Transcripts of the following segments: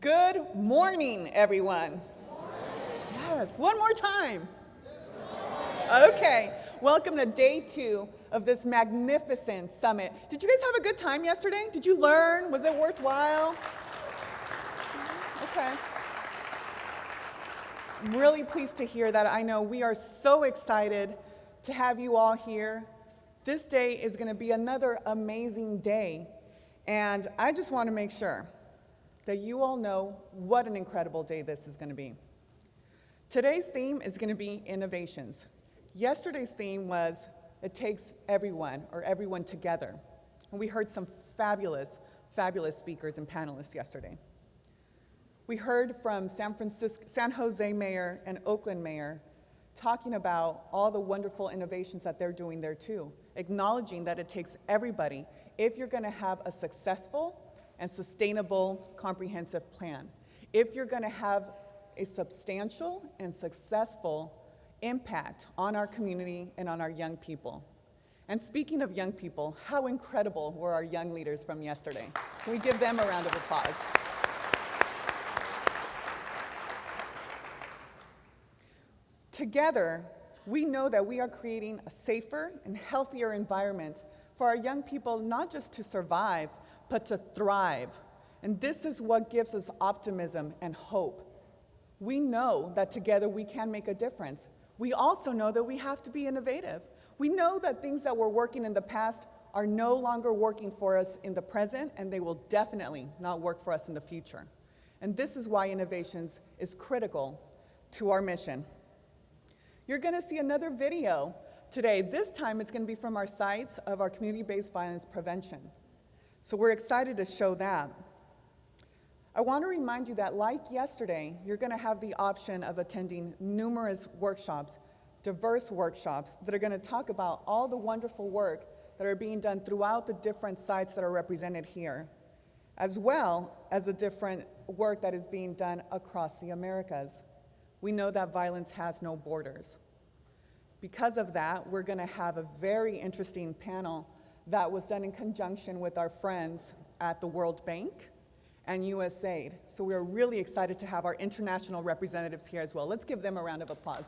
Good morning, everyone. Yes, one more time. Okay, welcome to day 2 of this magnificent summit. Did you guys have a good time yesterday? Did you learn? Was it worthwhile? Okay. I'm really pleased to hear that. I know we are so excited to have you all here. This day is going to be another amazing day, and I just want to make sure that you all know what an incredible day this is going to be. Today's theme is going to be innovations. Yesterday's theme was it takes everyone or everyone together. And we heard some fabulous, fabulous speakers and panelists yesterday. We heard from San Jose Mayor and Oakland Mayor talking about all the wonderful innovations that they're doing there too, acknowledging that it takes everybody if you're going to have a successful and sustainable comprehensive plan. If you're going to have a substantial and successful impact on our community and on our young people. And speaking of young people, how incredible were our young leaders from yesterday? Can we give them a round of applause? Together, we know that we are creating a safer and healthier environment for our young people, not just to survive, but to thrive. And this is what gives us optimism and hope. We know that together we can make a difference. We also know that we have to be innovative. We know that things that were working in the past are no longer working for us in the present, and they will definitely not work for us in the future. And this is why innovations is critical to our mission. You're going to see another video today. This time it's going to be from our sites of our community-based violence prevention. So we're excited to show that. I want to remind you that, like yesterday, you're going to have the option of attending numerous workshops, diverse workshops, that are going to talk about all the wonderful work that are being done throughout the different sites that are represented here, as well as the different work that is being done across the Americas. We know that violence has no borders. Because of that, we're going to have a very interesting panel that was done in conjunction with our friends at the World Bank and USAID. So we're really excited to have our international representatives here as well. Let's give them a round of applause.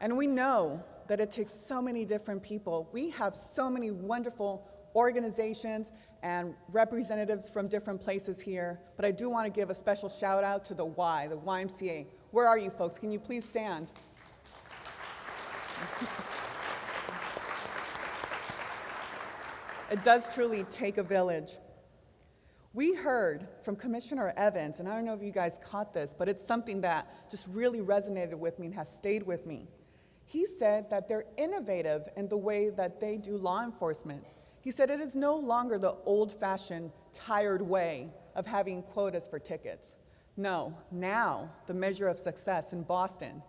And we know that it takes so many different people. We have so many wonderful organizations and representatives from different places here, but I do want to give a special shout out to the YMCA. Where are you folks? Can you please stand? It does truly take a village. We heard from Commissioner Evans, and I don't know if you guys caught this, but it's something that just really resonated with me and has stayed with me. He said that they're innovative in the way that they do law enforcement. He said it is no longer the old-fashioned, tired way of having quotas for tickets. No, now the measure of success in Boston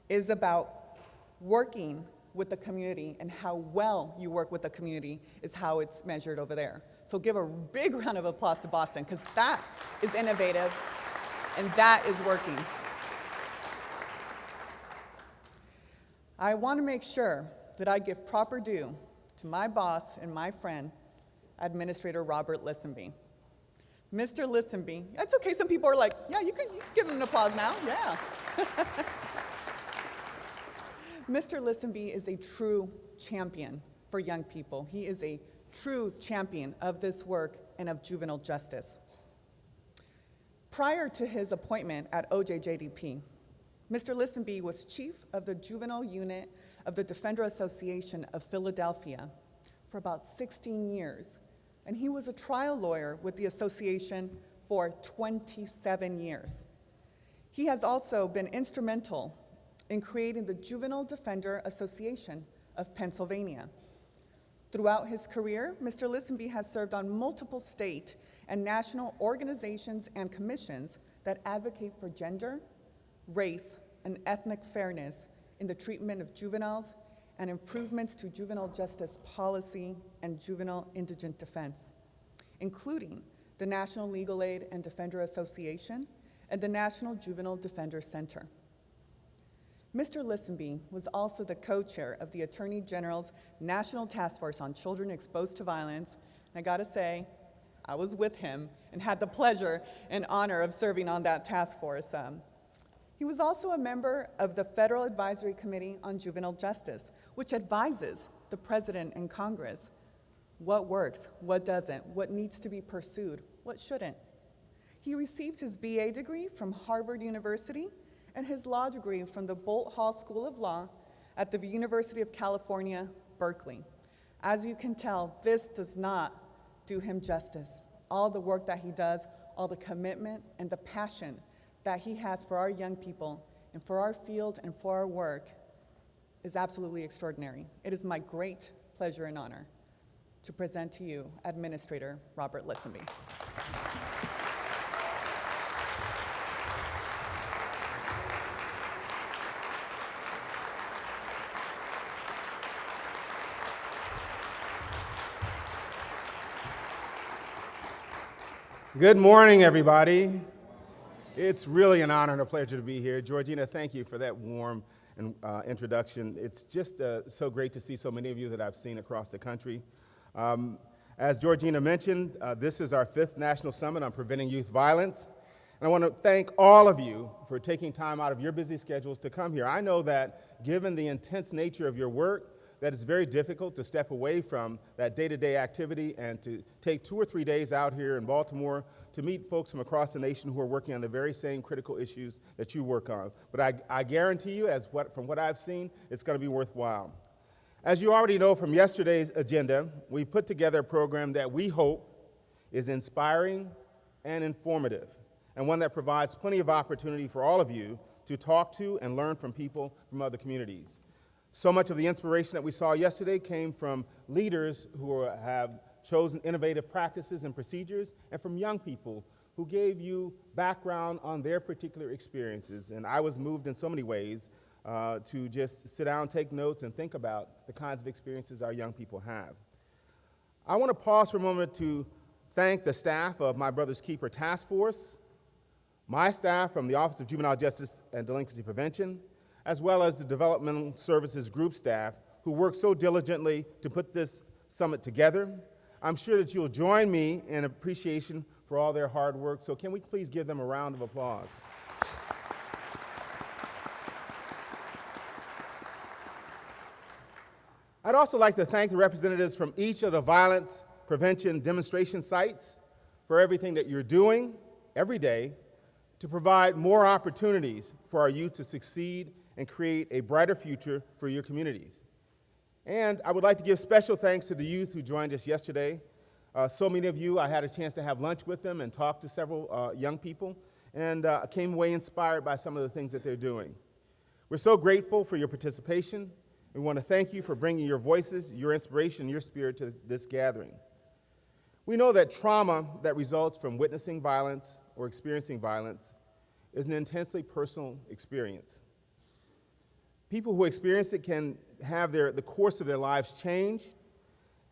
is about working with the community, and how well you work with the community is how it's measured over there. So give a big round of applause to Boston, because that is innovative and that is working. I want to make sure that I give proper due to my boss and my friend, Administrator Robert Listenbee. Mr. Listenbee, it's okay, some people are like, yeah, you can give him an applause now, yeah. Mr. Listenbee is a true champion for young people. He is a true champion of this work and of juvenile justice. Prior to his appointment at OJJDP, Mr. Listenbee was chief of the juvenile unit of the Defender Association of Philadelphia for about 16 years, and he was a trial lawyer with the association for 27 years. He has also been instrumental in creating the Juvenile Defender Association of Pennsylvania. Throughout his career, Mr. Listenbee has served on multiple state and national organizations and commissions that advocate for gender, race, and ethnic fairness in the treatment of juveniles and improvements to juvenile justice policy and juvenile indigent defense, including the National Legal Aid and Defender Association and the National Juvenile Defender Center. Mr. Listenbee was also the co-chair of the Attorney General's National Task Force on Children Exposed to Violence. And I gotta say, I was with him and had the pleasure and honor of serving on that task force. He was also a member of the Federal Advisory Committee on Juvenile Justice, which advises the President and Congress what works, what doesn't, what needs to be pursued, what shouldn't. He received his BA degree from Harvard University and his law degree from the Bolt Hall School of Law at the University of California, Berkeley. As you can tell, this does not do him justice. All the work that he does, all the commitment and the passion that he has for our young people and for our field and for our work is absolutely extraordinary. It is my great pleasure and honor to present to you Administrator Robert Listenbee. Good morning, everybody. It's really an honor and a pleasure to be here. Georgina, thank you for that warm introduction. It's just so great to see so many of you that I've seen across the country. As Georgina mentioned, this is our 5th National Summit on Preventing Youth Violence. And I want to thank all of you for taking time out of your busy schedules to come here. I know that given the intense nature of your work, that it's very difficult to step away from that day-to-day activity and to take 2 or 3 days out here in Baltimore to meet folks from across the nation who are working on the very same critical issues that you work on. But I guarantee you, from what I've seen, it's going to be worthwhile. As you already know from yesterday's agenda, we put together a program that we hope is inspiring and informative, and one that provides plenty of opportunity for all of you to talk to and learn from people from other communities. So much of the inspiration that we saw yesterday came from leaders who have chosen innovative practices and procedures, and from young people who gave you background on their particular experiences. And I was moved in so many ways to just sit down, take notes, and think about the kinds of experiences our young people have. I want to pause for a moment to thank the staff of My Brother's Keeper Task Force, my staff from the Office of Juvenile Justice and Delinquency Prevention, as well as the Developmental Services Group staff who worked so diligently to put this summit together. I'm sure that you'll join me in appreciation for all their hard work, so can we please give them a round of applause? I'd also like to thank the representatives from each of the violence prevention demonstration sites for everything that you're doing every day to provide more opportunities for our youth to succeed and create a brighter future for your communities. And I would like to give special thanks to the youth who joined us yesterday. So many of you, I had a chance to have lunch with them and talk to several young people, and came away inspired by some of the things that they're doing. We're so grateful for your participation. We want to thank you for bringing your voices, your inspiration, your spirit to this gathering. We know that trauma that results from witnessing violence or experiencing violence is an intensely personal experience. People who experience it can have the course of their lives change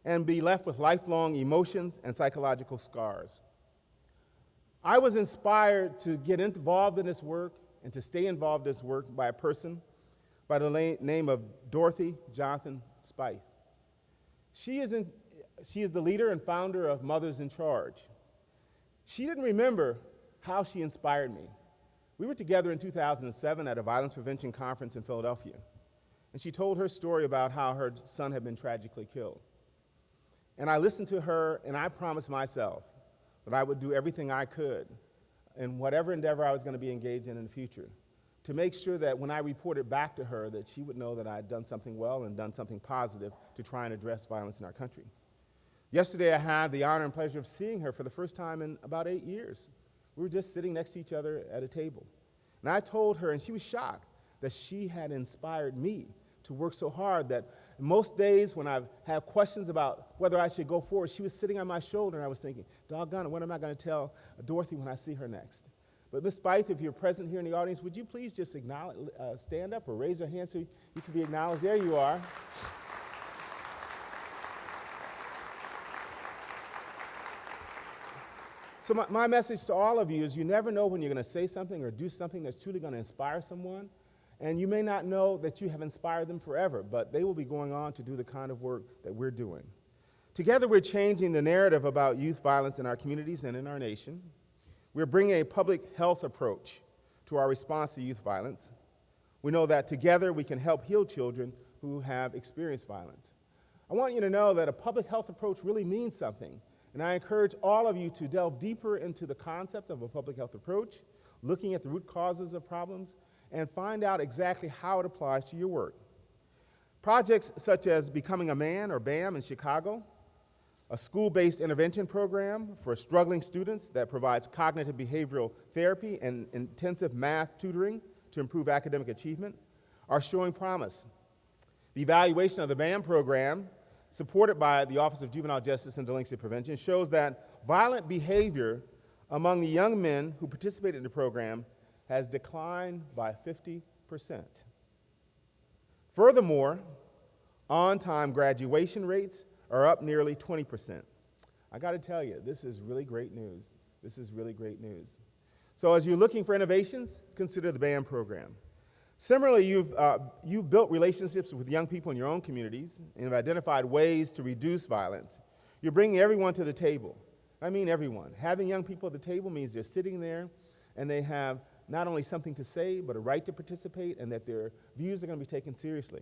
and be left with lifelong emotions and psychological scars. I was inspired to get involved in this work and to stay involved in this work by a person by the name of Dorothy Jonathan Speight. She is the leader and founder of Mothers in Charge. She didn't remember how she inspired me. We were together in 2007 at a violence prevention conference in Philadelphia, and she told her story about how her son had been tragically killed. And I listened to her, and I promised myself that I would do everything I could in whatever endeavor I was going to be engaged in the future to make sure that when I reported back to her that she would know that I had done something well and done something positive to try and address violence in our country. Yesterday, I had the honor and pleasure of seeing her for the first time in about 8 years. We were just sitting next to each other at a table. And I told her, and she was shocked, that she had inspired me to work so hard that most days when I've had questions about whether I should go forward, she was sitting on my shoulder, and I was thinking, doggone it, what am I going to tell Dorothy when I see her next? But Ms. Speight, if you're present here in the audience, would you please just stand up or raise your hand so you can be acknowledged? There you are. So my message to all of you is you never know when you're going to say something or do something that's truly going to inspire someone. And you may not know that you have inspired them forever, but they will be going on to do the kind of work that we're doing. Together, we're changing the narrative about youth violence in our communities and in our nation. We're bringing a public health approach to our response to youth violence. We know that together we can help heal children who have experienced violence. I want you to know that a public health approach really means something, and I encourage all of you to delve deeper into the concept of a public health approach, looking at the root causes of problems, and find out exactly how it applies to your work. Projects such as Becoming a Man, or BAM, in Chicago, a school-based intervention program for struggling students that provides cognitive behavioral therapy and intensive math tutoring to improve academic achievement, are showing promise. The evaluation of the BAM program, supported by the Office of Juvenile Justice and Delinquency Prevention, shows that violent behavior among the young men who participated in the program has declined by 50%. Furthermore, on-time graduation rates are up nearly 20%. I got to tell you, this is really great news. This is really great news. So as you're looking for innovations, consider the BAM program. Similarly, you've built relationships with young people in your own communities and have identified ways to reduce violence. You're bringing everyone to the table. I mean everyone. Having young people at the table means they're sitting there and they have not only something to say, but a right to participate, and that their views are going to be taken seriously.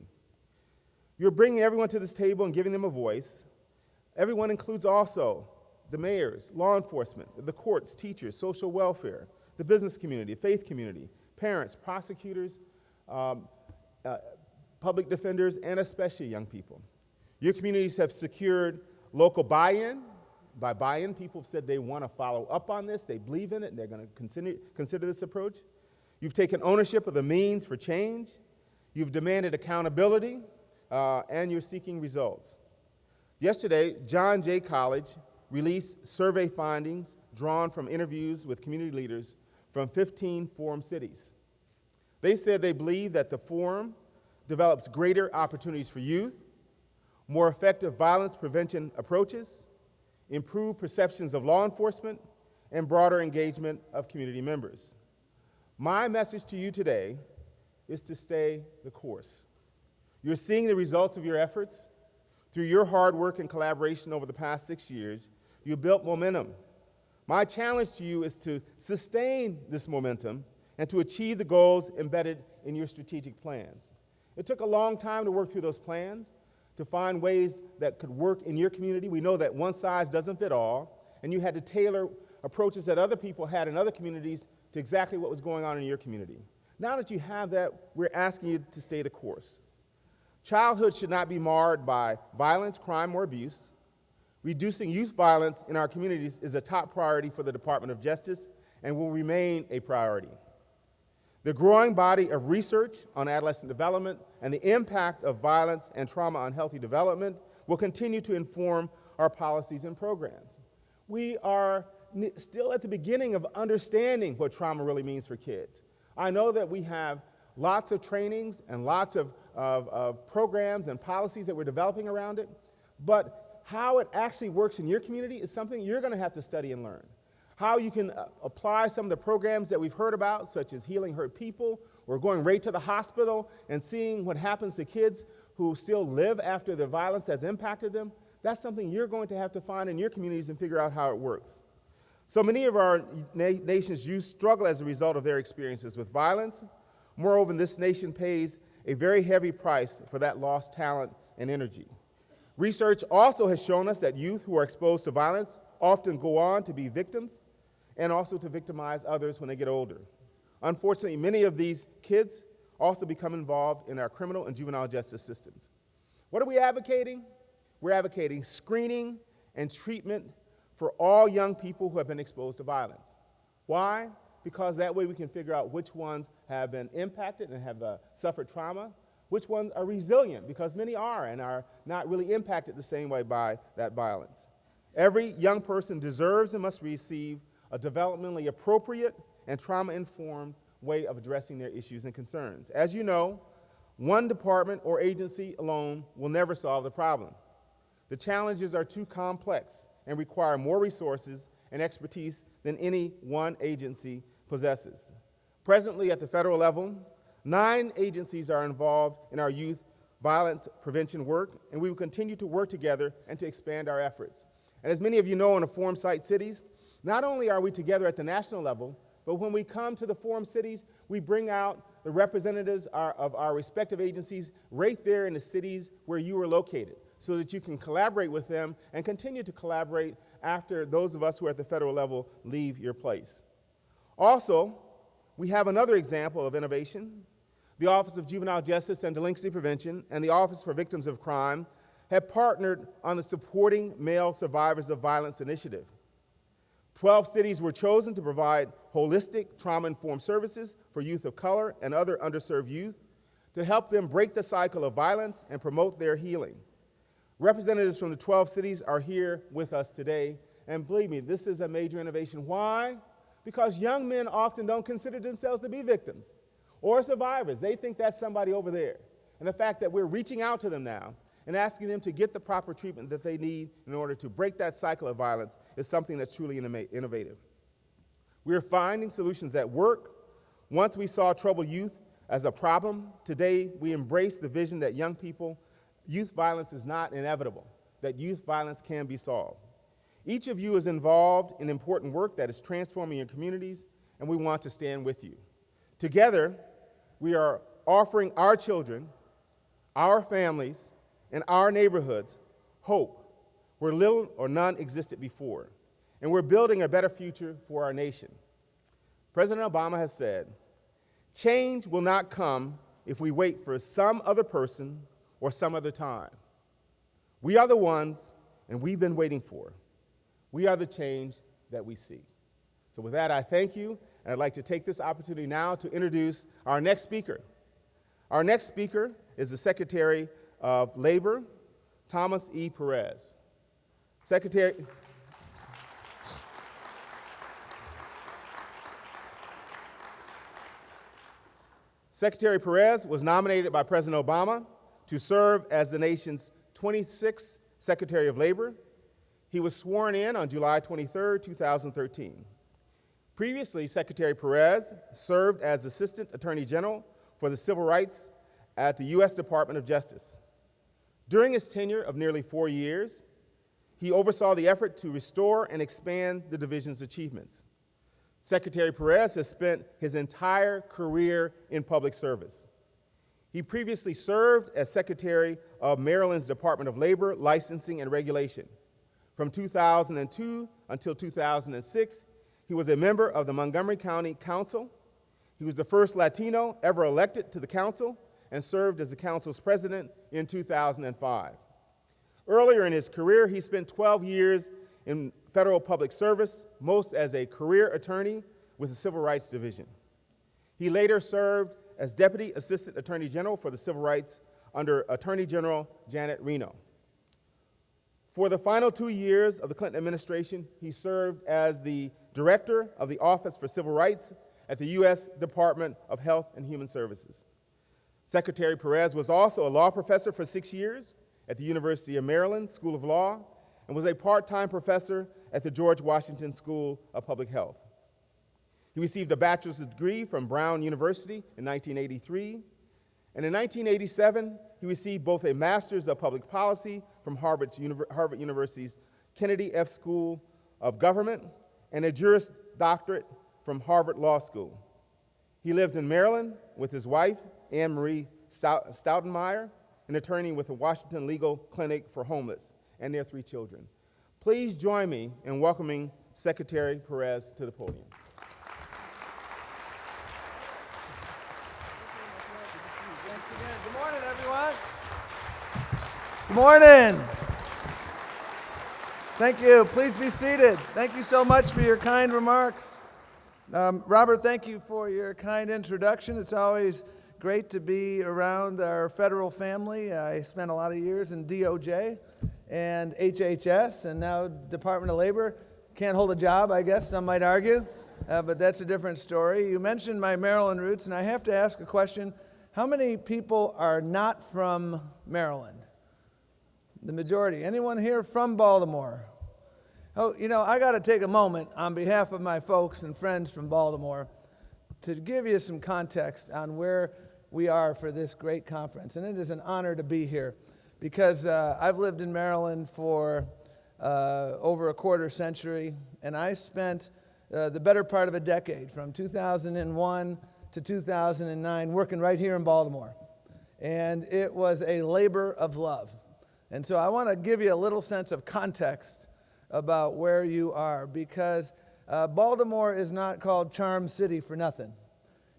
You're bringing everyone to this table and giving them a voice. Everyone includes also the mayors, law enforcement, the courts, teachers, social welfare, the business community, faith community, parents, prosecutors, public defenders, and especially young people. Your communities have secured local buy-in. By buy-in, people have said they want to follow up on this, they believe in it, and they're going to consider this approach. You've taken ownership of the means for change. You've demanded accountability, and you're seeking results. Yesterday, John Jay College released survey findings drawn from interviews with community leaders from 15 forum cities. They said they believe that the forum develops greater opportunities for youth, more effective violence prevention approaches, improved perceptions of law enforcement, and broader engagement of community members. My message to you today is to stay the course. You're seeing the results of your efforts. Through your hard work and collaboration over the past 6 years, you built momentum. My challenge to you is to sustain this momentum and to achieve the goals embedded in your strategic plans. It took a long time to work through those plans, to find ways that could work in your community. We know that one size doesn't fit all, and you had to tailor approaches that other people had in other communities to exactly what was going on in your community. Now that you have that, we're asking you to stay the course. Childhood should not be marred by violence, crime, or abuse. Reducing youth violence in our communities is a top priority for the Department of Justice and will remain a priority. The growing body of research on adolescent development and the impact of violence and trauma on healthy development will continue to inform our policies and programs. We are still at the beginning of understanding what trauma really means for kids. I know that we have lots of trainings and lots of programs and policies that we're developing around it, but how it actually works in your community is something you're going to have to study and learn. How you can apply some of the programs that we've heard about, such as Healing Hurt People, or going right to the hospital and seeing what happens to kids who still live after the violence has impacted them, that's something you're going to have to find in your communities and figure out how it works. So many of our nation's youth struggle as a result of their experiences with violence. Moreover, this nation pays a very heavy price for that lost talent and energy. Research also has shown us that youth who are exposed to violence often go on to be victims and also to victimize others when they get older. Unfortunately, many of these kids also become involved in our criminal and juvenile justice systems. What are we advocating? We're advocating screening and treatment for all young people who have been exposed to violence. Why? Because that way we can figure out which ones have been impacted and have suffered trauma, which ones are resilient, because many are and are not really impacted the same way by that violence. Every young person deserves and must receive a developmentally appropriate and trauma-informed way of addressing their issues and concerns. As you know, one department or agency alone will never solve the problem. The challenges are too complex and require more resources and expertise than any one agency possesses. Presently, at the federal level, 9 agencies are involved in our youth violence prevention work, and we will continue to work together and to expand our efforts. And as many of you know, in the Forum Site cities, not only are we together at the national level, but when we come to the Forum cities, we bring out the representatives of our respective agencies right there in the cities where you are located, so that you can collaborate with them and continue to collaborate after those of us who are at the federal level leave your place. Also, we have another example of innovation. The Office of Juvenile Justice and Delinquency Prevention and the Office for Victims of Crime have partnered on the Supporting Male Survivors of Violence initiative. 12 cities were chosen to provide holistic, trauma-informed services for youth of color and other underserved youth to help them break the cycle of violence and promote their healing. Representatives from the 12 cities are here with us today, and believe me, this is a major innovation. Why? Because young men often don't consider themselves to be victims or survivors. They think that's somebody over there. And the fact that we're reaching out to them now and asking them to get the proper treatment that they need in order to break that cycle of violence is something that's truly innovative. We're finding solutions that work. Once we saw troubled youth as a problem, today we embrace the vision that youth violence is not inevitable, that youth violence can be solved. Each of you is involved in important work that is transforming your communities, and we want to stand with you. Together, we are offering our children, our families, and our neighborhoods hope where little or none existed before. And we're building a better future for our nation. President Obama has said, change will not come if we wait for some other person or some other time. We are the ones, and we've been waiting for. We are the change that we see. So with that, I thank you, and I'd like to take this opportunity now to introduce our next speaker. Our next speaker is the Secretary of Labor, Thomas E. Perez. Secretary Perez was nominated by President Obama to serve as the nation's 26th Secretary of Labor. He was sworn in on July 23, 2013. Previously, Secretary Perez served as Assistant Attorney General for the Civil Rights at the U.S. Department of Justice. During his tenure of nearly 4 years, he oversaw the effort to restore and expand the division's achievements. Secretary Perez has spent his entire career in public service. He previously served as Secretary of Maryland's Department of Labor, Licensing and Regulation. From 2002 until 2006, he was a member of the Montgomery County Council. He was the first Latino ever elected to the council and served as the council's president in 2005. Earlier in his career, he spent 12 years in federal public service, most as a career attorney with the Civil Rights Division. He later served as Deputy Assistant Attorney General for the Civil Rights under Attorney General Janet Reno. For the final 2 years of the Clinton administration, he served as the Director of the Office for Civil Rights at the U.S. Department of Health and Human Services. Secretary Perez was also a law professor for 6 years at the University of Maryland School of Law and was a part-time professor at the George Washington School of Public Health. He received a bachelor's degree from Brown University in 1983, and in 1987, he received both a master's of public policy from Harvard University's Kennedy F. School of Government and a Juris Doctorate from Harvard Law School. He lives in Maryland with his wife, Anne Marie Stoutenmeyer, an attorney with the Washington Legal Clinic for Homeless, and their 3 children. Please join me in welcoming Secretary Perez to the podium. Good morning, everyone. Good morning. Thank you. Please be seated. Thank you so much for your kind remarks. Robert, thank you for your kind introduction. It's always great to be around our federal family. I spent a lot of years in DOJ and HHS and now Department of Labor. Can't hold a job, I guess, some might argue, but that's a different story. You mentioned my Maryland roots, and I have to ask a question. How many people are not from Maryland? The majority. Anyone here from Baltimore? Oh, I got to take a moment on behalf of my folks and friends from Baltimore to give you some context on where we are for this great conference. And it is an honor to be here because I've lived in Maryland for over a quarter century, and I spent the better part of a decade, from 2001 to 2009, working right here in Baltimore. And it was a labor of love. And so I want to give you a little sense of context about where you are, because Baltimore is not called Charm City for nothing.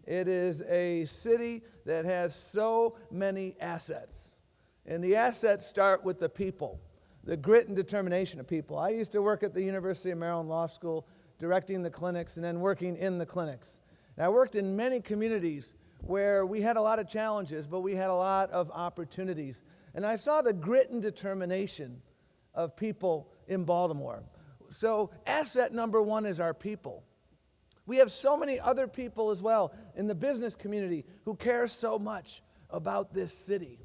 It is a city that has so many assets. And the assets start with the people, the grit and determination of people. I used to work at the University of Maryland Law School, directing the clinics and then working in the clinics. And I worked in many communities where we had a lot of challenges, but we had a lot of opportunities. And I saw the grit and determination of people in Baltimore. So asset number one is our people. We have so many other people as well in the business community who care so much about this city.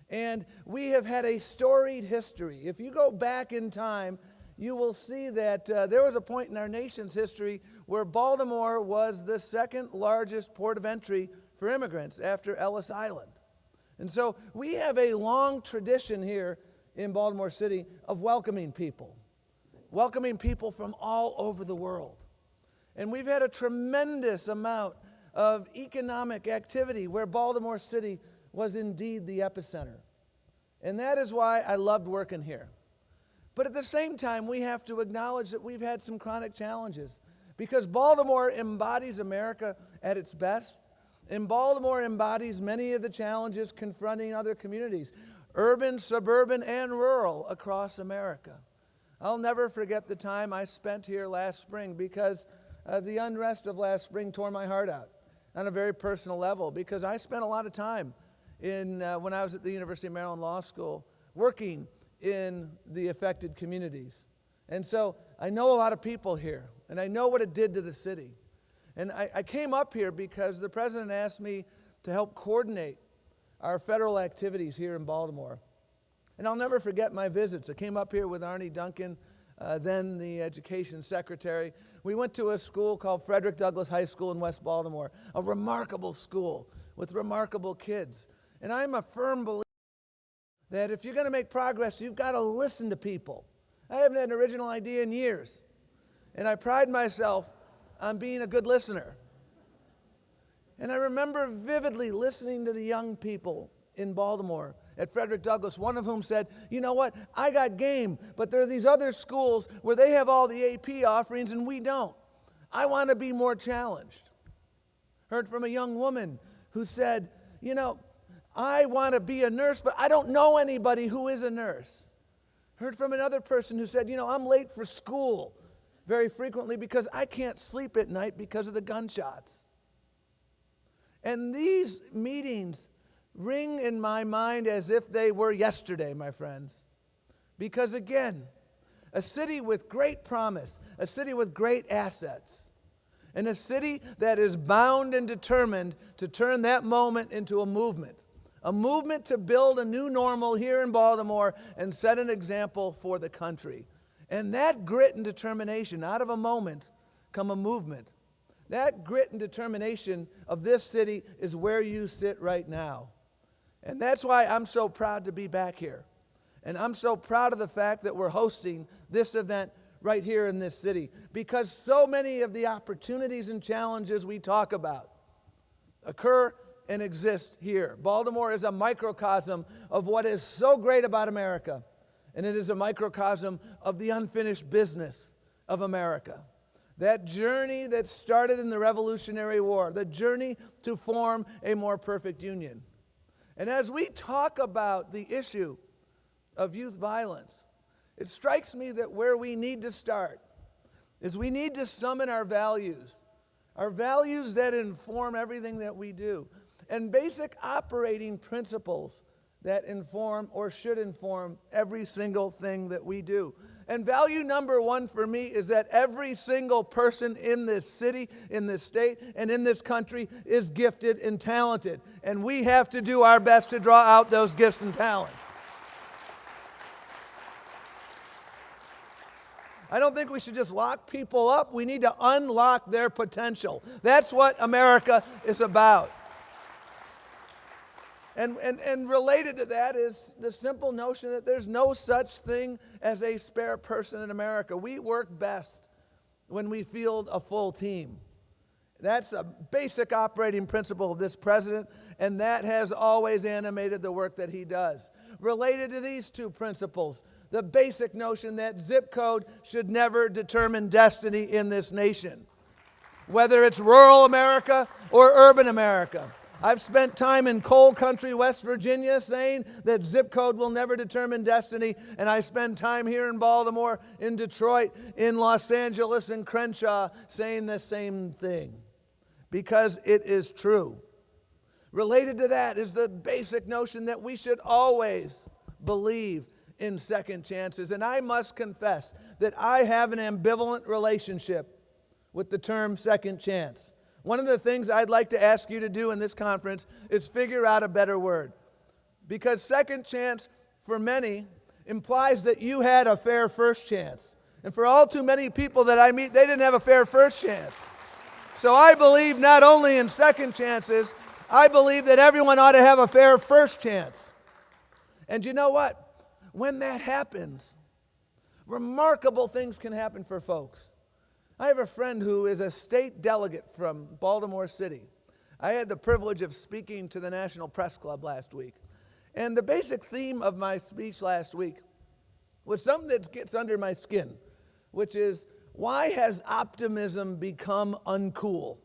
And we have had a storied history. If you go back in time, you will see that there was a point in our nation's history where Baltimore was the second largest port of entry for immigrants after Ellis Island. And so we have a long tradition here in Baltimore City of welcoming people from all over the world. And we've had a tremendous amount of economic activity where Baltimore City was indeed the epicenter. And that is why I loved working here. But at the same time, we have to acknowledge that we've had some chronic challenges, because Baltimore embodies America at its best, and Baltimore embodies many of the challenges confronting other communities, urban, suburban, and rural across America. I'll never forget the time I spent here last spring, because the unrest of last spring tore my heart out on a very personal level, because I spent a lot of time when I was at the University of Maryland Law School working in the affected communities. And so I know a lot of people here, and I know what it did to the city. And I came up here because the president asked me to help coordinate our federal activities here in Baltimore. And I'll never forget my visits. I came up here with Arnie Duncan, then the education secretary. We went to a school called Frederick Douglass High School in West Baltimore, a remarkable school with remarkable kids. And I'm a firm believer that if you're going to make progress, you've got to listen to people. I haven't had an original idea in years, and I pride myself on being a good listener. And I remember vividly listening to the young people in Baltimore at Frederick Douglass, one of whom said, you know what, I got game, but there are these other schools where they have all the AP offerings and we don't. I want to be more challenged. Heard from a young woman who said, you know, I want to be a nurse, but I don't know anybody who is a nurse. Heard from another person who said, you know, I'm late for school very frequently because I can't sleep at night because of the gunshots. And these meetings ring in my mind as if they were yesterday, my friends. Because again, a city with great promise, a city with great assets, and a city that is bound and determined to turn that moment into a movement to build a new normal here in Baltimore and set an example for the country. And that grit and determination, out of a moment, come a movement. That grit and determination of this city is where you sit right now. And that's why I'm so proud to be back here. And I'm so proud of the fact that we're hosting this event right here in this city, because so many of the opportunities and challenges we talk about occur and exist here. Baltimore is a microcosm of what is so great about America, and it is a microcosm of the unfinished business of America. That journey that started in the Revolutionary War, the journey to form a more perfect union. And as we talk about the issue of youth violence, it strikes me that where we need to start is we need to summon our values that inform everything that we do, and basic operating principles that inform or should inform every single thing that we do. And value number one for me is that every single person in this city, in this state, and in this country is gifted and talented. And we have to do our best to draw out those gifts and talents. I don't think we should just lock people up. We need to unlock their potential. That's what America is about. And related to that is the simple notion that there's no such thing as a spare person in America. We work best when we field a full team. That's a basic operating principle of this president, and that has always animated the work that he does. Related to these two principles, the basic notion that zip code should never determine destiny in this nation, whether it's rural America or urban America. I've spent time in coal country, West Virginia, saying that zip code will never determine destiny, and I spend time here in Baltimore, in Detroit, in Los Angeles, in Crenshaw, saying the same thing, because it is true. Related to that is the basic notion that we should always believe in second chances, and I must confess that I have an ambivalent relationship with the term second chance. One of the things I'd like to ask you to do in this conference is figure out a better word. Because second chance, for many, implies that you had a fair first chance. And for all too many people that I meet, they didn't have a fair first chance. So I believe not only in second chances, I believe that everyone ought to have a fair first chance. And you know what? When that happens, remarkable things can happen for folks. I have a friend who is a state delegate from Baltimore City. I had the privilege of speaking to the National Press Club last week. And the basic theme of my speech last week was something that gets under my skin, which is, why has optimism become uncool?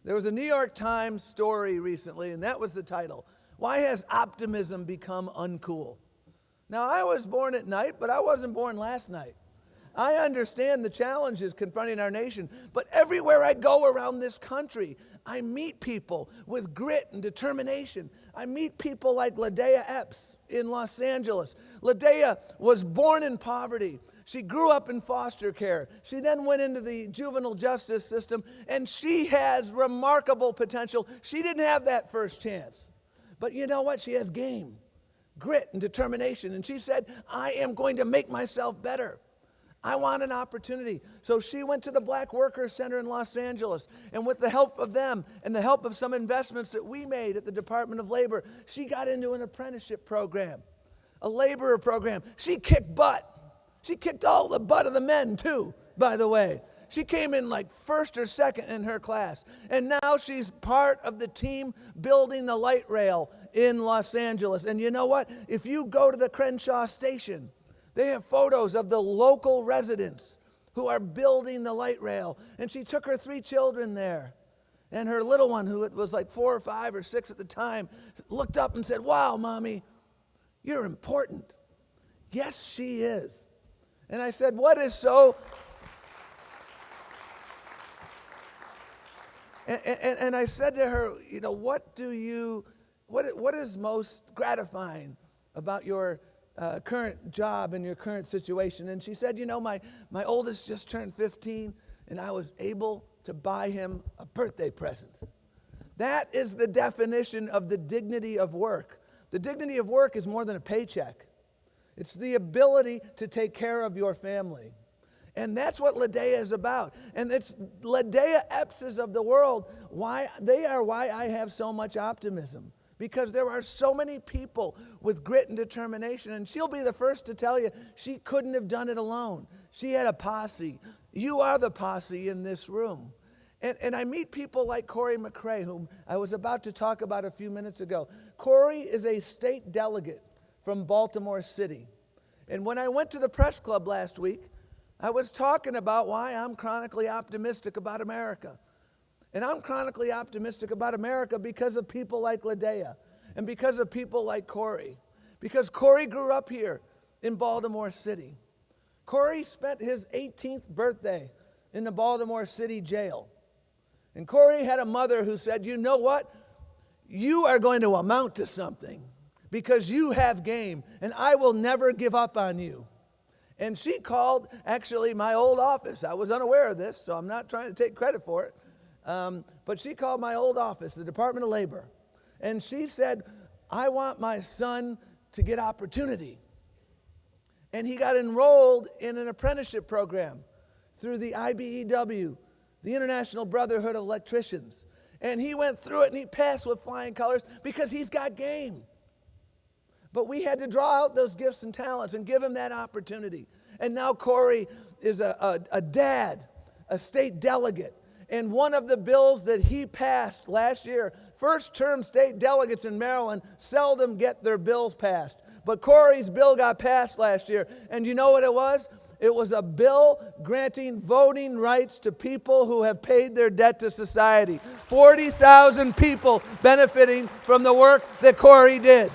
There was a New York Times story recently, and that was the title. Why has optimism become uncool? Now, I was born at night, but I wasn't born last night. I understand the challenges confronting our nation, but everywhere I go around this country, I meet people with grit and determination. I meet people like Ladea Epps in Los Angeles. Ladea was born in poverty. She grew up in foster care. She then went into the juvenile justice system, and she has remarkable potential. She didn't have that first chance. But you know what? She has game, grit, and determination. And she said, I am going to make myself better. I want an opportunity. So she went to the Black Workers Center in Los Angeles, and with the help of them and the help of some investments that we made at the Department of Labor, she got into an apprenticeship program, a laborer program. She kicked butt. She kicked all the butt of the men too, by the way. She came in like first or second in her class, and now she's part of the team building the light rail in Los Angeles. And you know what? If you go to the Crenshaw station, they have photos of the local residents who are building the light rail. And she took her 3 children there. And her little one, who was like 4 or 5 or 6 at the time, looked up and said, wow, Mommy, you're important. Yes, she is. And I said, what is so... And I said to her, you know, what is most gratifying about your current job and your current situation? And she said, you know, my oldest just turned 15, and I was able to buy him a birthday present. That is the definition of the dignity of work. The dignity of work is more than a paycheck. It's the ability to take care of your family. And that's what Ladea is about. And it's Ladea Eppses of the world. Why I have so much optimism. Because there are so many people with grit and determination. And she'll be the first to tell you she couldn't have done it alone. She had a posse. You are the posse in this room. And I meet people like Corey McRae, whom I was about to talk about a few minutes ago. Corey is a state delegate from Baltimore City. And when I went to the press club last week, I was talking about why I'm chronically optimistic about America. And I'm chronically optimistic about America because of people like Ladea and because of people like Corey. Because Corey grew up here in Baltimore City. Corey spent his 18th birthday in the Baltimore City jail. And Corey had a mother who said, you know what? You are going to amount to something because you have game, and I will never give up on you. And she called, actually, my old office. I was unaware of this, so I'm not trying to take credit for it. But she called my old office, the Department of Labor. And she said, I want my son to get opportunity. And he got enrolled in an apprenticeship program through the IBEW, the International Brotherhood of Electricians. And he went through it and he passed with flying colors because he's got game. But we had to draw out those gifts and talents and give him that opportunity. And now Corey is a dad, a state delegate. And one of the bills that he passed last year, first-term state delegates in Maryland seldom get their bills passed. But Corey's bill got passed last year. And you know what it was? It was a bill granting voting rights to people who have paid their debt to society. 40,000 people benefiting from the work that Corey did.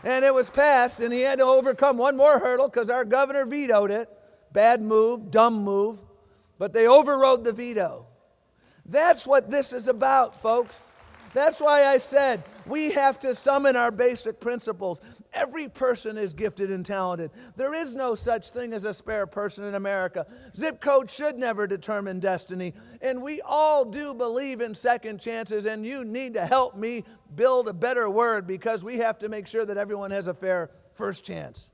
And it was passed, and he had to overcome one more hurdle because our governor vetoed it. Bad move, dumb move, but they overrode the veto. That's what this is about, folks. That's why I said we have to summon our basic principles. Every person is gifted and talented. There is no such thing as a spare person in America. Zip code should never determine destiny. And we all do believe in second chances, and you need to help me build a better word because we have to make sure that everyone has a fair first chance.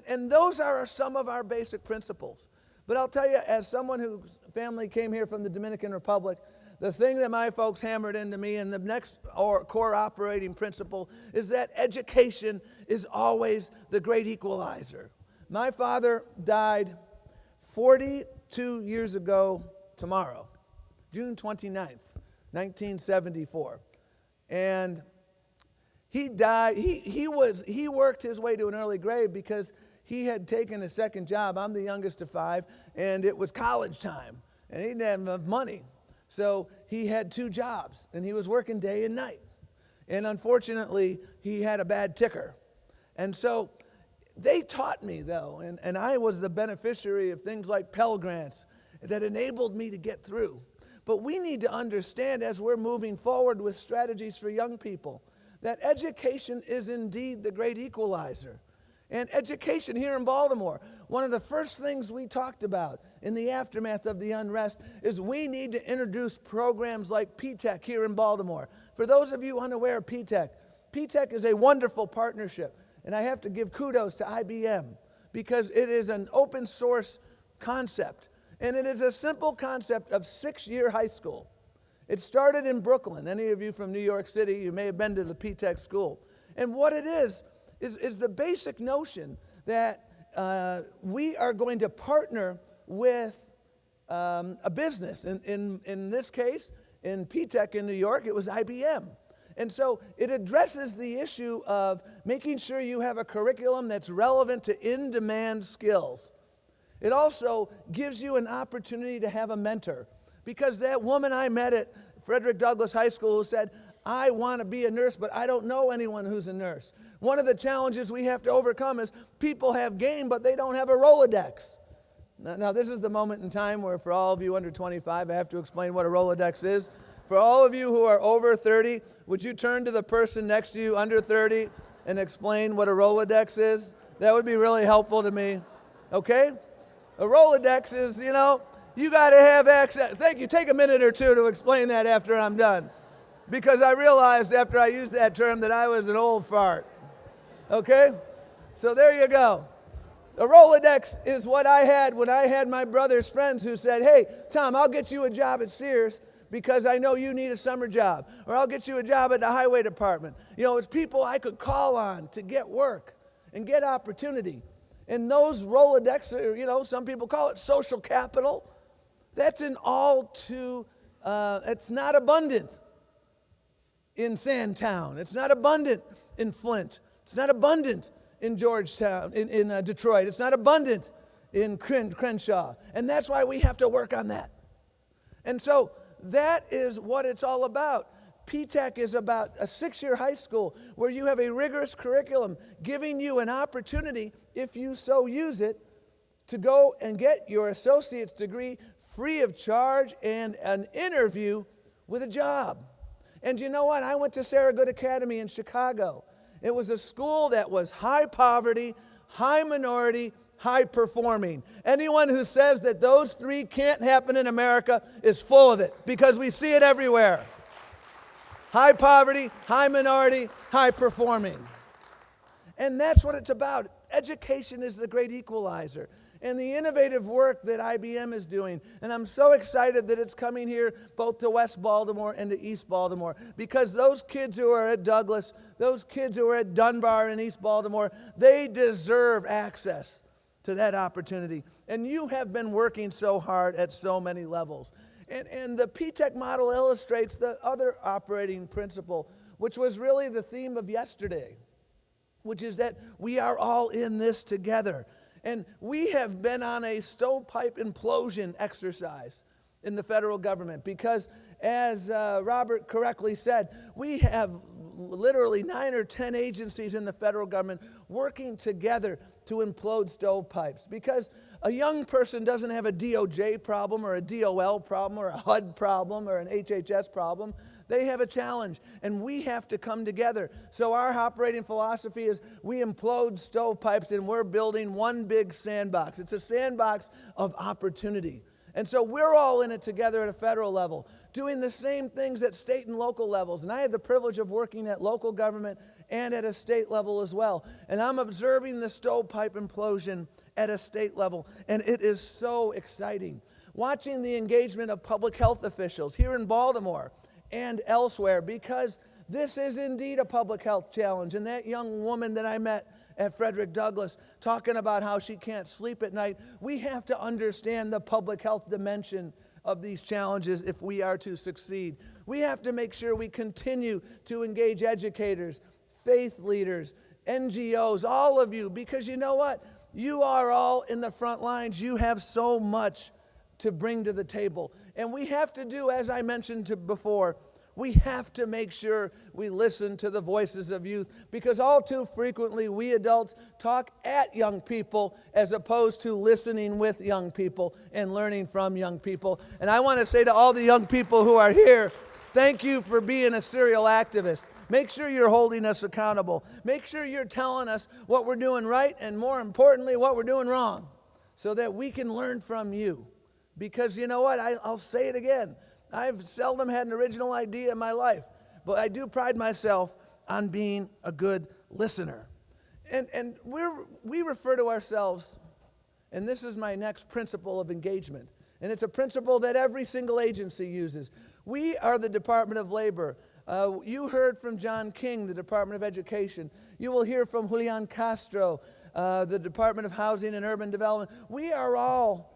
And those are some of our basic principles. But I'll tell you, as someone whose family came here from the Dominican Republic, the thing that my folks hammered into me, and the next core operating principle, is that education is always the great equalizer. My father died 42 years ago tomorrow, June 29th, 1974. And he died, he worked his way to an early grave because he had taken a second job. I'm the youngest of 5, and it was college time, and he didn't have enough money. So he had 2 jobs, and he was working day and night. And unfortunately, he had a bad ticker. And so they taught me, though, and I was the beneficiary of things like Pell Grants that enabled me to get through. But we need to understand, as we're moving forward with strategies for young people, that education is indeed the great equalizer. And education here in Baltimore, one of the first things we talked about in the aftermath of the unrest is we need to introduce programs like P-TECH here in Baltimore. For those of you unaware of P-TECH, P-TECH is a wonderful partnership. And I have to give kudos to IBM because it is an open source concept. And it is a simple concept of 6-year high school. It started in Brooklyn. Any of you from New York City, you may have been to the P-TECH school. And what it is the basic notion that we are going to partner with a business. In this case, in P-TECH in New York, it was IBM. And so it addresses the issue of making sure you have a curriculum that's relevant to in-demand skills. It also gives you an opportunity to have a mentor. Because that woman I met at Frederick Douglass High School who said, I want to be a nurse, but I don't know anyone who's a nurse. One of the challenges we have to overcome is people have game, but they don't have a Rolodex. Now, this is the moment in time where for all of you under 25, I have to explain what a Rolodex is. For all of you who are over 30, would you turn to the person next to you under 30 and explain what a Rolodex is? That would be really helpful to me. Okay? A Rolodex is, you got to have access. Thank you. Take a minute or two to explain that after I'm done. Because I realized after I used that term that I was an old fart. Okay? So there you go. A Rolodex is what I had when I had my brother's friends who said, hey, Tom, I'll get you a job at Sears because I know you need a summer job. Or I'll get you a job at the highway department. It's people I could call on to get work and get opportunity. And those Rolodex, some people call it social capital. That's it's not abundant in Sandtown. It's not abundant in Flint. It's not abundant in Georgetown, in Detroit. It's not abundant in Crenshaw. And that's why we have to work on that. And so that is what it's all about. P-TECH is about a 6-year high school where you have a rigorous curriculum giving you an opportunity, if you so use it, to go and get your associate's degree free of charge and an interview with a job. And you know what? I went to Serra Good Academy in Chicago. It was a school that was high poverty, high minority, high performing. Anyone who says that those 3 can't happen in America is full of it because we see it everywhere. High poverty, high minority, high performing. And that's what it's about. education is the great equalizer. And the innovative work that IBM is doing. And I'm so excited that it's coming here both to West Baltimore and to East Baltimore, because those kids who are at Douglas, those kids who are at Dunbar in East Baltimore, they deserve access to that opportunity. And you have been working so hard at so many levels. And the P-TECH model illustrates the other operating principle, which was really the theme of yesterday, which is that we are all in this together. And we have been on a stovepipe implosion exercise in the federal government because, as Robert correctly said, we have literally 9 or 10 agencies in the federal government working together to implode stovepipes. Because a young person doesn't have a DOJ problem or a DOL problem or a HUD problem or an HHS problem. They have a challenge, and we have to come together. So our operating philosophy is we implode stovepipes, and we're building one big sandbox. It's a sandbox of opportunity. And so we're all in it together at a federal level, doing the same things at state and local levels. And I had the privilege of working at local government and at a state level as well. And I'm observing the stovepipe implosion at a state level, and it is so exciting. Watching the engagement of public health officials here in Baltimore and elsewhere, because this is indeed a public health challenge. And that young woman that I met at Frederick Douglass talking about how she can't sleep at night, we have to understand the public health dimension of these challenges if we are to succeed. We have to make sure we continue to engage educators, faith leaders, NGOs, all of you, because you know what? You are all in the front lines. You have so much to bring to the table. And we have to do, as I mentioned before, we have to make sure we listen to the voices of youth, because all too frequently we adults talk at young people as opposed to listening with young people and learning from young people. And I want to say to all the young people who are here, thank you for being a serial activist. Make sure you're holding us accountable. Make sure you're telling us what we're doing right and, more importantly, what we're doing wrong, so that we can learn from you. Because you know what? I'll say it again. I've seldom had an original idea in my life, but I do pride myself on being a good listener. And we refer to ourselves, and this is my next principle of engagement, and it's a principle that every single agency uses. We are the Department of Labor. You heard from John King, the Department of Education. You will hear from Julian Castro, the Department of Housing and Urban Development. We are all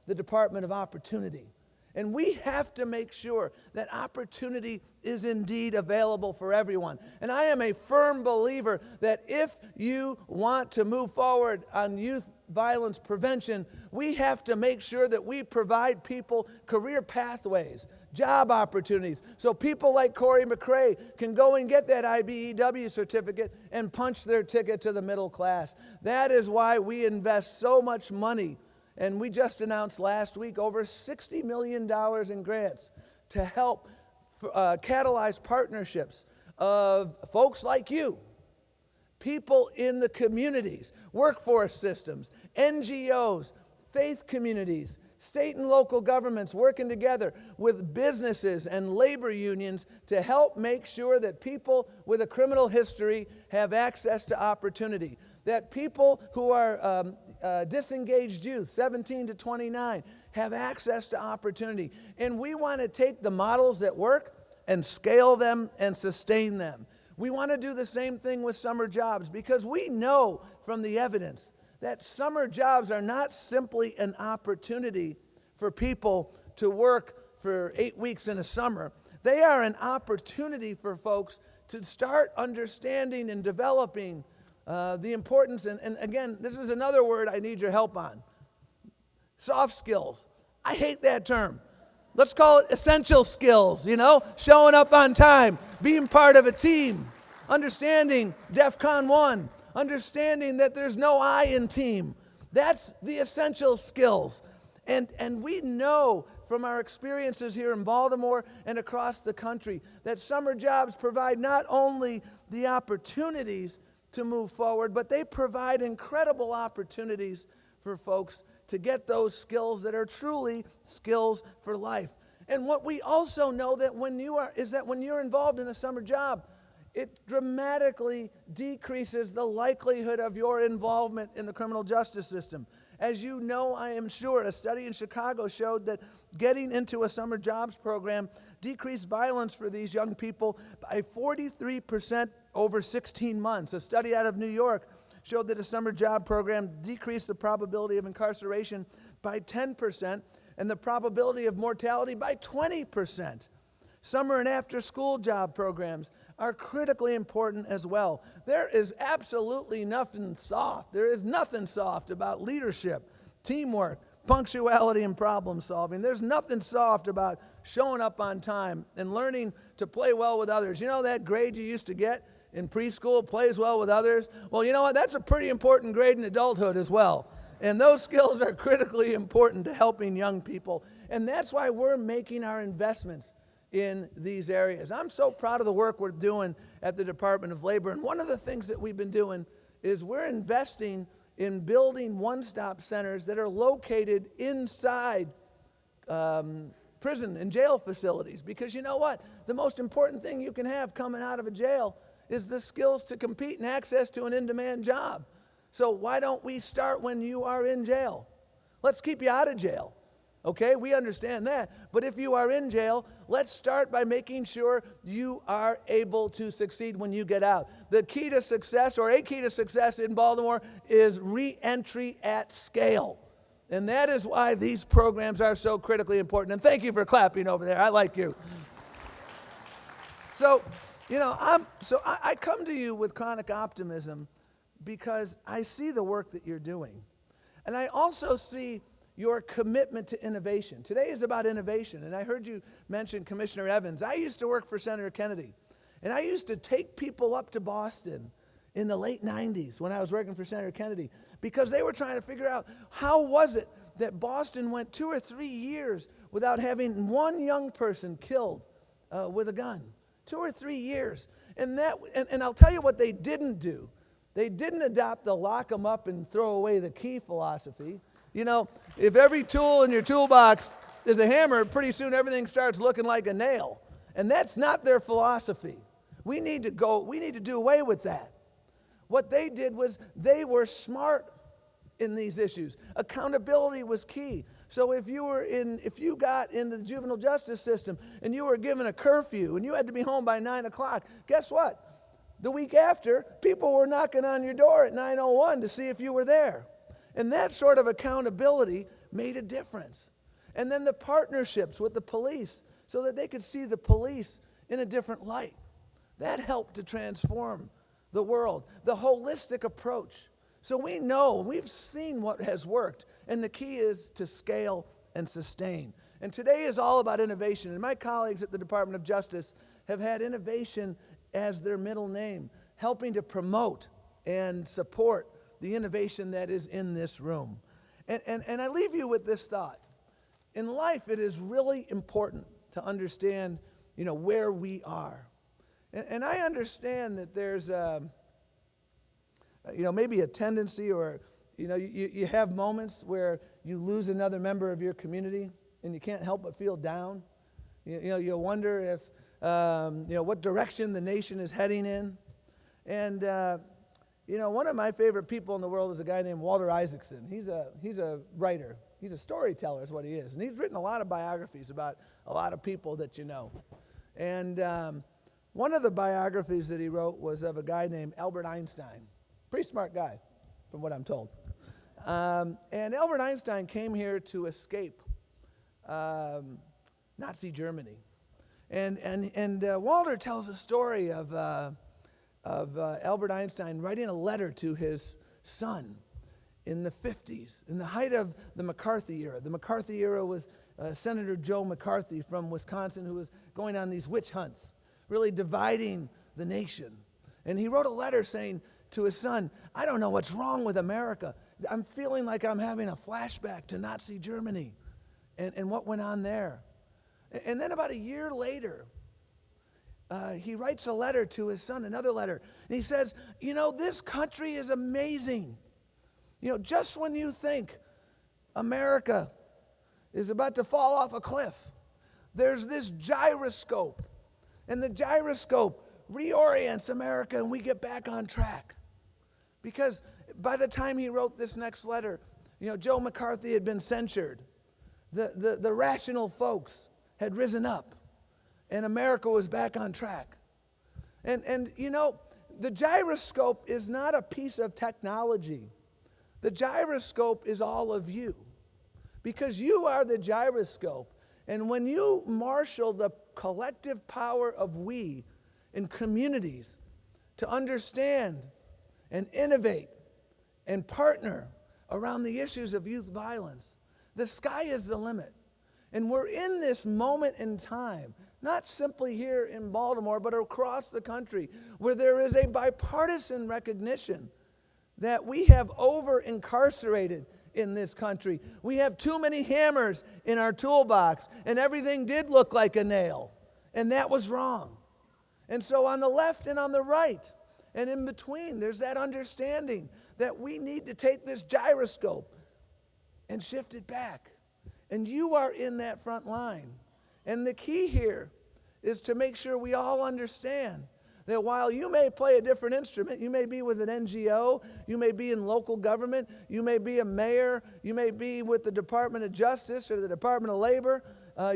the Department of Opportunity. And we have to make sure that opportunity is indeed available for everyone. And I am a firm believer that if you want to move forward on youth violence prevention, we have to make sure that we provide people career pathways, job opportunities, so people like Corey McRae can go and get that IBEW certificate and punch their ticket to the middle class. That is why we invest so much money. And we just announced last week over $60 million in grants to help catalyze partnerships of folks like you, people in the communities, workforce systems, NGOs, faith communities, state and local governments working together with businesses and labor unions to help make sure that people with a criminal history have access to opportunity, that people who are disengaged youth, 17 to 29, have access to opportunity. And we want to take the models that work and scale them and sustain them. We want to do the same thing with summer jobs, because we know from the evidence that summer jobs are not simply an opportunity for people to work for 8 weeks in a summer. They are an opportunity for folks to start understanding and developing the importance, and again, this is another word I need your help on. Soft skills. I hate that term. Let's call it essential skills, showing up on time, being part of a team, understanding DEFCON 1, understanding that there's no I in team. That's the essential skills. And we know from our experiences here in Baltimore and across the country that summer jobs provide not only the opportunities to move forward, but they provide incredible opportunities for folks to get those skills that are truly skills for life. And what we also know that when you're involved in a summer job, it dramatically decreases the likelihood of your involvement in the criminal justice system. As you know, I am sure, a study in Chicago showed that getting into a summer jobs program decreased violence for these young people by 43% over 16 months. A study out of New York showed that a summer job program decreased the probability of incarceration by 10% and the probability of mortality by 20%. Summer and after-school job programs are critically important as well. There is absolutely nothing soft. There is nothing soft about leadership, teamwork, punctuality, and problem solving. There's nothing soft about showing up on time and learning to play well with others. You know that grade you used to get in preschool, plays well with others? Well, you know what? That's a pretty important grade in adulthood as well. And those skills are critically important to helping young people. And that's why we're making our investments in these areas. I'm so proud of the work we're doing at the Department of Labor. And one of the things that we've been doing is we're investing in building one-stop centers that are located inside prison and jail facilities. Because you know what? The most important thing you can have coming out of a jail is the skills to compete and access to an in-demand job. So why don't we start when you are in jail? Let's keep you out of jail. Okay, we understand that. But if you are in jail, let's start by making sure you are able to succeed when you get out. The key to success, or a key to success in Baltimore, is re-entry at scale. And that is why these programs are so critically important. And thank you for clapping over there. I like you. So, you know, I come to you with chronic optimism because I see the work that you're doing. And I also see your commitment to innovation. Today is about innovation, and I heard you mention Commissioner Evans. I used to work for Senator Kennedy, and I used to take people up to Boston in the late 90s when I was working for Senator Kennedy because they were trying to figure out how was it that Boston went 2 or 3 years without having one young person killed with a gun. 2 or 3 years. And I'll tell you what they didn't do. They didn't adopt the lock them up and throw away the key philosophy. You know, if every tool in your toolbox is a hammer, pretty soon everything starts looking like a nail. And that's not their philosophy. We need to do away with that. What they did was they were smart in these issues. Accountability was key. So if you got in the juvenile justice system and you were given a curfew and you had to be home by 9 o'clock, guess what? The week after, people were knocking on your door at 9:01 to see if you were there. And that sort of accountability made a difference. And then the partnerships with the police so that they could see the police in a different light. That helped to transform the world. The holistic approach. So we know, we've seen what has worked. And the key is to scale and sustain. And today is all about innovation. And my colleagues at the Department of Justice have had innovation as their middle name, helping to promote and support the innovation that is in this room. And I leave you with this thought. In life, it is really important to understand, you know, where we are. And I understand that there's, maybe a tendency or, you have moments where you lose another member of your community and you can't help but feel down. You wonder if, what direction the nation is heading in. And, one of my favorite people in the world is a guy named Walter Isaacson. He's a writer. He's a storyteller is what he is. And he's written a lot of biographies about a lot of people that you know. And one of the biographies that he wrote was of a guy named Albert Einstein. Pretty smart guy, from what I'm told. And Albert Einstein came here to escape Nazi Germany. And Walter tells a story of Albert Einstein writing a letter to his son in the 50s, in the height of the McCarthy era. The McCarthy era was Senator Joe McCarthy from Wisconsin, who was going on these witch hunts, really dividing the nation. And he wrote a letter saying to his son, I don't know what's wrong with America. I'm feeling like I'm having a flashback to Nazi Germany and what went on there. And then about a year later, he writes a letter to his son, another letter. And he says, this country is amazing. Just when you think America is about to fall off a cliff, there's this gyroscope. And the gyroscope reorients America and we get back on track. Because by the time he wrote this next letter, Joe McCarthy had been censured. The rational folks had risen up, and America was back on track. And the gyroscope is not a piece of technology. The gyroscope is all of you, because you are the gyroscope. And when you marshal the collective power of we in communities to understand and innovate and partner around the issues of youth violence, the sky is the limit. And we're in this moment in time, not simply here in Baltimore, but across the country, where there is a bipartisan recognition that we have over-incarcerated in this country. We have too many hammers in our toolbox, and everything did look like a nail, and that was wrong. And so on the left and on the right, and in between, there's that understanding that we need to take this gyroscope and shift it back. And you are in that front line. And the key here is to make sure we all understand that while you may play a different instrument, you may be with an NGO, you may be in local government, you may be a mayor, you may be with the Department of Justice or the Department of Labor,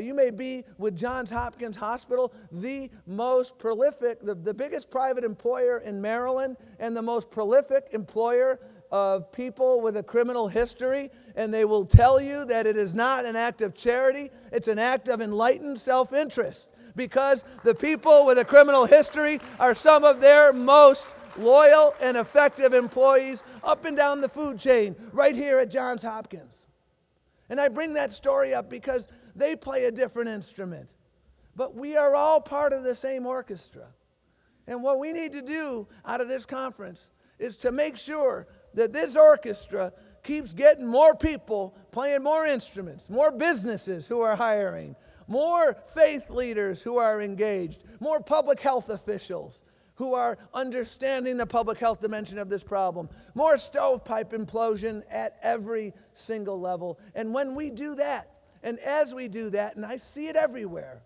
you may be with Johns Hopkins Hospital, the most prolific, the biggest private employer in Maryland, and the most prolific employer of people with a criminal history, and they will tell you that it is not an act of charity, it's an act of enlightened self-interest, because the people with a criminal history are some of their most loyal and effective employees up and down the food chain, right here at Johns Hopkins. And I bring that story up because they play a different instrument, but we are all part of the same orchestra. And what we need to do out of this conference is to make sure that this orchestra keeps getting more people playing more instruments, more businesses who are hiring, more faith leaders who are engaged, more public health officials who are understanding the public health dimension of this problem, more stovepipe implosion at every single level. And when we do that, and as we do that, and I see it everywhere,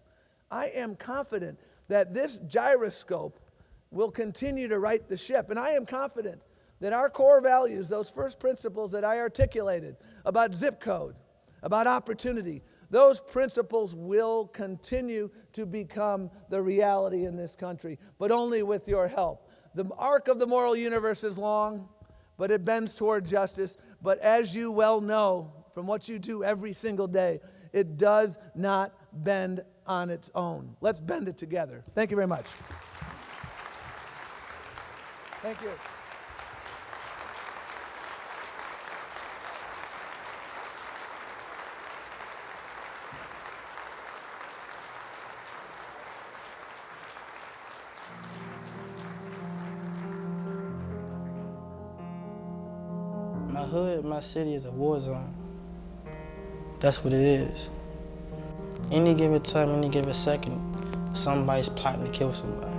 I am confident that this gyroscope will continue to right the ship. And I am confident that our core values, those first principles that I articulated about zip code, about opportunity, those principles will continue to become the reality in this country, but only with your help. The arc of the moral universe is long, but it bends toward justice. But as you well know from what you do every single day, it does not bend on its own. Let's bend it together. Thank you very much. Thank you. My hood, my city is a war zone. That's what it is. Any given time, any given second, somebody's plotting to kill somebody.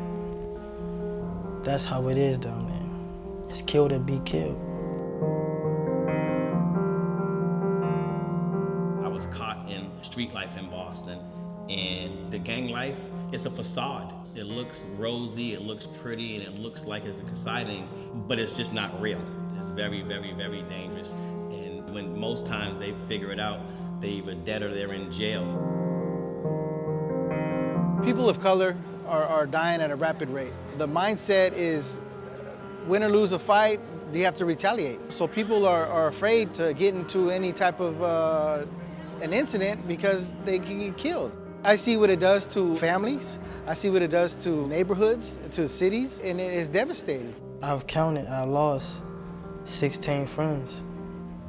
That's how it is down there. It's kill to be killed. I was caught in street life in Boston, and the gang life, it's a facade. It looks rosy, it looks pretty, and it looks like it's exciting, but it's just not real. It's very, very, very dangerous. And when most times they figure it out, they're either dead or they're in jail. People of color are dying at a rapid rate. The mindset is win or lose a fight, you have to retaliate. So people are afraid to get into any type of an incident because they can get killed. I see what it does to families. I see what it does to neighborhoods, to cities, and it is devastating. I've counted, I lost 16 friends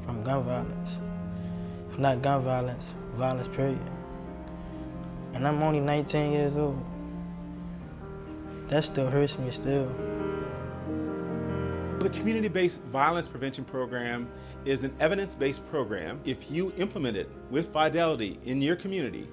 from gun violence. If not gun violence, violence period. And I'm only 19 years old. That still hurts me still. The community-based violence prevention program is an evidence-based program. If you implement it with fidelity in your community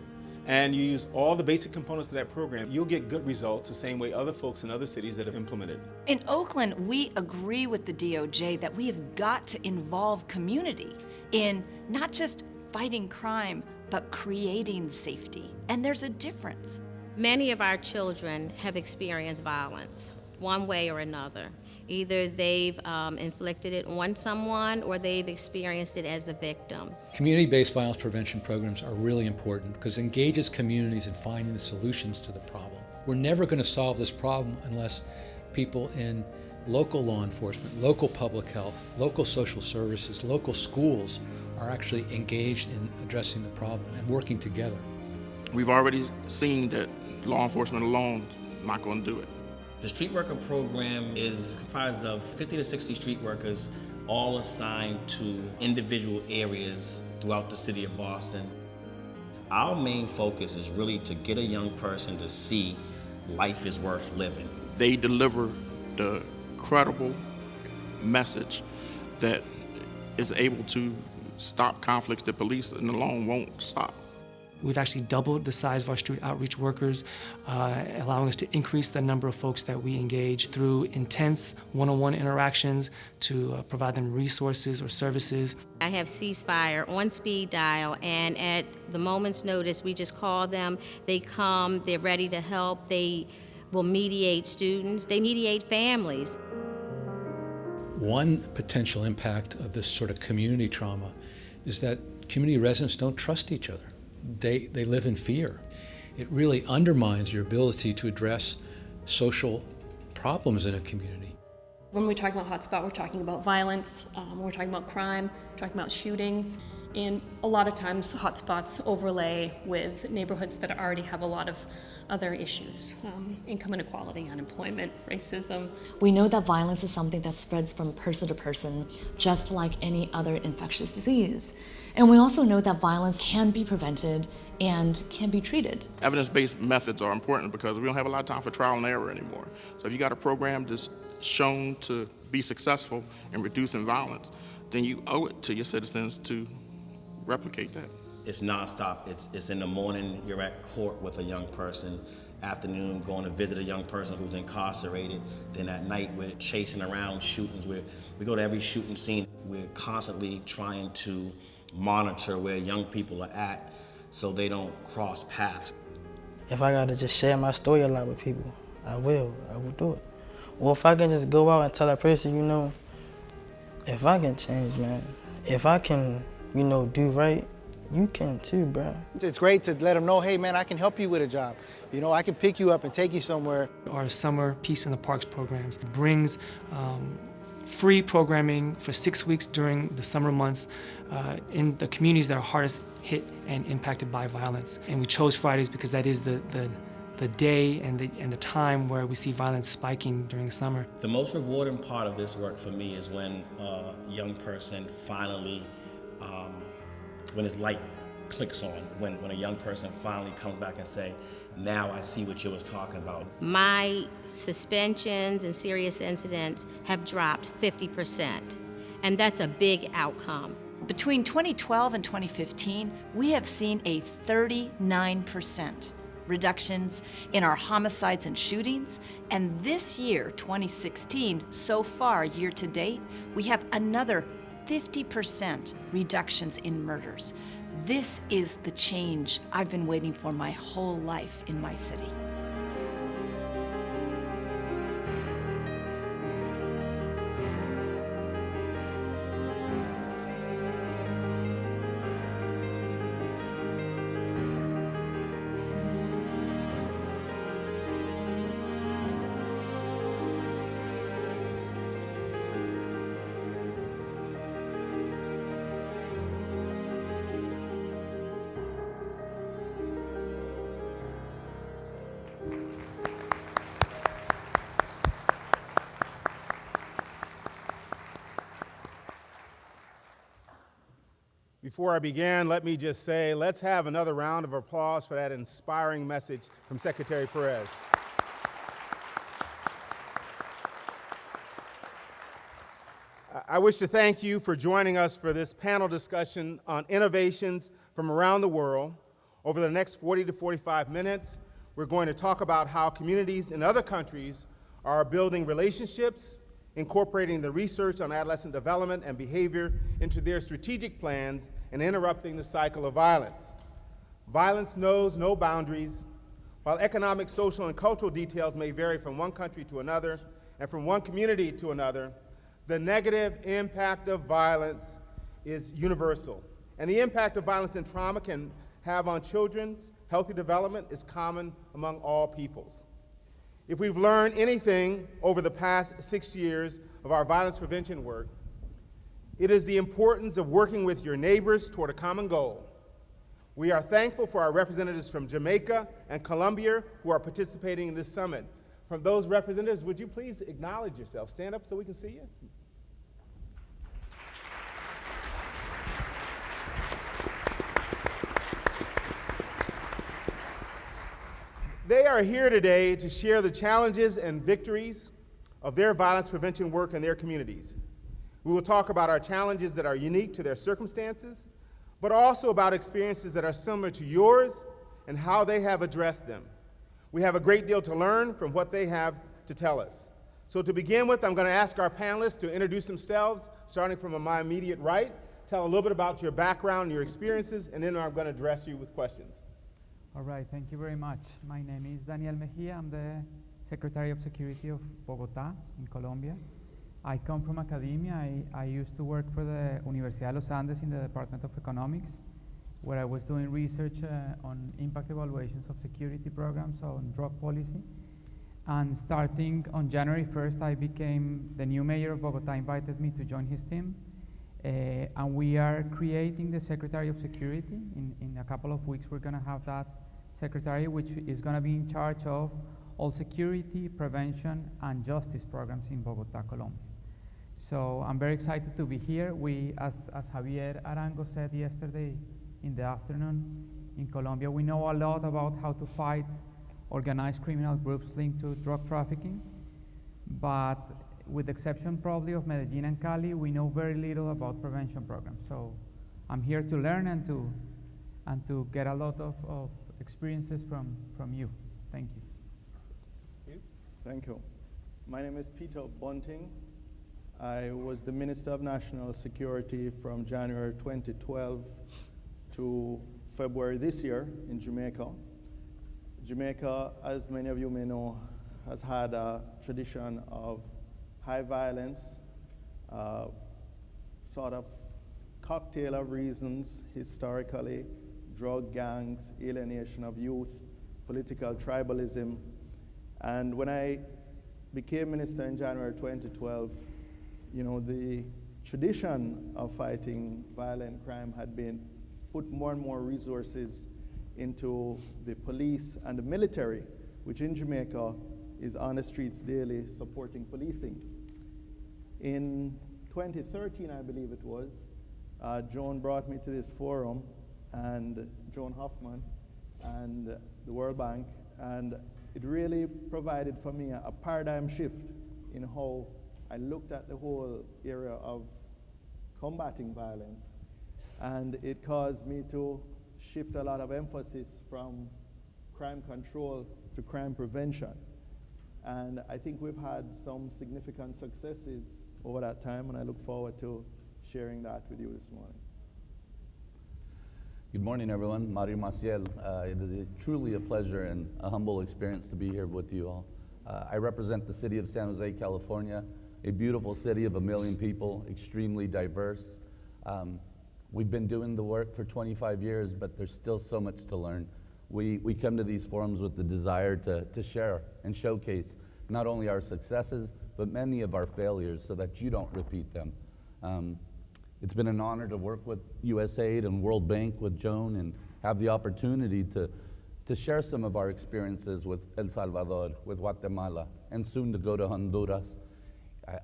and you use all the basic components of that program, you'll get good results the same way other folks in other cities that have implemented. In Oakland, we agree with the DOJ that we have got to involve community in not just fighting crime, but creating safety. And there's a difference. Many of our children have experienced violence, one way or another. Either they've inflicted it on someone or they've experienced it as a victim. Community-based violence prevention programs are really important because it engages communities in finding the solutions to the problem. We're never going to solve this problem unless people in local law enforcement, local public health, local social services, local schools are actually engaged in addressing the problem and working together. We've already seen that law enforcement alone is not going to do it. The street worker program is comprised of 50 to 60 street workers, all assigned to individual areas throughout the city of Boston. Our main focus is really to get a young person to see life is worth living. They deliver the credible message that is able to stop conflicts that police alone won't stop. We've actually doubled the size of our street outreach workers, allowing us to increase the number of folks that we engage through intense one-on-one interactions to provide them resources or services. I have ceasefire on speed dial, and at the moment's notice, we just call them. They come, they're ready to help. They will mediate students, they mediate families. One potential impact of this sort of community trauma is that community residents don't trust each other. They live in fear. It really undermines your ability to address social problems in a community. When we talk about hotspot, we're talking about violence, we're talking about crime, we're talking about shootings, and a lot of times hotspots overlay with neighborhoods that already have a lot of other issues, income inequality, unemployment, racism. We know that violence is something that spreads from person to person, just like any other infectious disease. And we also know that violence can be prevented and can be treated. Evidence-based methods are important because we don't have a lot of time for trial and error anymore. So if you got a program that's shown to be successful in reducing violence, then you owe it to your citizens to replicate that. It's nonstop. It's in the morning, you're at court with a young person, afternoon going to visit a young person who's incarcerated, then at night we're chasing around shootings. We go to every shooting scene. We're constantly trying to monitor where young people are at so they don't cross paths. If I gotta just share my story a lot with people, I will do it. Or if I can just go out and tell that person, you know, if I can change, man, if I can, you know, do right, you can too, bro. It's great to let them know, hey man, I can help you with a job. You know, I can pick you up and take you somewhere. Our summer Peace in the Parks programs brings free programming for 6 weeks during the summer months in the communities that are hardest hit and impacted by violence. And we chose Fridays because that is the day and the time where we see violence spiking during the summer. The most rewarding part of this work for me is when a young person finally, when his light clicks on, when a young person finally comes back and say, now I see what you was talking about. My suspensions and serious incidents have dropped 50%, and that's a big outcome. Between 2012 and 2015, we have seen a 39% reductions in our homicides and shootings. And this year, 2016, so far, year to date, we have another 50% reductions in murders. This is the change I've been waiting for my whole life in my city. Before I begin, let me just say, let's have another round of applause for that inspiring message from Secretary Perez. I wish to thank you for joining us for this panel discussion on innovations from around the world. Over the next 40 to 45 minutes, we're going to talk about how communities in other countries are building relationships, incorporating the research on adolescent development and behavior into their strategic plans, and interrupting the cycle of violence. Violence knows no boundaries. While economic, social, and cultural details may vary from one country to another and from one community to another, the negative impact of violence is universal. And the impact of violence and trauma can have on children's healthy development is common among all peoples. If we've learned anything over the past 6 years of our violence prevention work, it is the importance of working with your neighbors toward a common goal. We are thankful for our representatives from Jamaica and Colombia who are participating in this summit. From those representatives, would you please acknowledge yourself? Stand up so we can see you. They are here today to share the challenges and victories of their violence prevention work in their communities. We will talk about our challenges that are unique to their circumstances, but also about experiences that are similar to yours and how they have addressed them. We have a great deal to learn from what they have to tell us. So to begin with, I'm going to ask our panelists to introduce themselves, starting from my immediate right, tell a little bit about your background and your experiences, and then I'm going to address you with questions. All right, thank you very much. My name is Meja. I'm the Secretary of Security of Bogota in Colombia. I come from academia. I used to work for the Universidad de los Andes in the Department of Economics, where I was doing research on impact evaluations of security programs on drug policy. And starting on January 1st, I became the new mayor of Bogota, invited me to join his team. And we are creating the Secretary of Security. In a couple of weeks, we're gonna have that secretary, which is gonna be in charge of all security, prevention, and justice programs in Bogota, Colombia. So I'm very excited to be here. We, as Javier Arango said yesterday in the afternoon, in Colombia, we know a lot about how to fight organized criminal groups linked to drug trafficking, but with the exception probably of Medellin and Cali, we know very little about prevention programs. So I'm here to learn and to get a lot of experiences from you. Thank you. Thank you. My name is Peter Bunting. I was the Minister of National Security from January 2012 to February this year in Jamaica. Jamaica, as many of you may know, has had a tradition of high violence, sort of cocktail of reasons historically, drug gangs, alienation of youth, political tribalism. And when I became minister in January 2012, you know, the tradition of fighting violent crime had been put more and more resources into the police and the military, which in Jamaica is on the streets daily supporting policing. In 2013, I believe it was, Joan brought me to this forum, and Joan Hoffman and the World Bank, and it really provided for me a paradigm shift in how I looked at the whole area of combating violence, and it caused me to shift a lot of emphasis from crime control to crime prevention. And I think we've had some significant successes over that time, and I look forward to sharing that with you this morning. Good morning, everyone. Maciel. It is truly a pleasure and a humble experience to be here with you all. I represent the city of San Jose, California, a beautiful city of 1 million people, extremely diverse. We've been doing the work for 25 years, but there's still so much to learn. We come to these forums with the desire to share and showcase not only our successes, but many of our failures so that you don't repeat them. It's been an honor to work with USAID and World Bank with Joan and have the opportunity to share some of our experiences with El Salvador, with Guatemala, and soon to go to Honduras.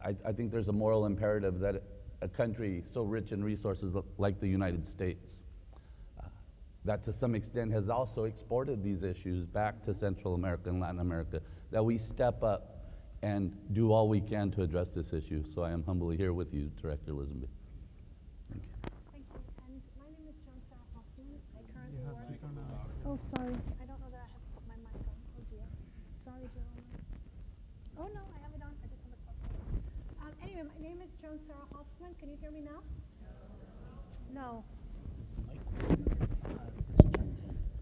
I think there's a moral imperative that a country so rich in resources like the United States, that to some extent has also exported these issues back to Central America and Latin America, that we step up and do all we can to address this issue. So I am humbly here with you, Director Listenbee. Thank you. Thank you. And my name is Serra Hoffman. I currently work. Oh, sorry. I don't know that I have to put my mic on. Oh dear. Sorry, Joan. Oh no, I have it on. I just have a soft voice. Anyway, my name is Serra Hoffman. Can you hear me now? No.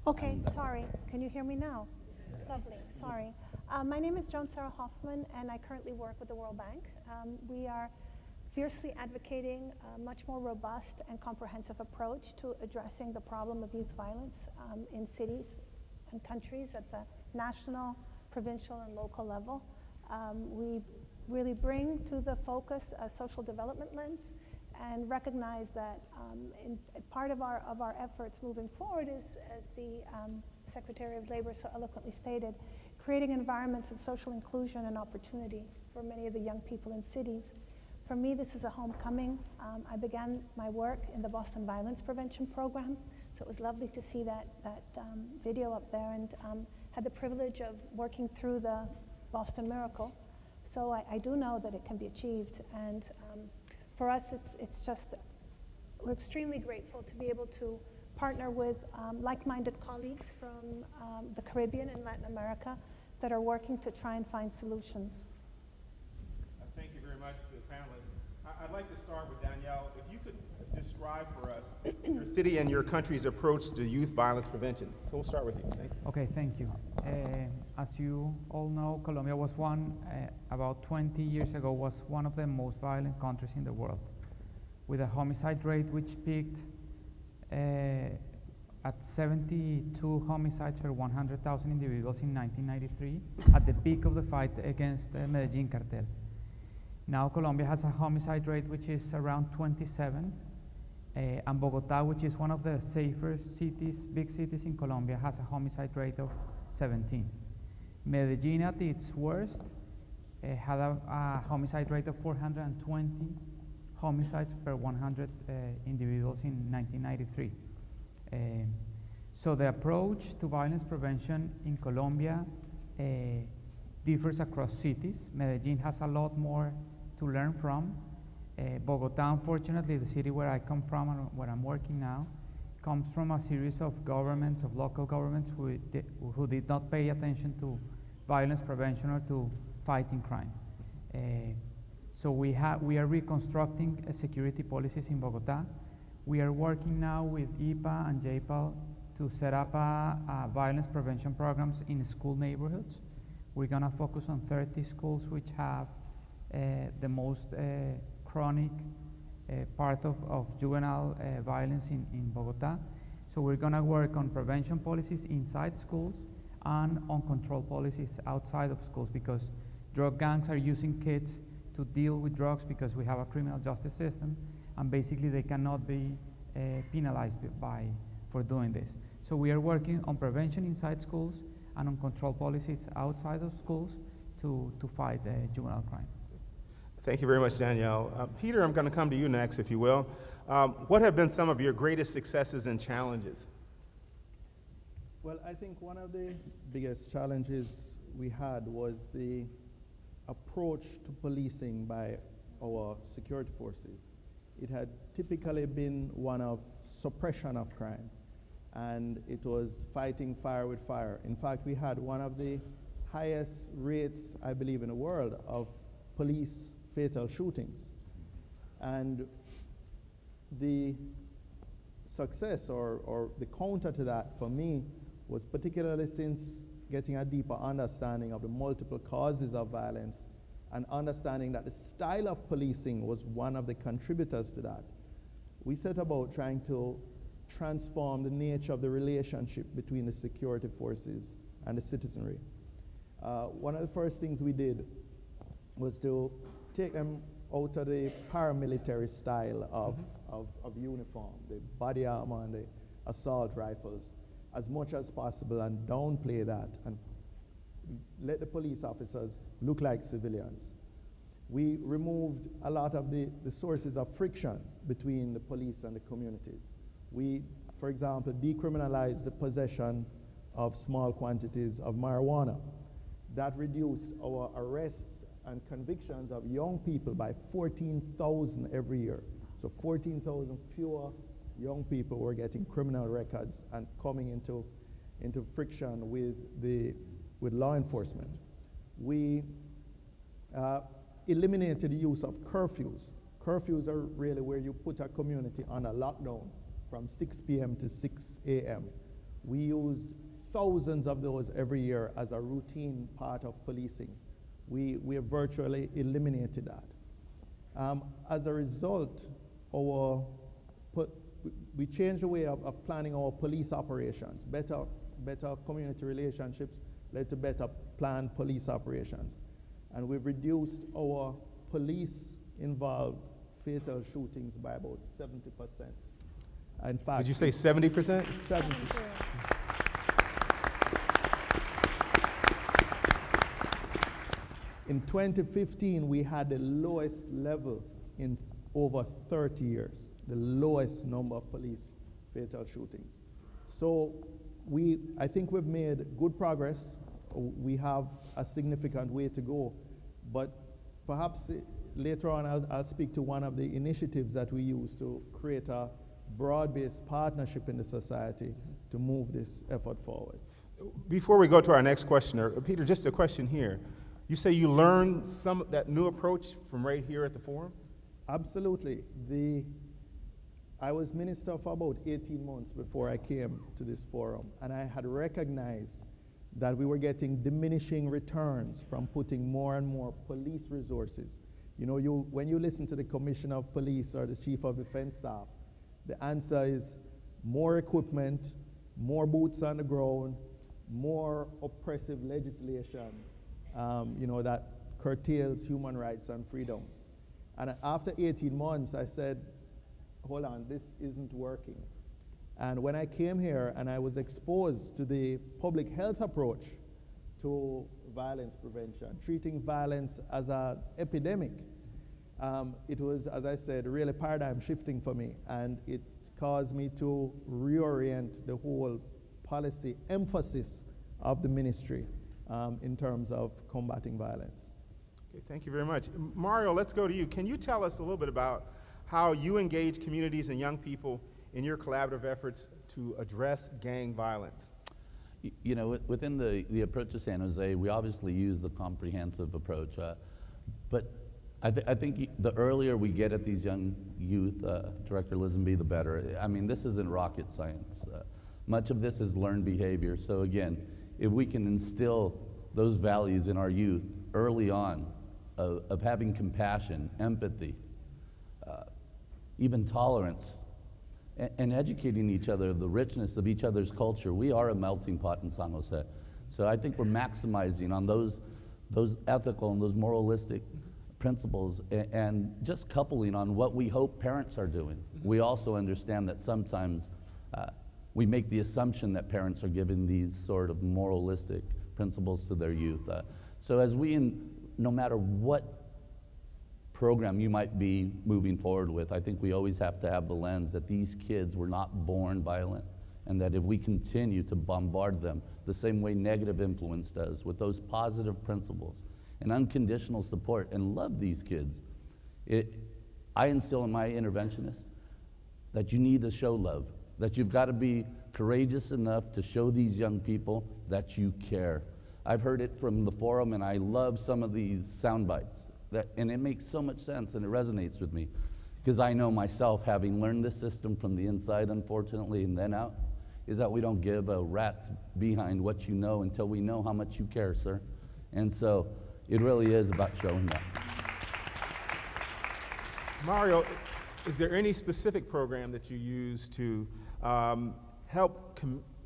Okay, sorry. Can you hear me now? Lovely, sorry. My name is Joan Serra Hoffman, and I currently work with the World Bank. We are fiercely advocating a much more robust and comprehensive approach to addressing the problem of youth violence in cities and countries at the national, provincial, and local level. We really bring to the focus a social development lens and recognize that part of our efforts moving forward is, as the Secretary of Labor so eloquently stated, creating environments of social inclusion and opportunity for many of the young people in cities. For me, this is a homecoming. I began my work in the Boston Violence Prevention Program, so it was lovely to see that video up there, and had the privilege of working through the Boston Miracle. So I do know that it can be achieved, and for us, it's just, we're extremely grateful to be able to partner with like-minded colleagues from the Caribbean and Latin America that are working to try and find solutions. Thank you very much to the panelists. I'd like to start with Danielle. If you could describe for us your city and your country's approach to youth violence prevention. So we'll start with you. Thank you. Okay, thank you. As you all know, Colombia was about 20 years ago, was one of the most violent countries in the world, with a homicide rate which peaked at 72 homicides per 100,000 individuals in 1993, at the peak of the fight against the Medellin cartel. Now Colombia has a homicide rate which is around 27, and Bogota, which is one of the safer cities, big cities in Colombia, has a homicide rate of 17. Medellin, at its worst, had a homicide rate of 420 homicides per 100 individuals in 1993. So the approach to violence prevention in Colombia differs across cities. Medellin has a lot more to learn from. Bogota, unfortunately, the city where I come from and where I'm working now, comes from a series of governments, of local governments who did not pay attention to violence prevention or to fighting crime. So we are reconstructing security policies in Bogota. We are working now with IPA and JPAL to set up violence prevention programs in school neighborhoods. We're gonna focus on 30 schools which have the most chronic part of juvenile violence in Bogota. So we're gonna work on prevention policies inside schools and on control policies outside of schools, because drug gangs are using kids to deal with drugs because we have a criminal justice system, and basically they cannot be penalized for doing this. So we are working on prevention inside schools and on control policies outside of schools to fight juvenile crime. Thank you very much, Danielle. Peter, I'm going to come to you next, if you will. What have been some of your greatest successes and challenges? Well, I think one of the biggest challenges we had was the approach to policing by our security forces. It had typically been one of suppression of crime, and it was fighting fire with fire. In fact, we had one of the highest rates, I believe, in the world of police fatal shootings. And the success or the counter to that for me was, particularly since getting a deeper understanding of the multiple causes of violence and understanding that the style of policing was one of the contributors to that, we set about trying to transform the nature of the relationship between the security forces and the citizenry. One of the first things we did was to take them out of the paramilitary style of uniform, the body armor and the assault rifles, as much as possible, and downplay that and let the police officers look like civilians. We removed a lot of the sources of friction between the police and the communities. We, for example, decriminalized the possession of small quantities of marijuana. That reduced our arrests and convictions of young people by 14,000 every year. So 14,000 fewer young people were getting criminal records and coming into friction with law enforcement. We eliminated the use of curfews. Curfews are really where you put a community on a lockdown from 6 p.m. to 6 a.m. We used thousands of those every year as a routine part of policing. We have virtually eliminated that. As a result, we changed the way of planning our police operations. Better community relationships led to better planned police operations. And we've reduced our police-involved fatal shootings by about 70%. In fact, did you say 70%? 70. In 2015, we had the lowest level in over 30 years, the lowest number of police fatal shootings. So I think we've made good progress. We have a significant way to go, but perhaps later on I'll speak to one of the initiatives that we use to create a broad-based partnership in the society to move this effort forward. Before we go to our next questioner, Peter, just a question here. You say you learned some of that new approach from right here at the forum? Absolutely. I was minister for about 18 months before I came to this forum, and I had recognized that we were getting diminishing returns from putting more and more police resources. You know, when you listen to the Commissioner of Police or the Chief of Defense Staff, the answer is more equipment, more boots on the ground, more oppressive legislation, that curtails human rights and freedoms. And after 18 months, I said, hold on, this isn't working. And when I came here and I was exposed to the public health approach to violence prevention, treating violence as an epidemic, it was, as I said, really paradigm shifting for me. And it caused me to reorient the whole policy emphasis of the ministry in terms of combating violence. Okay, thank you very much. Mario, let's go to you. Can you tell us a little bit about how you engage communities and young people in your collaborative efforts to address gang violence? You know, within the approach to San Jose, we obviously use the comprehensive approach, but I think the earlier we get at these young youth, Director Listenbee, the better. I mean, this isn't rocket science. Much of this is learned behavior. So again, if we can instill those values in our youth early on, of having compassion, empathy, even tolerance, and educating each other of the richness of each other's culture. We are a melting pot in San Jose. So I think we're maximizing on those ethical and those moralistic principles and just coupling on what we hope parents are doing. We also understand that sometimes we make the assumption that parents are giving these sort of moralistic principles to their youth. So as no matter what program you might be moving forward with, I think we always have to have the lens that these kids were not born violent, and that if we continue to bombard them the same way negative influence does with those positive principles and unconditional support and love these kids, I instill in my interventionists that you need to show love, that you've got to be courageous enough to show these young people that you care. I've heard it from the forum, and I love some of these sound bites. And it makes so much sense, and it resonates with me, because I know myself, having learned this system from the inside, unfortunately, and then out, is that we don't give a rat's behind what you know until we know how much you care, sir. And so it really is about showing that. Mario, is there any specific program that you use to help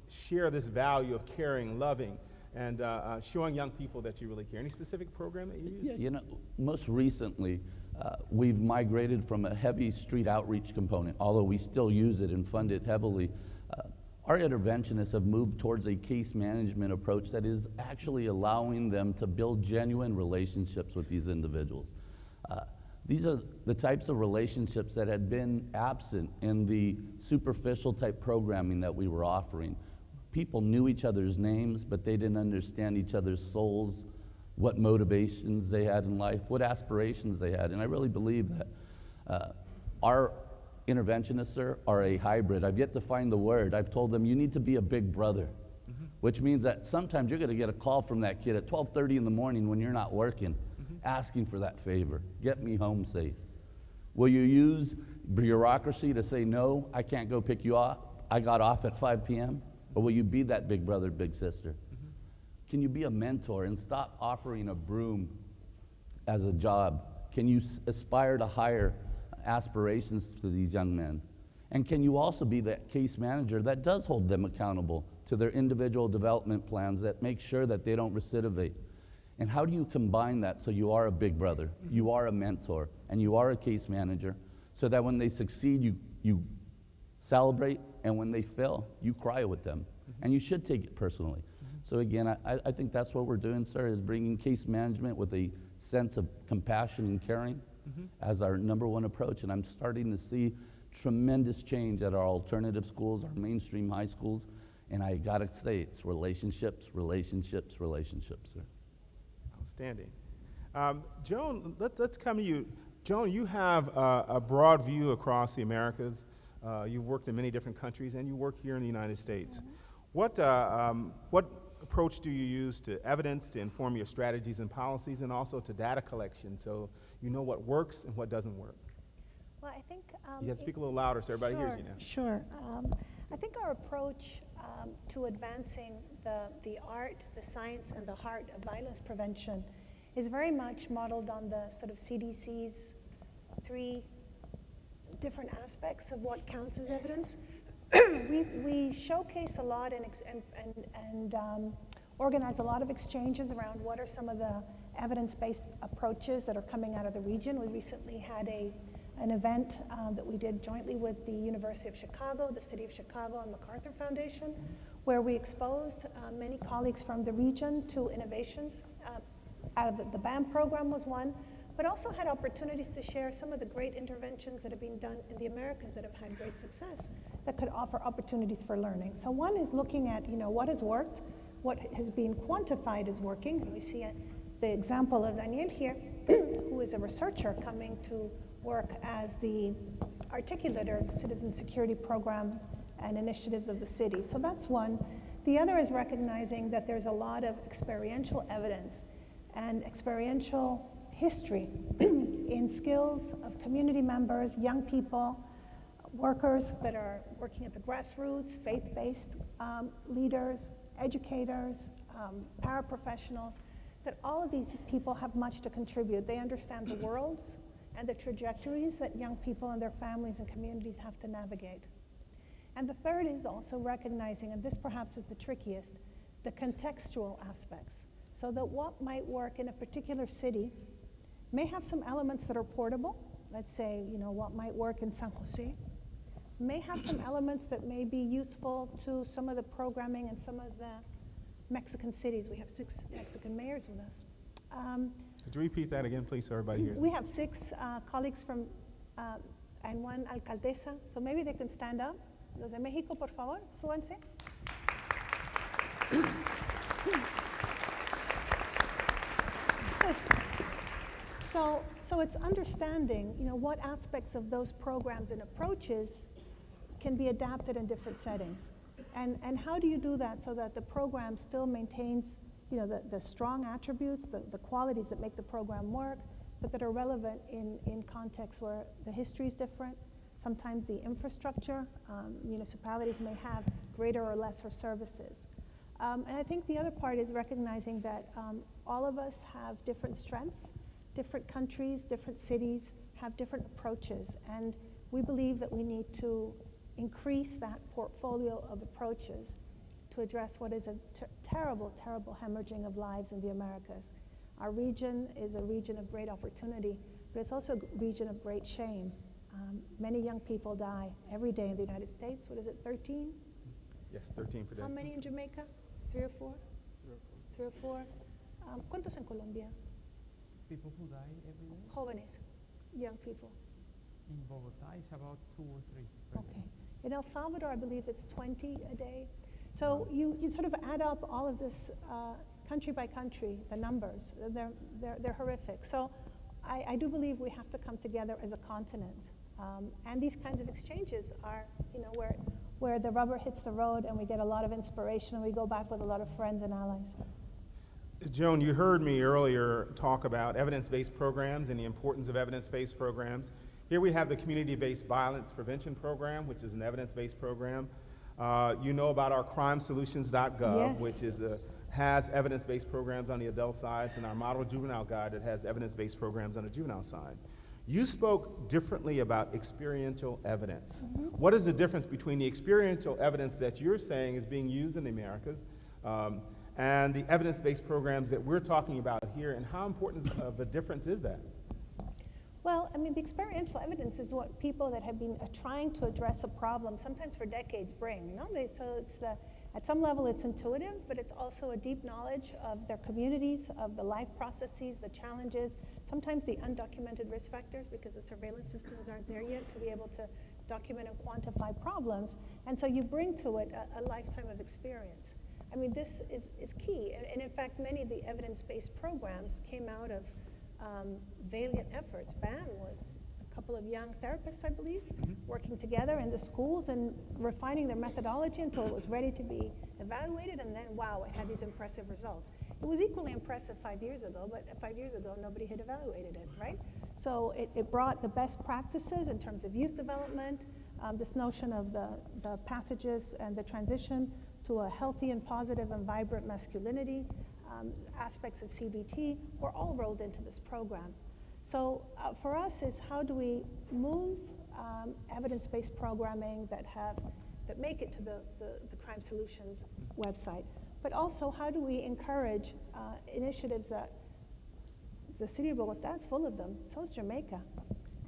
share this value of caring, loving, and showing young people that you really care? Any specific program that you use? Yeah, you know, most recently, we've migrated from a heavy street outreach component, although we still use it and fund it heavily. Our interventionists have moved towards a case management approach that is actually allowing them to build genuine relationships with these individuals. These are the types of relationships that had been absent in the superficial type programming that we were offering. People knew each other's names, but they didn't understand each other's souls, what motivations they had in life, what aspirations they had. And I really believe that our interventionists, sir, are a hybrid. I've yet to find the word. I've told them you need to be a big brother, which means that sometimes you're going to get a call from that kid at 12:30 in the morning when you're not working, asking for that favor. Get me home safe. Will you use bureaucracy to say, no, I can't go pick you up? I got off at 5 p.m.? Or will you be that big brother, big sister? Can you be a mentor and stop offering a broom as a job? Can you aspire to higher aspirations to these young men? And can you also be that case manager that does hold them accountable to their individual development plans that make sure that they don't recidivate? And how do you combine that so you are a big brother, you are a mentor, and you are a case manager, so that when they succeed, you celebrate, and when they fail, you cry with them. And you should take it personally. So again, I think that's what we're doing, sir, is bringing case management with a sense of compassion and caring as our #1 approach. And I'm starting to see tremendous change at our alternative schools, our mainstream high schools. And I gotta say, it's relationships, relationships, relationships, sir. Outstanding. Joan, let's come to you. Joan, you have a broad view across the Americas. You've worked in many different countries, and you work here in the United States. What approach do you use to evidence to inform your strategies and policies, and also to data collection, so you know what works and what doesn't work? Well, I think You have to speak a little louder so everybody hears you now. Sure. I think our approach to advancing the art, the science, and the heart of violence prevention is very much modeled on the sort of CDC's 3 different aspects of what counts as evidence. We showcase a lot and organize a lot of exchanges around what are some of the evidence-based approaches that are coming out of the region. We recently had an event that we did jointly with the University of Chicago, the City of Chicago, and MacArthur Foundation, where we exposed many colleagues from the region to innovations. Out of the BAM program was one, but also had opportunities to share some of the great interventions that have been done in the Americas that have had great success that could offer opportunities for learning. So one is looking at, what has worked, what has been quantified as working. And we see the example of Daniel here, who is a researcher coming to work as the articulator of the Citizen Security Program and initiatives of the city. So that's one. The other is recognizing that there's a lot of experiential evidence and experiential history in skills of community members, young people, workers that are working at the grassroots, faith-based leaders, educators, paraprofessionals, that all of these people have much to contribute. They understand the worlds and the trajectories that young people and their families and communities have to navigate. And the third is also recognizing, and this perhaps is the trickiest, the contextual aspects. So that what might work in a particular city may have some elements that are portable. Let's say, what might work in San Jose may have some elements that may be useful to some of the programming in some of the Mexican cities. We have 6 Mexican mayors with us. Could you repeat that again, please, so everybody hears? We have 6 colleagues from, and 1 alcaldesa, so maybe they can stand up. Los de México, por favor, súbanse. So it's understanding, what aspects of those programs and approaches can be adapted in different settings. And how do you do that so that the program still maintains, the strong attributes, the qualities that make the program work, but that are relevant in contexts where the history is different. Sometimes the infrastructure, municipalities may have greater or lesser services. And I think the other part is recognizing that all of us have different strengths. Different countries, different cities have different approaches, and we believe that we need to increase that portfolio of approaches to address what is a terrible, terrible hemorrhaging of lives in the Americas. Our region is a region of great opportunity, but it's also a region of great shame. Many young people die every day in the United States. What is it, 13? Yes, 13 per day. How many in Jamaica? 3 or 4? 3 or 4. ¿Cuántos en Colombia? People who die every day? Jóvenes, young people. In Bogota, it's about 2 or 3. Okay. In El Salvador, I believe it's 20 a day. So you sort of add up all of this country by country, the numbers. They're horrific. So I do believe we have to come together as a continent. And these kinds of exchanges are, where the rubber hits the road and we get a lot of inspiration and we go back with a lot of friends and allies. Joan, you heard me earlier talk about evidence-based programs and the importance of evidence-based programs. Here we have the Community-Based Violence Prevention Program, which is an evidence-based program. You know about our crimesolutions.gov, Yes. which is has evidence-based programs on the adult side, and our model juvenile guide that has evidence-based programs on the juvenile side. You spoke differently about experiential evidence. What is the difference between the experiential evidence that you're saying is being used in the Americas and the evidence-based programs that we're talking about here, and how important of a difference is that? Well, I mean, the experiential evidence is what people that have been trying to address a problem, sometimes for decades, bring. So it's at some level it's intuitive, but it's also a deep knowledge of their communities, of the life processes, the challenges, sometimes the undocumented risk factors, because the surveillance systems aren't there yet to be able to document and quantify problems. And so you bring to it a lifetime of experience. I mean, this is key. And in fact, many of the evidence-based programs came out of valiant efforts. BAM was a couple of young therapists, I believe, working together in the schools and refining their methodology until it was ready to be evaluated, and then, wow, it had these impressive results. It was equally impressive 5 years ago, but 5 years ago, nobody had evaluated it, right? So it brought the best practices in terms of youth development, this notion of the passages and the transition to a healthy and positive and vibrant masculinity, aspects of CBT were all rolled into this program. So for us is how do we move evidence-based programming that make it to the Crime Solutions website, but also how do we encourage initiatives that the city of Bogota is full of them, so is Jamaica,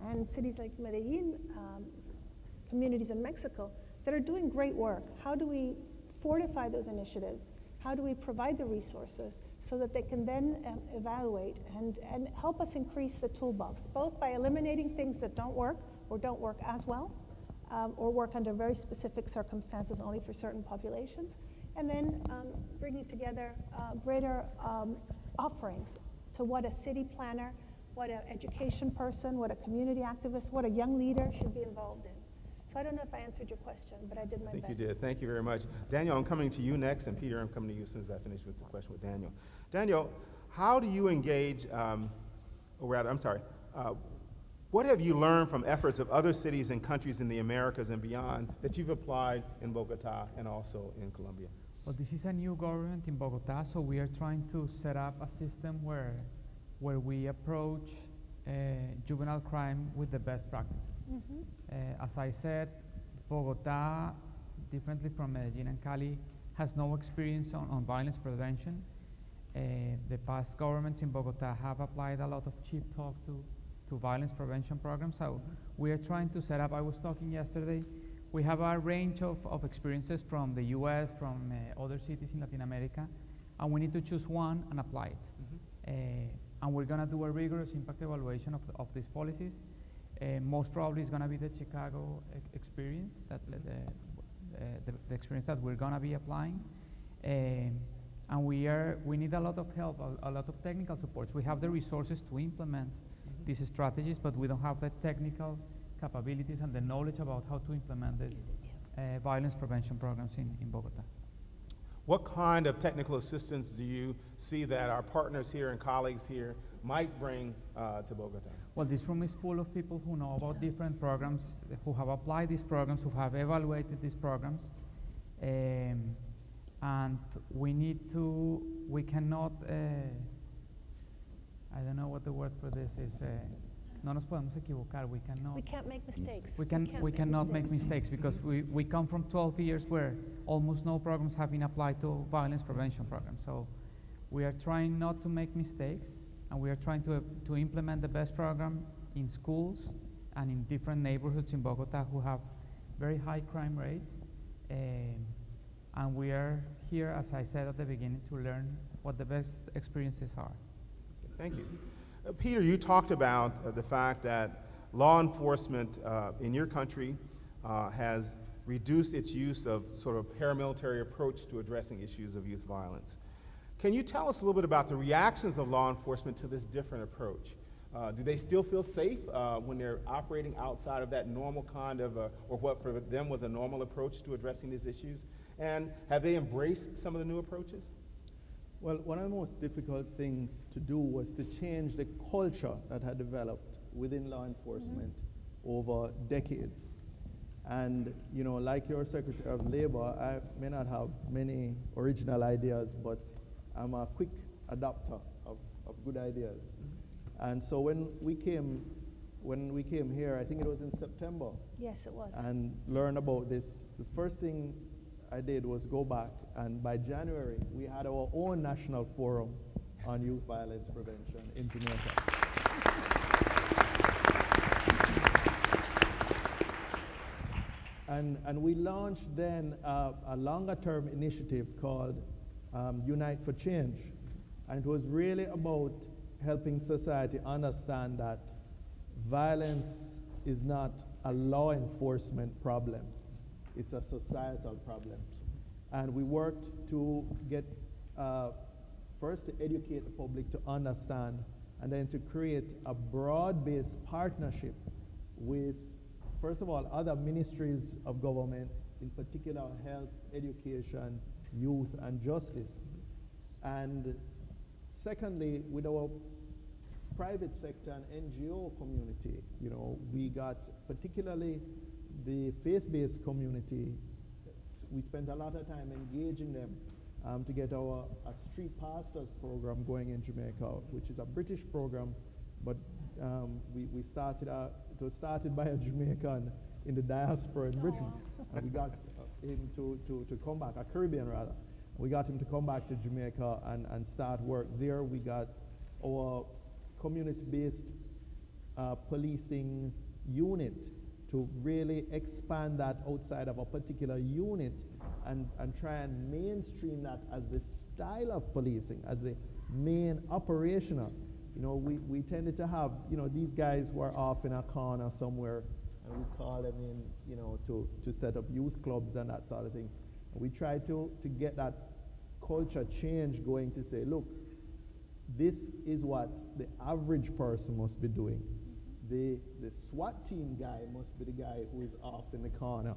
and cities like Medellin, communities in Mexico that are doing great work. How do we fortify those initiatives? How do we provide the resources so that they can then evaluate and help us increase the toolbox, both by eliminating things that don't work or don't work as well, or work under very specific circumstances only for certain populations, and then bringing together greater offerings to what a city planner, what an education person, what a community activist, what a young leader should be involved in. So I don't know if I answered your question, but I did my best. I think you did. Thank you very much. Daniel, I'm coming to you next, and Peter, I'm coming to you as soon as I finish with the question with Daniel. Daniel, how do you engage, what have you learned from efforts of other cities and countries in the Americas and beyond that you've applied in Bogota and also in Colombia? Well, this is a new government in Bogota, so we are trying to set up a system where we approach juvenile crime with the best practices. As I said, Bogota, differently from Medellin and Cali, has no experience on violence prevention. The past governments in Bogota have applied a lot of cheap talk to violence prevention programs, so we are trying to set up, I was talking yesterday, we have a range of experiences from the US, from other cities in Latin America, and we need to choose one and apply it. And we're gonna do a rigorous impact evaluation of these policies. Most probably it's going to be the Chicago experience, that the experience that we're going to be applying, and we need a lot of help, a lot of technical supports. We have the resources to implement these strategies, but we don't have the technical capabilities and the knowledge about how to implement these violence prevention programs in Bogota. What kind of technical assistance do you see that our partners here and colleagues here might bring to Bogota? Well, this room is full of people who know about different programs, who have applied these programs, who have evaluated these programs. And we cannot, I don't know what the word for this is, no nos podemos equivocar, we can't make mistakes. We cannot make mistakes because we come from 12 years where almost no programs have been applied to violence prevention programs. So we are trying not to make mistakes, and we are trying to implement the best program in schools and in different neighborhoods in Bogota who have very high crime rates. And we are here, as I said at the beginning, to learn what the best experiences are. Thank you. Peter, you talked about the fact that law enforcement in your country has reduced its use of sort of paramilitary approach to addressing issues of youth violence. Can you tell us a little bit about the reactions of law enforcement to this different approach? Do they still feel safe when they're operating outside of that normal kind of, or what for them was a normal approach to addressing these issues? And have they embraced some of the new approaches? Well, one of the most difficult things to do was to change the culture that had developed within law enforcement over decades. And, you know, like your Secretary of Labor, I may not have many original ideas, but I'm a quick adopter of good ideas. And so when we came here, I think it was in September. Yes, it was. And learn about this. The first thing I did was go back, and by January, we had our own national forum on youth violence prevention in Jamaica. And we launched then a longer-term initiative called Unite for Change. And it was really about helping society understand that violence is not a law enforcement problem. It's a societal problem. And we worked to get, first to educate the public to understand, and then to create a broad-based partnership with, first of all, other ministries of government, in particular health, education, youth, and justice. And secondly, with our private sector and NGO community, you know, we got particularly the faith-based community. We spent a lot of time engaging them to get a street pastors program going in Jamaica, which is a British program, but we started, it was started by a Jamaican in the diaspora in Britain. And we got him to come back, a Caribbean rather. We got him to come back to Jamaica and start work there. We got our community-based policing unit to really expand that outside of a particular unit and try and mainstream that as the style of policing, as the main operational. You know, we tended to have, you know, these guys were off in a corner somewhere, and we call them in, you know, to set up youth clubs and that sort of thing. And we tried to get that culture change going to say, look, this is what the average person must be doing. The SWAT team guy must be the guy who is off in the corner.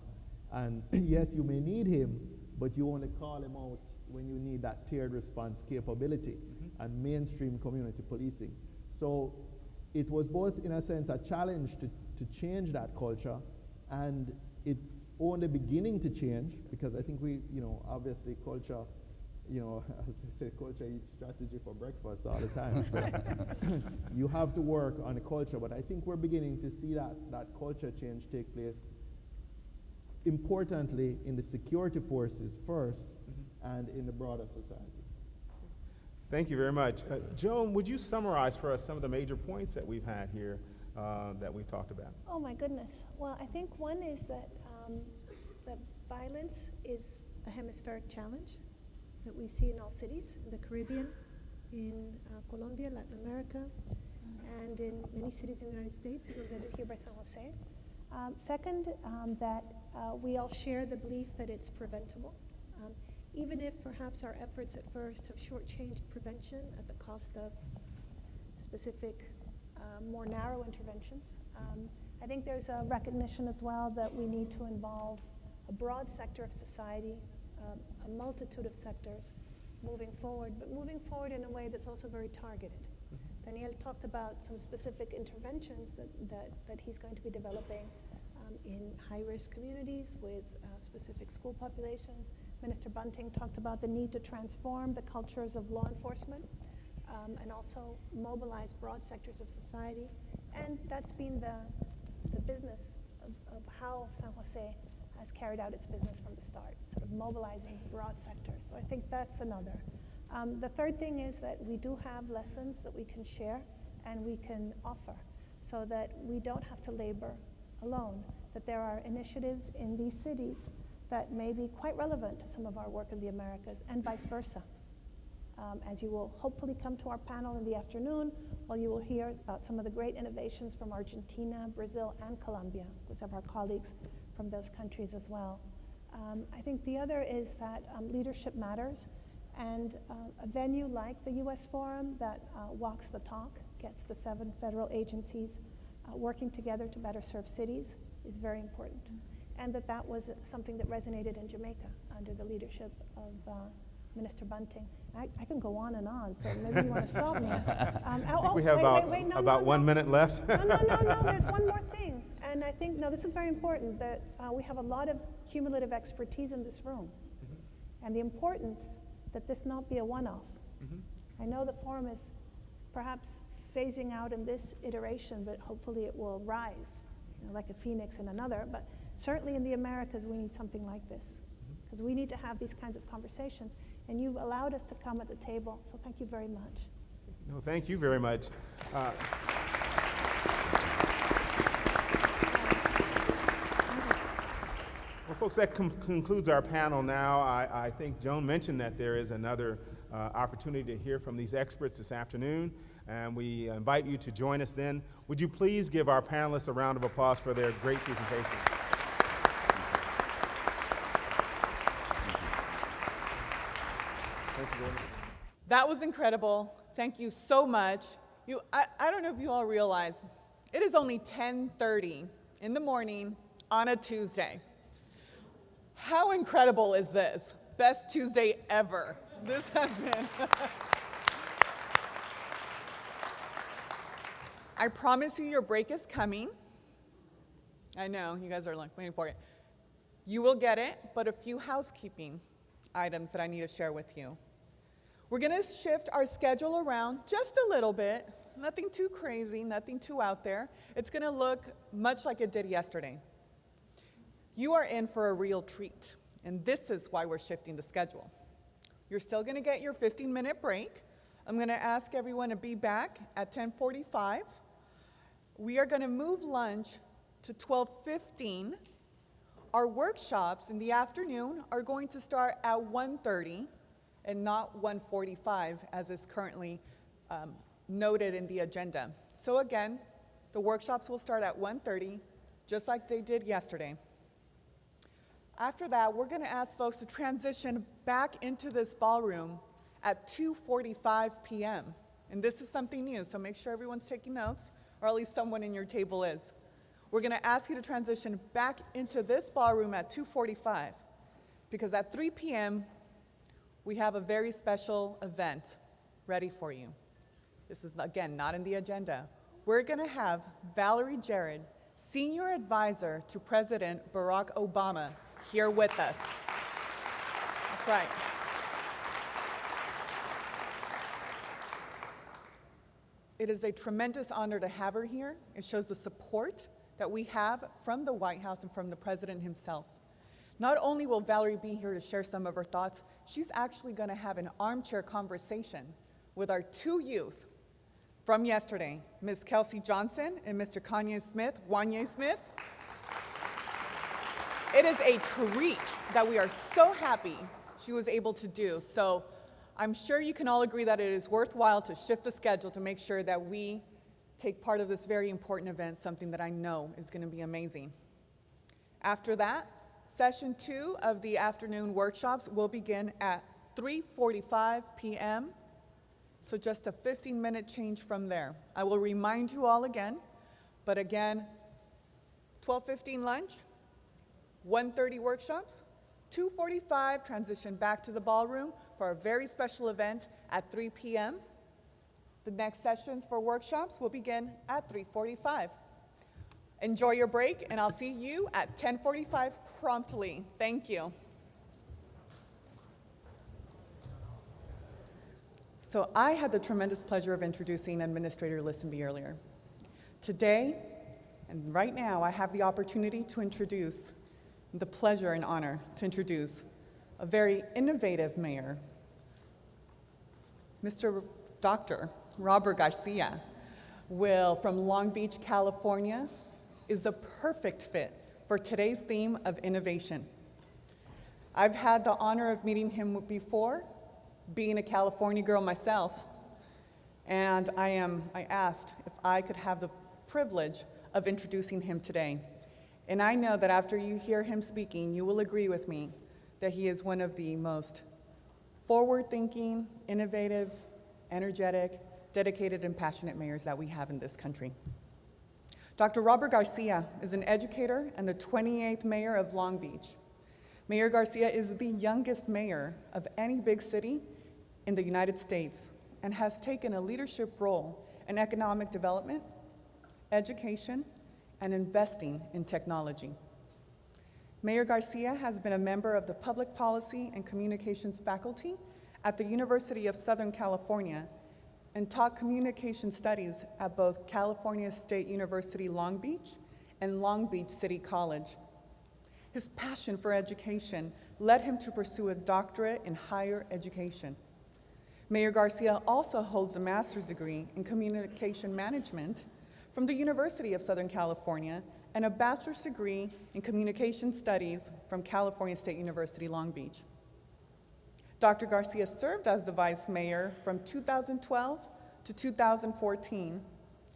And yes, you may need him, but you only call him out when you need that tiered response capability and mainstream community policing. So it was both, in a sense, a challenge to change that culture, and it's only beginning to change, because I think we, you know, obviously culture, you know, as they say, culture eats strategy for breakfast all the time. So you have to work on the culture, but I think we're beginning to see that culture change take place, importantly in the security forces first, and in the broader society. Thank you very much. Joan, would you summarize for us some of the major points that we've had here that we've talked about? Oh my goodness. Well, I think one is that violence is a hemispheric challenge that we see in all cities, in the Caribbean, in Colombia, Latin America, and in many cities in the United States, represented here by San Jose. Second, that we all share the belief that it's preventable, even if perhaps our efforts at first have shortchanged prevention at the cost of specific, more narrow interventions. I think there's a recognition as well that we need to involve a broad sector of society, a multitude of sectors moving forward, but moving forward in a way that's also very targeted. Daniel talked about some specific interventions that he's going to be developing in high-risk communities with specific school populations. Minister Bunting talked about the need to transform the cultures of law enforcement and also mobilize broad sectors of society. And that's been the business of how San Jose has carried out its business from the start, sort of mobilizing broad sectors. So I think that's another. The third thing is that we do have lessons that we can share and we can offer so that we don't have to labor alone, that there are initiatives in these cities that may be quite relevant to some of our work in the Americas and vice versa. As you will hopefully come to our panel in the afternoon, well, you will hear about some of the great innovations from Argentina, Brazil, and Colombia, with some of our colleagues from those countries as well. I think the other is that leadership matters, and a venue like the U.S. Forum that walks the talk, gets the 7 federal agencies working together to better serve cities is very important. And that was something that resonated in Jamaica under the leadership of Minister Bunting. I can go on and on, so maybe you want to stop me. We have about 1 minute left. No, there's one more thing. And I think, no, this is very important, that we have a lot of cumulative expertise in this room. And the importance that this not be a one-off. I know the forum is perhaps phasing out in this iteration, but hopefully it will rise, like a phoenix in another. But certainly in the Americas, we need something like this, because we need to have these kinds of conversations. And you've allowed us to come at the table, so thank you very much. No, thank you very much. Well, folks, that concludes our panel now. I think Joan mentioned that there is another opportunity to hear from these experts this afternoon, and we invite you to join us then. Would you please give our panelists a round of applause for their great presentation? Thank you very much. That was incredible. Thank you so much. I don't know if you all realize, it is only 10:30 in the morning on a Tuesday. How incredible is this? Best Tuesday ever. This has been. I promise you your break is coming. I know, you guys are like waiting for it. You will get it, but a few housekeeping items that I need to share with you. We're gonna shift our schedule around just a little bit. Nothing too crazy, nothing too out there. It's gonna look much like it did yesterday. You are in for a real treat, and this is why we're shifting the schedule. You're still gonna get your 15-minute break. I'm gonna ask everyone to be back at 10:45. We are gonna move lunch to 12:15. Our workshops in the afternoon are going to start at 1:30 and not 1:45 as is currently noted in the agenda. So again, the workshops will start at 1:30, just like they did yesterday. After that, we're gonna ask folks to transition back into this ballroom at 2:45 p.m. And this is something new, so make sure everyone's taking notes, or at least someone in your table is. We're gonna ask you to transition back into this ballroom at 2:45, because at 3 p.m., we have a very special event ready for you. This is, again, not in the agenda. We're gonna have Valerie Jarrett, Senior Advisor to President Barack Obama, here with us. That's right. It is a tremendous honor to have her here. It shows the support that we have from the White House and from the President himself. Not only will Valerie be here to share some of her thoughts, she's actually gonna have an armchair conversation with our two youth from yesterday, Ms. Kelsey Johnson and Mr. Wanye Smith. It is a treat that we are so happy she was able to do. So I'm sure you can all agree that it is worthwhile to shift the schedule to make sure that we take part of this very important event, something that I know is gonna be amazing. After that, session 2 of the afternoon workshops will begin at 3:45 p.m. So just a 15-minute change from there. I will remind you all again, but again, 12:15 lunch, 1:30 workshops, 2:45 transition back to the ballroom for a very special event at 3 p.m. The next sessions for workshops will begin at 3:45. Enjoy your break, and I'll see you at 10:45 promptly. Thank you. So I had the tremendous pleasure of introducing Administrator Listenbee earlier. Today, and right now, I have the opportunity to introduce, the pleasure and honor to introduce a very innovative mayor, Mr. Dr. Robert Garcia, from Long Beach, California, is the perfect fit for today's theme of innovation. I've had the honor of meeting him before, being a California girl myself, and I asked if I could have the privilege of introducing him today. And I know that after you hear him speaking, you will agree with me that he is one of the most forward-thinking, innovative, energetic, dedicated, and passionate mayors that we have in this country. Dr. Robert Garcia is an educator and the 28th mayor of Long Beach. Mayor Garcia is the youngest mayor of any big city in the United States and has taken a leadership role in economic development, education, and investing in technology. Mayor Garcia has been a member of the Public Policy and Communications faculty at the University of Southern California and taught communication studies at both California State University Long Beach and Long Beach City College. His passion for education led him to pursue a doctorate in higher education. Mayor Garcia also holds a master's degree in communication management from the University of Southern California and a bachelor's degree in communication studies from California State University Long Beach. Dr. Garcia served as the vice mayor from 2012 to 2014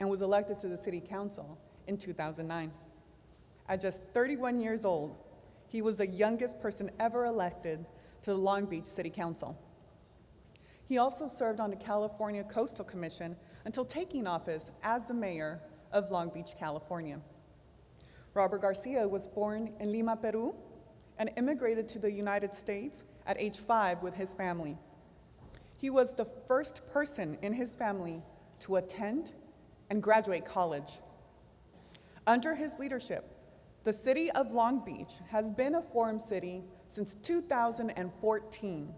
and was elected to the city council in 2009. At just 31 years old, he was the youngest person ever elected to the Long Beach City Council. He also served on the California Coastal Commission until taking office as the mayor of Long Beach, California. Robert Garcia was born in Lima, Peru, and immigrated to the United States at age 5 with his family. He was the first person in his family to attend and graduate college. Under his leadership, the city of Long Beach has been a forum city since 2014.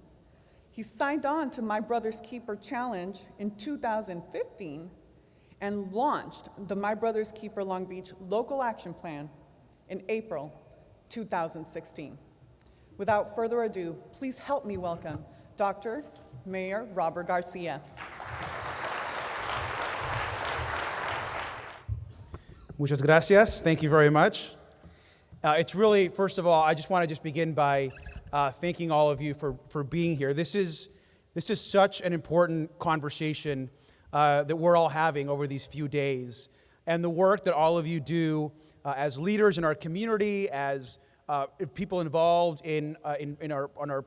He signed on to My Brother's Keeper Challenge in 2015 and launched the My Brother's Keeper Long Beach Local Action Plan in April 2016. Without further ado, please help me welcome Dr. Mayor Robert Garcia. Muchas gracias. Thank you very much. It's really, first of all, I just want to begin by thanking all of you for being here. This is such an important conversation that we're all having over these few days, and the work that all of you do as leaders in our community, as people involved in our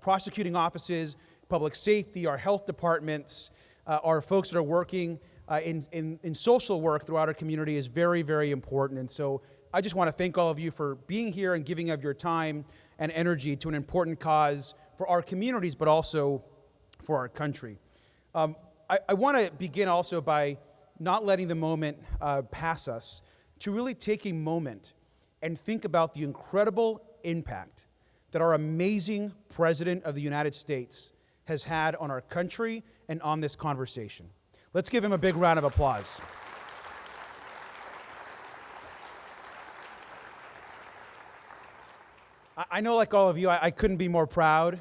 prosecuting offices, public safety, our health departments, our folks that are working in social work throughout our community is very, very important. And so I just want to thank all of you for being here and giving of your time and energy to an important cause for our communities, but also for our country. I want to begin also by not letting the moment pass us, to really take a moment and think about the incredible impact that our amazing President of the United States has had on our country and on this conversation. Let's give him a big round of applause. I know, like all of you, I couldn't be more proud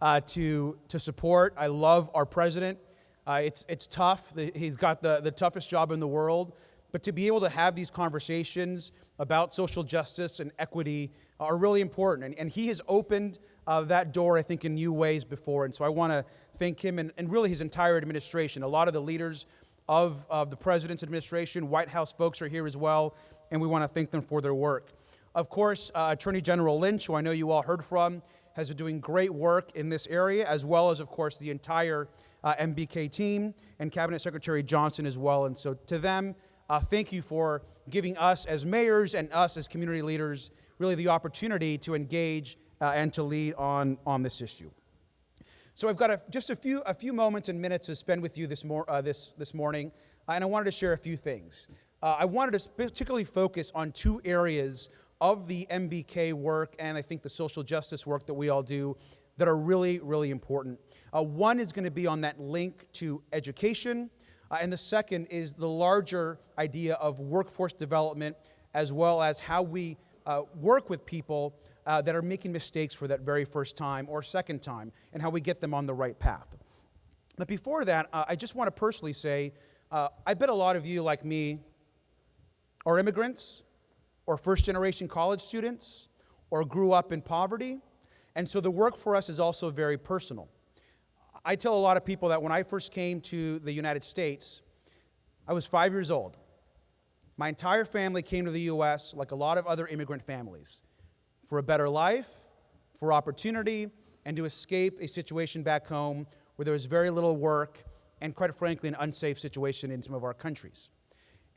to support. I love our president. It's tough. He's got the toughest job in the world. But to be able to have these conversations about social justice and equity are really important. And he has opened that door, I think, in new ways before. And so I want to thank him and really his entire administration. A lot of the leaders of the president's administration, White House folks are here as well, and we want to thank them for their work. Of course, Attorney General Lynch, who I know you all heard from, has been doing great work in this area, as well as, of course, the entire MBK team and Cabinet Secretary Johnson as well. And so to them, thank you for giving us as mayors and us as community leaders really the opportunity to engage and to lead on this issue. So I've got just a few moments and minutes to spend with you this morning, and I wanted to share a few things. I wanted to particularly focus on two areas of the MBK work and I think the social justice work that we all do that are really, really important. One is going to be on that link to education, and the second is the larger idea of workforce development, as well as how we work with people that are making mistakes for that very first time or second time, and how we get them on the right path. But before that, I just want to personally say, I bet a lot of you, like me, are immigrants, or first-generation college students, or grew up in poverty, and so the work for us is also very personal. I tell a lot of people that when I first came to the United States, I was 5 years old. My entire family came to the U.S. like a lot of other immigrant families, for a better life, for opportunity, and to escape a situation back home where there was very little work and, quite frankly, an unsafe situation in some of our countries.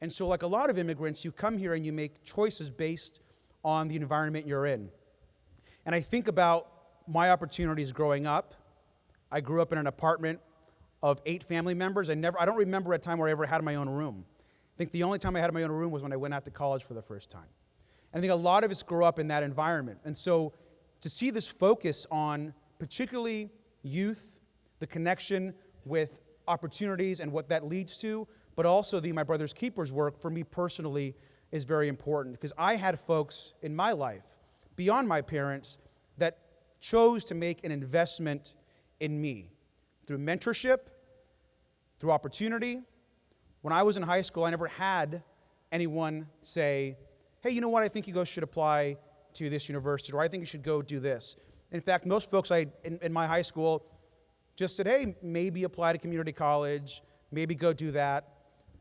And so like a lot of immigrants, you come here and you make choices based on the environment you're in. And I think about my opportunities growing up. I grew up in an apartment of 8 family members. I don't remember a time where I ever had my own room. think the only time I had my own room was when I went out to college for the first time. And I think a lot of us grew up in that environment. And so to see this focus on particularly youth, the connection with opportunities and what that leads to, but also the My Brother's Keepers work for me personally is very important, because I had folks in my life, beyond my parents, that chose to make an investment in me through mentorship, through opportunity. When I was in high school, I never had anyone say, hey, you know what, I think you should apply to this university, or I think you should go do this. In fact, most folks in my high school just said, hey, maybe apply to community college, maybe go do that.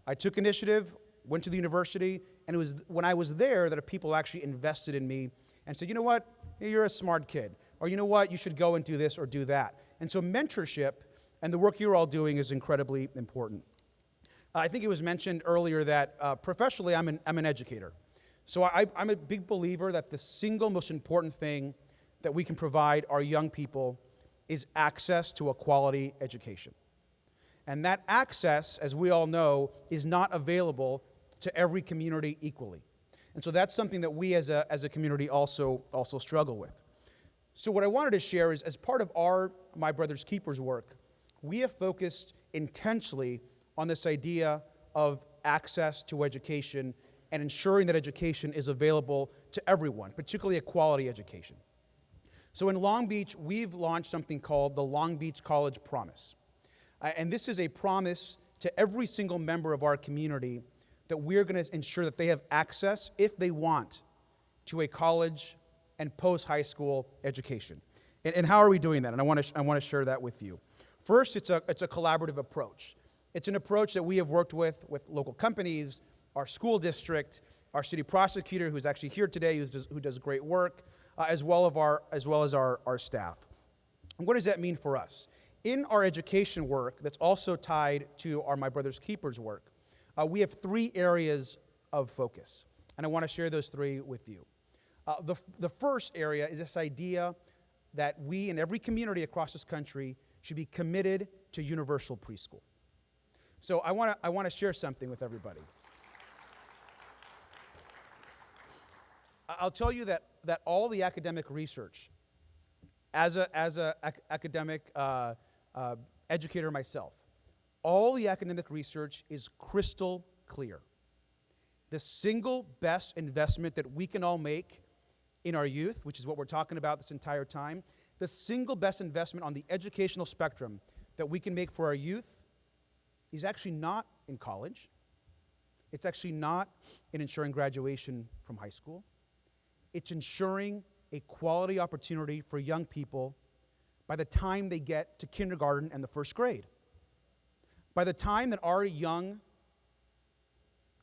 I took initiative, went to the university, and it was when I was there that people actually invested in me and said, you know what, you're a smart kid, or you know what, you should go and do this or do that. And so mentorship and the work you're all doing is incredibly important. I think it was mentioned earlier that professionally I'm an educator. So I'm a big believer that the single most important thing that we can provide our young people is access to a quality education. And that access, as we all know, is not available to every community equally. And so that's something that we as a community also struggle with. So what I wanted to share is, as part of our My Brother's Keepers work, we have focused intentionally on this idea of access to education and ensuring that education is available to everyone, particularly a quality education. So in Long Beach, we've launched something called the Long Beach College Promise. And this is a promise to every single member of our community that we're going to ensure that they have access, if they want, to a college and post-high school education. And how are we doing that? And I want to share that with you. First, it's a collaborative approach. It's an approach that we have worked with local companies, our school district, our city prosecutor, who's actually here today, who does great work, as well as our staff. And what does that mean for us? In our education work, that's also tied to our My Brother's Keepers work, we have 3 areas of focus, and I want to share those 3 with you. The first area is this idea that we in every community across this country should be committed to universal preschool. So I want to share something with everybody. I'll tell you that all the academic research, as a academic educator myself, all the academic research is crystal clear. The single best investment that we can all make in our youth, which is what we're talking about this entire time, the single best investment on the educational spectrum that we can make for our youth is actually not in college. It's actually not in ensuring graduation from high school. It's ensuring a quality opportunity for young people by the time they get to kindergarten and the first grade. By the time that our young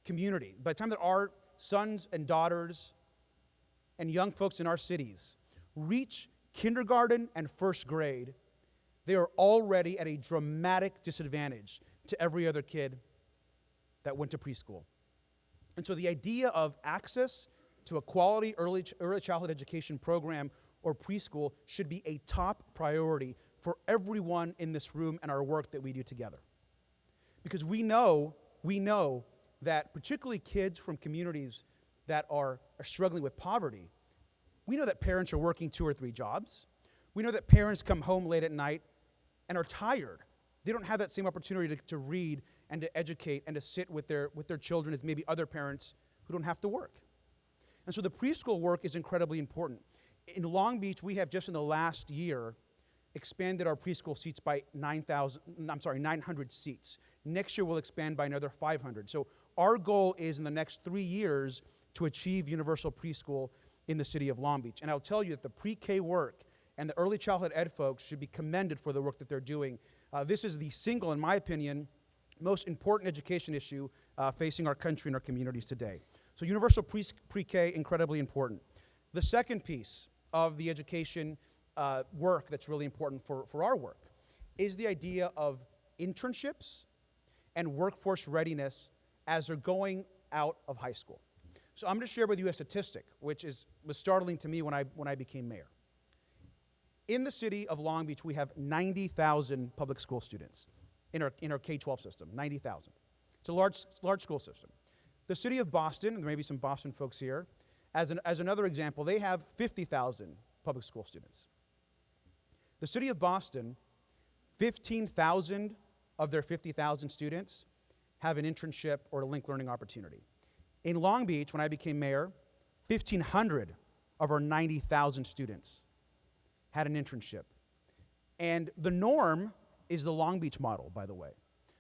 community, by the time that our sons and daughters and young folks in our cities reach kindergarten and first grade, they are already at a dramatic disadvantage to every other kid that went to preschool. And so the idea of access to a quality early childhood education program or preschool should be a top priority for everyone in this room and our work that we do together. Because we know that particularly kids from communities that are struggling with poverty, we know that parents are working 2 or 3 jobs. We know that parents come home late at night and are tired. They don't have that same opportunity to read and to educate and to sit with their children as maybe other parents who don't have to work. And so the preschool work is incredibly important. In Long Beach, we have just in the last year expanded our preschool seats by 900 seats. Next year, we'll expand by another 500. So our goal is in the next 3 years to achieve universal preschool in the city of Long Beach. And I'll tell you that the pre-K work and the early childhood ed folks should be commended for the work that they're doing. This is the single, in my opinion, most important education issue facing our country and our communities today. So universal pre-K, incredibly important. The second piece of the education work that's really important for our work is the idea of internships and workforce readiness as they're going out of high school. So I'm going to share with you a statistic, which was startling to me when I became mayor. In the city of Long Beach, we have 90,000 public school students in our K-12 system, 90,000. It's a large school system. The city of Boston, and there may be some Boston folks here, as another example, they have 50,000 public school students. The city of Boston, 15,000 of their 50,000 students have an internship or a linked learning opportunity. In Long Beach, when I became mayor, 1,500 of our 90,000 students had an internship. And the norm is the Long Beach model, by the way.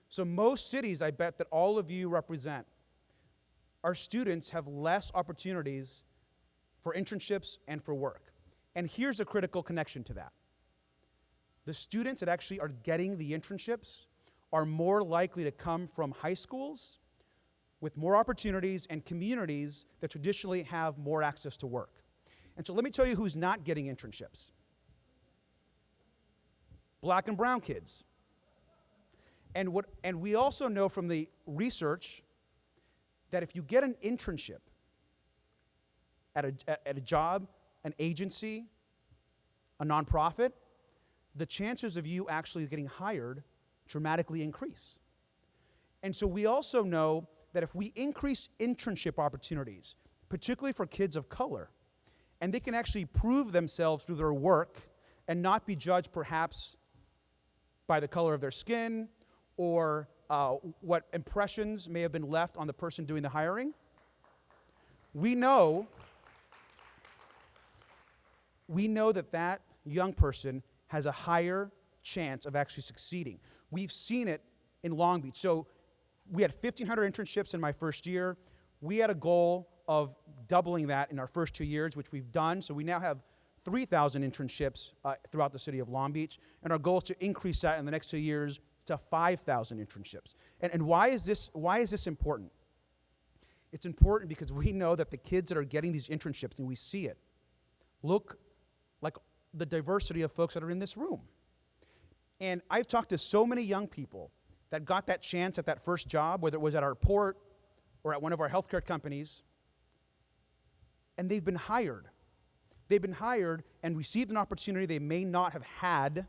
So most cities, I bet that all of you represent, our students have less opportunities for internships and for work. And here's a critical connection to that. The students that actually are getting the internships are more likely to come from high schools with more opportunities and communities that traditionally have more access to work. And so let me tell you who's not getting internships. Black and brown kids. And we also know from the research that if you get an internship at a job, an agency, a nonprofit, the chances of you actually getting hired dramatically increase. And so we also know that if we increase internship opportunities, particularly for kids of color, and they can actually prove themselves through their work and not be judged perhaps by the color of their skin or what impressions may have been left on the person doing the hiring, we know that that young person has a higher chance of actually succeeding. We've seen it in Long Beach. So we had 1,500 internships in my first year. We had a goal of doubling that in our first 2 years, which we've done. So we now have 3,000 internships throughout the city of Long Beach. And our goal is to increase that in the next 2 years to 5,000 internships. And why is this important? It's important because we know that the kids that are getting these internships, and we see it, look like the diversity of folks that are in this room. And I've talked to so many young people that got that chance at that first job, whether it was at our port or at one of our healthcare companies, and they've been hired. They've been hired and received an opportunity they may not have had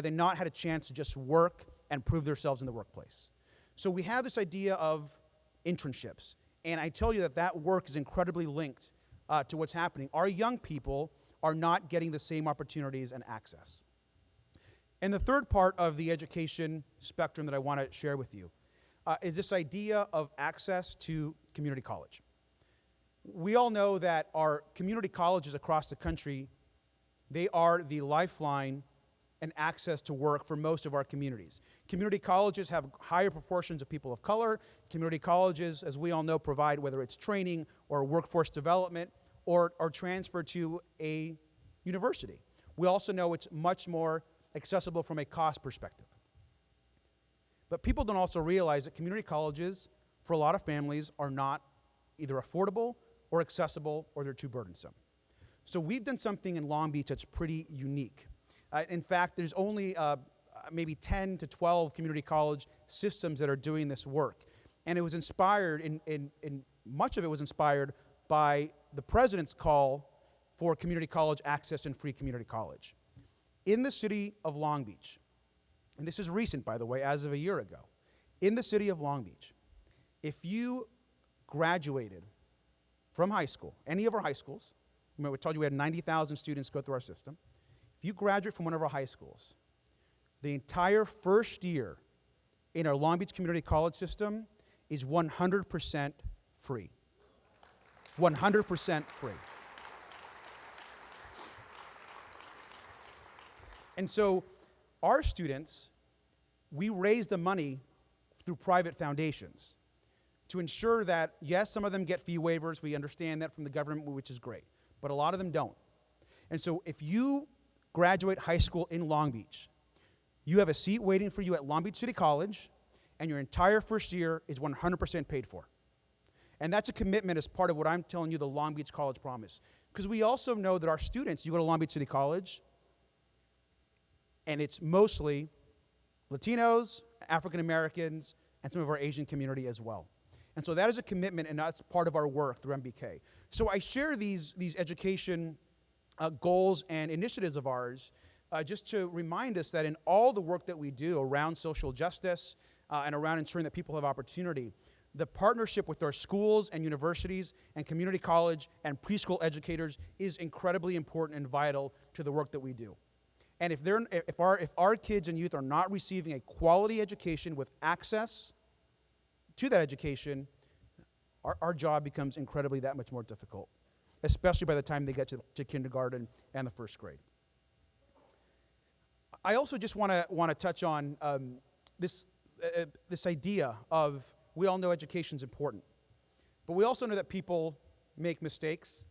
they not had a chance to just work and prove themselves in the workplace. So we have this idea of internships, and I tell you that work is incredibly linked to what's happening. Our young people are not getting the same opportunities and access. And the third part of the education spectrum that I want to share with you is this idea of access to community college. We all know that our community colleges across the country, they are the lifeline and access to work for most of our communities. Community colleges have higher proportions of people of color. Community colleges, as we all know, provide whether it's training or workforce development or transfer to a university. We also know it's much more accessible from a cost perspective. But people don't also realize that community colleges, for a lot of families, are not either affordable or accessible, or they're too burdensome. So we've done something in Long Beach that's pretty unique. In fact, there's only maybe 10 to 12 community college systems that are doing this work. And it was inspired, much of it was inspired by the president's call for community college access and free community college. In the city of Long Beach, and this is recent, by the way, as of a year ago, in the city of Long Beach, if you graduated from high school, any of our high schools, remember we told you we had 90,000 students go through our system. If you graduate from one of our high schools, the entire first year in our Long Beach Community College system is 100% free. 100% free. And so our students, we raise the money through private foundations to ensure that, yes, some of them get fee waivers. We understand that from the government, which is great. But a lot of them don't. And so if you graduate high school in Long Beach, you have a seat waiting for you at Long Beach City College, and your entire first year is 100% paid for. And that's a commitment as part of what I'm telling you, the Long Beach College Promise. Because we also know that our students, you go to Long Beach City College, and it's mostly Latinos, African Americans, and some of our Asian community as well. And so that is a commitment, and that's part of our work through MBK. So I share these education goals and initiatives of ours just to remind us that in all the work that we do around social justice and around ensuring that people have opportunity, the partnership with our schools and universities and community college and preschool educators is incredibly important and vital to the work that we do. And if our kids and youth are not receiving a quality education with access to that education, our job becomes incredibly that much more difficult, especially by the time they get to kindergarten and the first grade. I also just want to touch on this idea of, we all know education is important, but we also know that people make mistakes,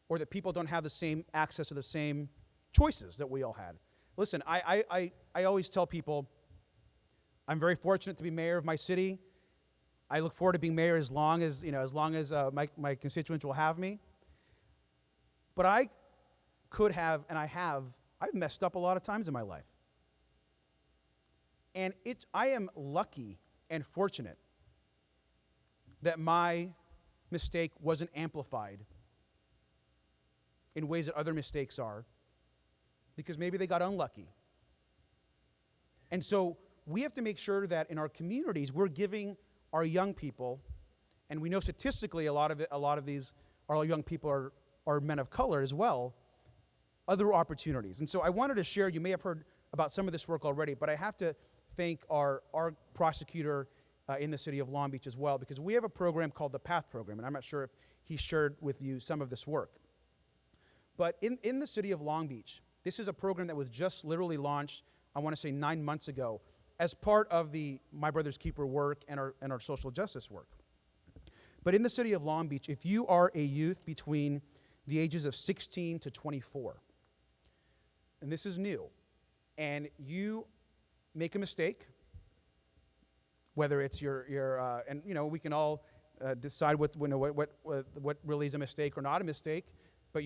or that people don't have the same access to the same choices that we all had. Listen, I always tell people, I'm very fortunate to be mayor of my city. I look forward to being mayor as long as my constituents will have me. But I could have, and I've messed up a lot of times in my life. And I am lucky and fortunate that my mistake wasn't amplified in ways that other mistakes are, because maybe they got unlucky. And so we have to make sure that in our communities we're giving our young people, and we know statistically a lot of these our young people are men of color as well, other opportunities. And so I wanted to share, you may have heard about some of this work already, but I have to thank our prosecutor in the city of Long Beach as well, because we have a program called the PATH program, and I'm not sure if he shared with you some of this work. But in the city of Long Beach, this is a program that was just literally launched, I want to say 9 months ago, as part of the My Brother's Keeper work and our social justice work. But in the city of Long Beach, if you are a youth between the ages of 16 to 24, and this is new, and you make a mistake, whether it's and you know, we can all decide what really is a mistake or not a mistake, but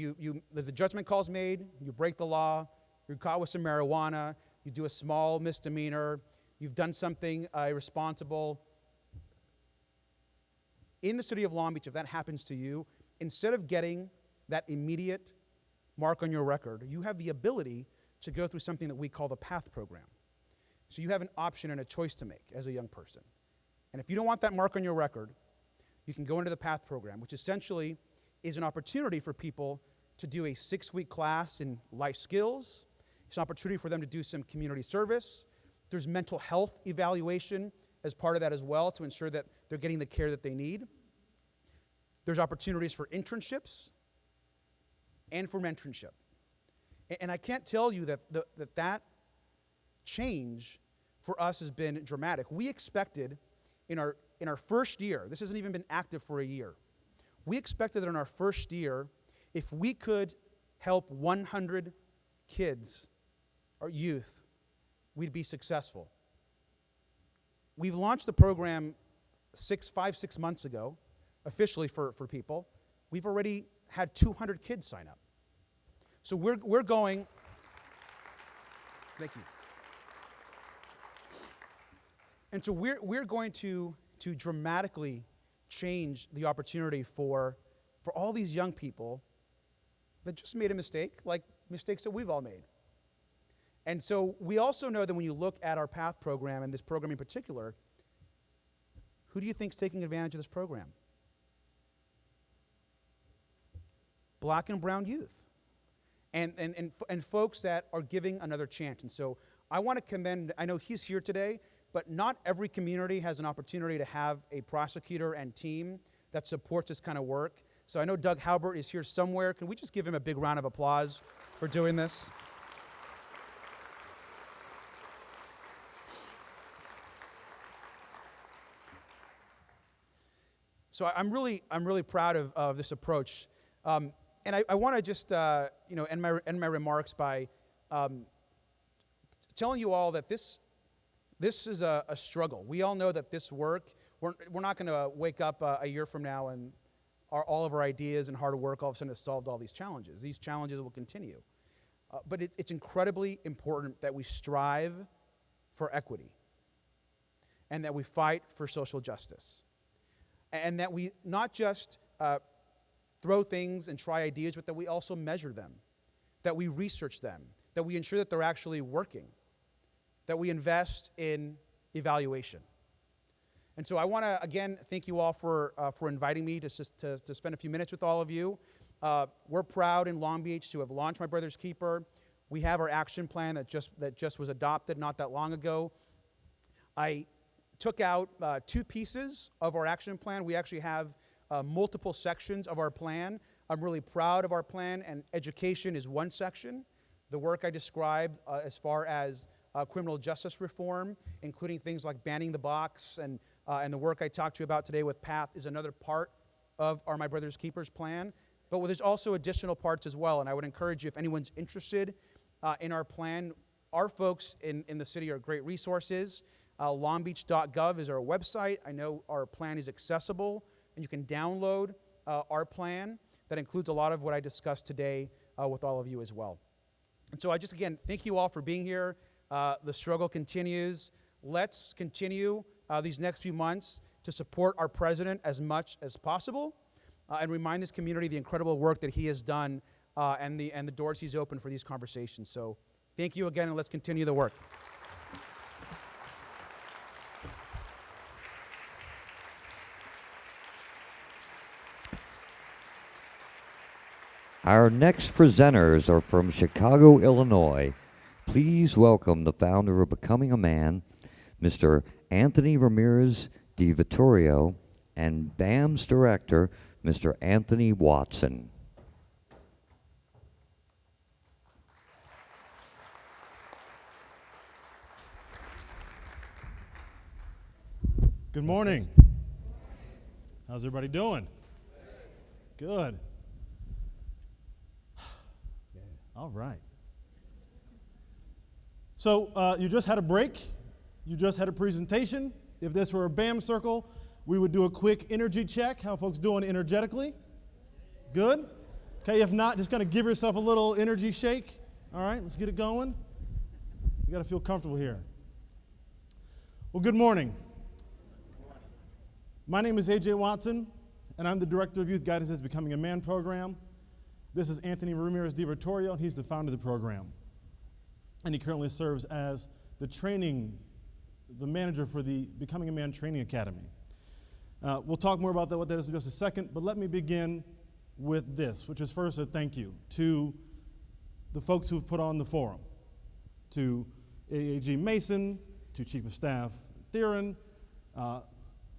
there's a judgment call's made, you break the law, you're caught with some marijuana, you do a small misdemeanor, you've done something irresponsible. In the city of Long Beach, if that happens to you, instead of getting that immediate mark on your record, you have the ability to go through something that we call the PATH program. So you have an option and a choice to make as a young person. And if you don't want that mark on your record, you can go into the PATH program, which essentially is an opportunity for people to do a 6-week class in life skills. It's an opportunity for them to do some community service. There's mental health evaluation as part of that as well, to ensure that they're getting the care that they need. There's opportunities for internships and for mentorship. And I can't tell you that change for us has been dramatic. We expected in our first year, this hasn't even been active for a year, we expected that in our first year, if we could help 100 kids or youth, we'd be successful. We've launched the program 6 months ago, officially for people. We've already had 200 kids sign up. So we're going, thank you. And so we're going to dramatically change the opportunity for all these young people that just made a mistake, like mistakes that we've all made. And so we also know that when you look at our PATH program, and this program in particular, who do you think is taking advantage of this program? Black and brown youth. And folks that are giving another chance. And so I want to commend, I know he's here today, but not every community has an opportunity to have a prosecutor and team that supports this kind of work. So I know Doug Halbert is here somewhere. Can we just give him a big round of applause for doing this? So I'm really proud of this approach. And I want to just end my remarks by telling you all that this is a struggle. We all know that this work, we're not going to wake up a year from now and all of our ideas and hard work all of a sudden has solved all these challenges. These challenges will continue. But it's incredibly important that we strive for equity and that we fight for social justice. And that we not just throw things and try ideas, but that we also measure them, that we research them, that we ensure that they're actually working, that we invest in evaluation. And so I want to, again, thank you all for inviting me to spend a few minutes with all of you. We're proud in Long Beach to have launched My Brother's Keeper. We have our action plan that just was adopted not that long ago. I took out 2 pieces of our action plan. We actually have multiple sections of our plan. I'm really proud of our plan, and education is one section. The work I described as far as criminal justice reform, including things like banning the box, and the work I talked to you about today with PATH is another part of our My Brother's Keepers plan. But there's also additional parts as well, and I would encourage you, if anyone's interested in our plan, our folks in the city are great resources. Longbeach.gov is our website. I know our plan is accessible, and you can download our plan. That includes a lot of what I discussed today with all of you as well. And so I just, again, thank you all for being here. The struggle continues. Let's continue these next few months to support our president as much as possible and remind this community the incredible work that he has done and the doors he's opened for these conversations. So thank you again, and let's continue the work. Our next presenters are from Chicago, Illinois. Please welcome the founder of Becoming a Man, Mr. Anthony Ramirez de Vittorio, and BAM's director, Mr. Anthony Watson. Good morning. How's everybody doing? Good. All right. So you just had a break. You just had a presentation. If this were a BAM circle, we would do a quick energy check. How folks doing energetically? Good? Okay, if not, just kind of give yourself a little energy shake. All right, let's get it going. You got to feel comfortable here. Well, good morning. My name is A.J. Watson, and I'm the Director of Youth Guidance's Becoming a Man program. This is Anthony Ramirez de Vittorio, and he's the founder of the program. And he currently serves as the manager for the Becoming a Man Training Academy. We'll talk more about what that is in just a second, but let me begin with this, which is first a thank you to the folks who've put on the forum, to AAG Mason, to Chief of Staff Theron,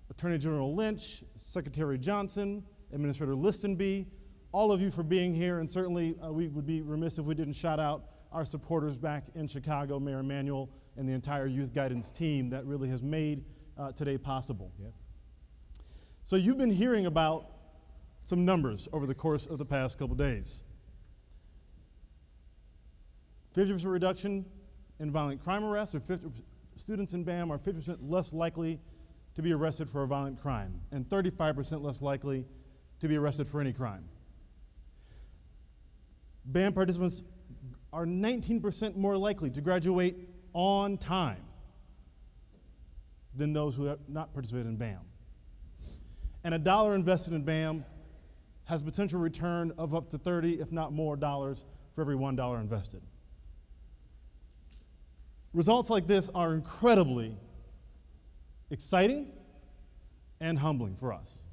Attorney General Lynch, Secretary Johnson, Administrator Listenbee, all of you for being here, and certainly we would be remiss if we didn't shout out our supporters back in Chicago, Mayor Emanuel, and the entire Youth Guidance team that really has made today possible. Yep. So you've been hearing about some numbers over the course of the past couple days. 50% reduction in violent crime arrests, or 50% students in BAM are 50% less likely to be arrested for a violent crime, and 35% less likely to be arrested for any crime. BAM participants are 19% more likely to graduate on time than those who have not participated in BAM. And a dollar invested in BAM has potential return of up to 30, if not more, dollars for every $1 invested. Results like this are incredibly exciting and humbling for us.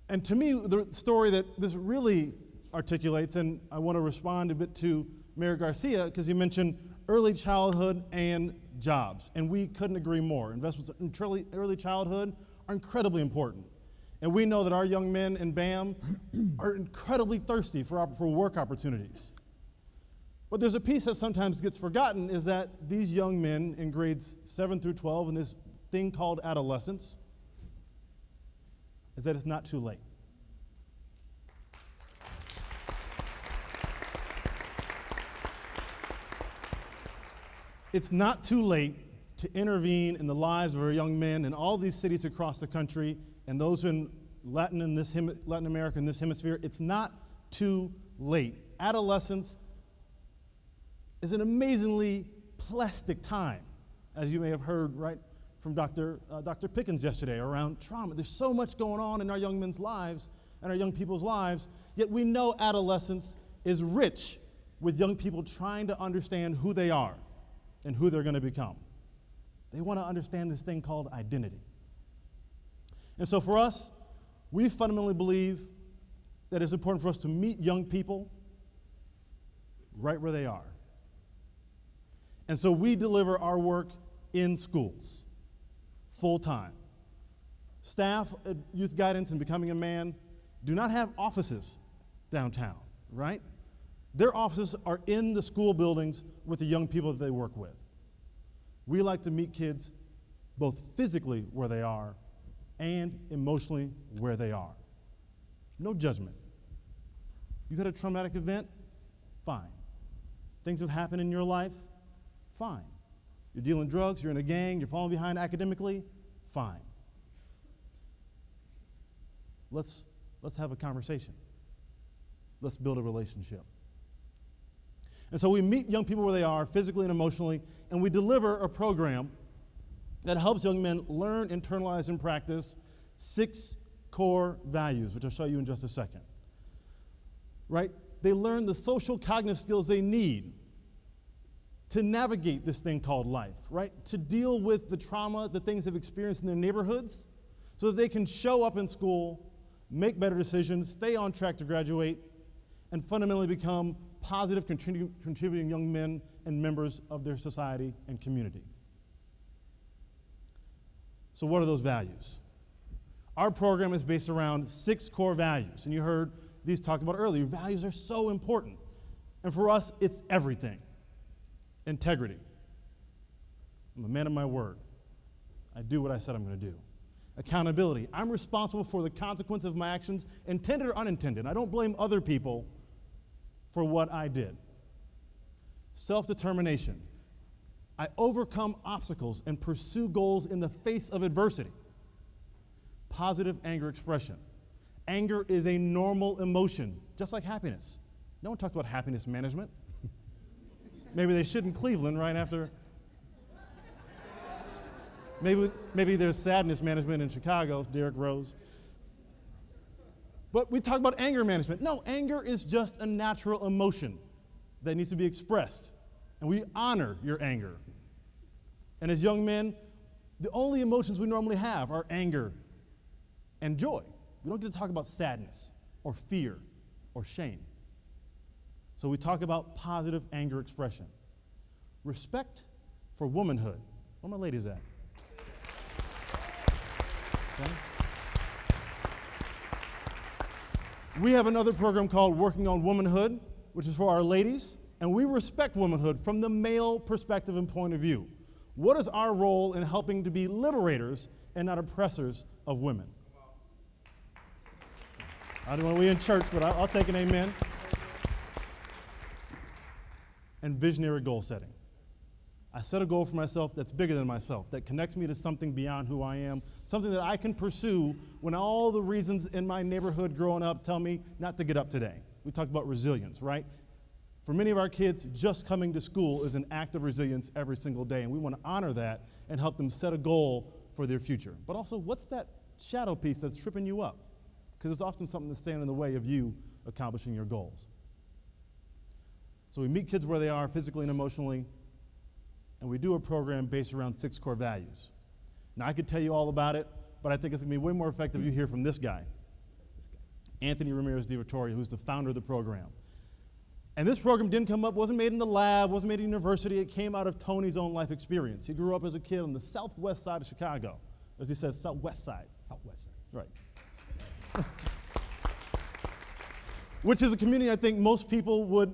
And to me, the story that this really articulates, and I want to respond a bit to Mayor Garcia, because he mentioned early childhood and jobs, and we couldn't agree more. Investments in early childhood are incredibly important. And we know that our young men in BAM are incredibly thirsty for work opportunities. But there's a piece that sometimes gets forgotten, is that these young men in grades 7 through 12 in this thing called adolescence, is that it's not too late. It's not too late to intervene in the lives of our young men in all these cities across the country and those in Latin America, in this hemisphere. It's not too late. Adolescence is an amazingly plastic time, as you may have heard right from Dr. Pickens yesterday around trauma. There's so much going on in our young men's lives and our young people's lives, yet we know adolescence is rich with young people trying to understand who they are and who they're going to become. They want to understand this thing called identity. And so for us, we fundamentally believe that it's important for us to meet young people right where they are. And so we deliver our work in schools, full time. Staff at Youth Guidance and Becoming a Man do not have offices downtown, right? Their offices are in the school buildings with the young people that they work with. We like to meet kids both physically where they are and emotionally where they are. No judgment. You had a traumatic event? Fine. Things have happened in your life? Fine. You're dealing drugs, you're in a gang, you're falling behind academically? Fine. Let's have a conversation. Let's build a relationship. And so we meet young people where they are, physically and emotionally, and we deliver a program that helps young men learn, internalize, and practice 6 core values, which I'll show you in just a second. Right? They learn the social cognitive skills they need to navigate this thing called life, right? To deal with the trauma that things have experienced in their neighborhoods so that they can show up in school, make better decisions, stay on track to graduate, and fundamentally become positive, contributing young men and members of their society and community. So what are those values? Our program is based around 6 core values, and you heard these talked about earlier. Values are so important, and for us, it's everything. Integrity. I'm a man of my word. I do what I said I'm going to do. Accountability. I'm responsible for the consequence of my actions, intended or unintended. I don't blame other people for what I did. Self-determination. I overcome obstacles and pursue goals in the face of adversity. Positive anger expression. Anger is a normal emotion, just like happiness. No one talks about happiness management. Maybe they should in Cleveland right after. Maybe there's sadness management in Chicago, Derrick Rose. But we talk about anger management. No, anger is just a natural emotion that needs to be expressed. And we honor your anger. And as young men, the only emotions we normally have are anger and joy. We don't get to talk about sadness or fear or shame. So we talk about positive anger expression. Respect for womanhood. Where my ladies at? Okay. We have another program called Working on Womanhood, which is for our ladies, and we respect womanhood from the male perspective and point of view. What is our role in helping to be liberators and not oppressors of women? I don't know we in church, but I'll take an amen. And visionary goal setting. I set a goal for myself that's bigger than myself, that connects me to something beyond who I am, something that I can pursue when all the reasons in my neighborhood growing up tell me not to get up today. We talked about resilience, right? For many of our kids, just coming to school is an act of resilience every single day, and we want to honor that and help them set a goal for their future. But also, what's that shadow piece that's tripping you up? Because it's often something that's standing in the way of you accomplishing your goals. So we meet kids where they are physically and emotionally, and we do a program based around 6 core values. Now, I could tell you all about it, but I think it's going to be way more effective if you hear from this guy, Anthony Ramirez de Vittoria, who's the founder of the program. And this program didn't come up, wasn't made in the lab, wasn't made at university. It came out of Tony's own life experience. He grew up as a kid on the southwest side of Chicago. As he says, southwest side. Southwest side. Right. Which is a community I think most people would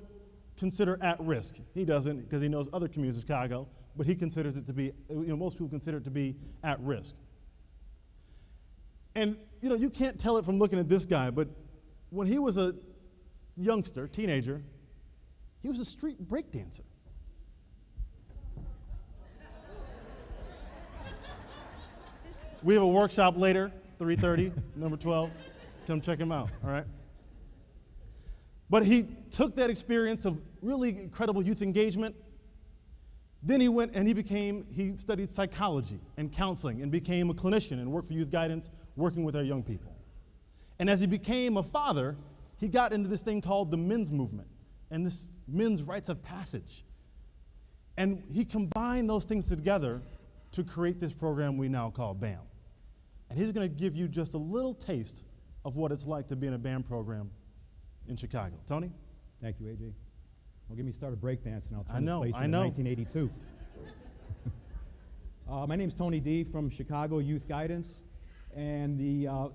consider at risk. He doesn't, because he knows other communities of Chicago, but he considers it to be, most people consider it to be at risk. And, you can't tell it from looking at this guy, but when he was a youngster, teenager, he was a street break dancer. We have a workshop later, 3:30, number 12. Come check him out, all right? But he took that experience of really incredible youth engagement. Then he went and he studied psychology and counseling and became a clinician and worked for Youth Guidance, working with our young people. And as he became a father, he got into this thing called the men's movement and this men's rites of passage. And he combined those things together to create this program we now call BAM. And he's going to give you just a little taste of what it's like to be in a BAM program in Chicago. Tony? Thank you, AJ. Well, get me started breakdancing. I'll turn I know, this place I into know. 1982. My name's Tony D. from Chicago Youth Guidance. And the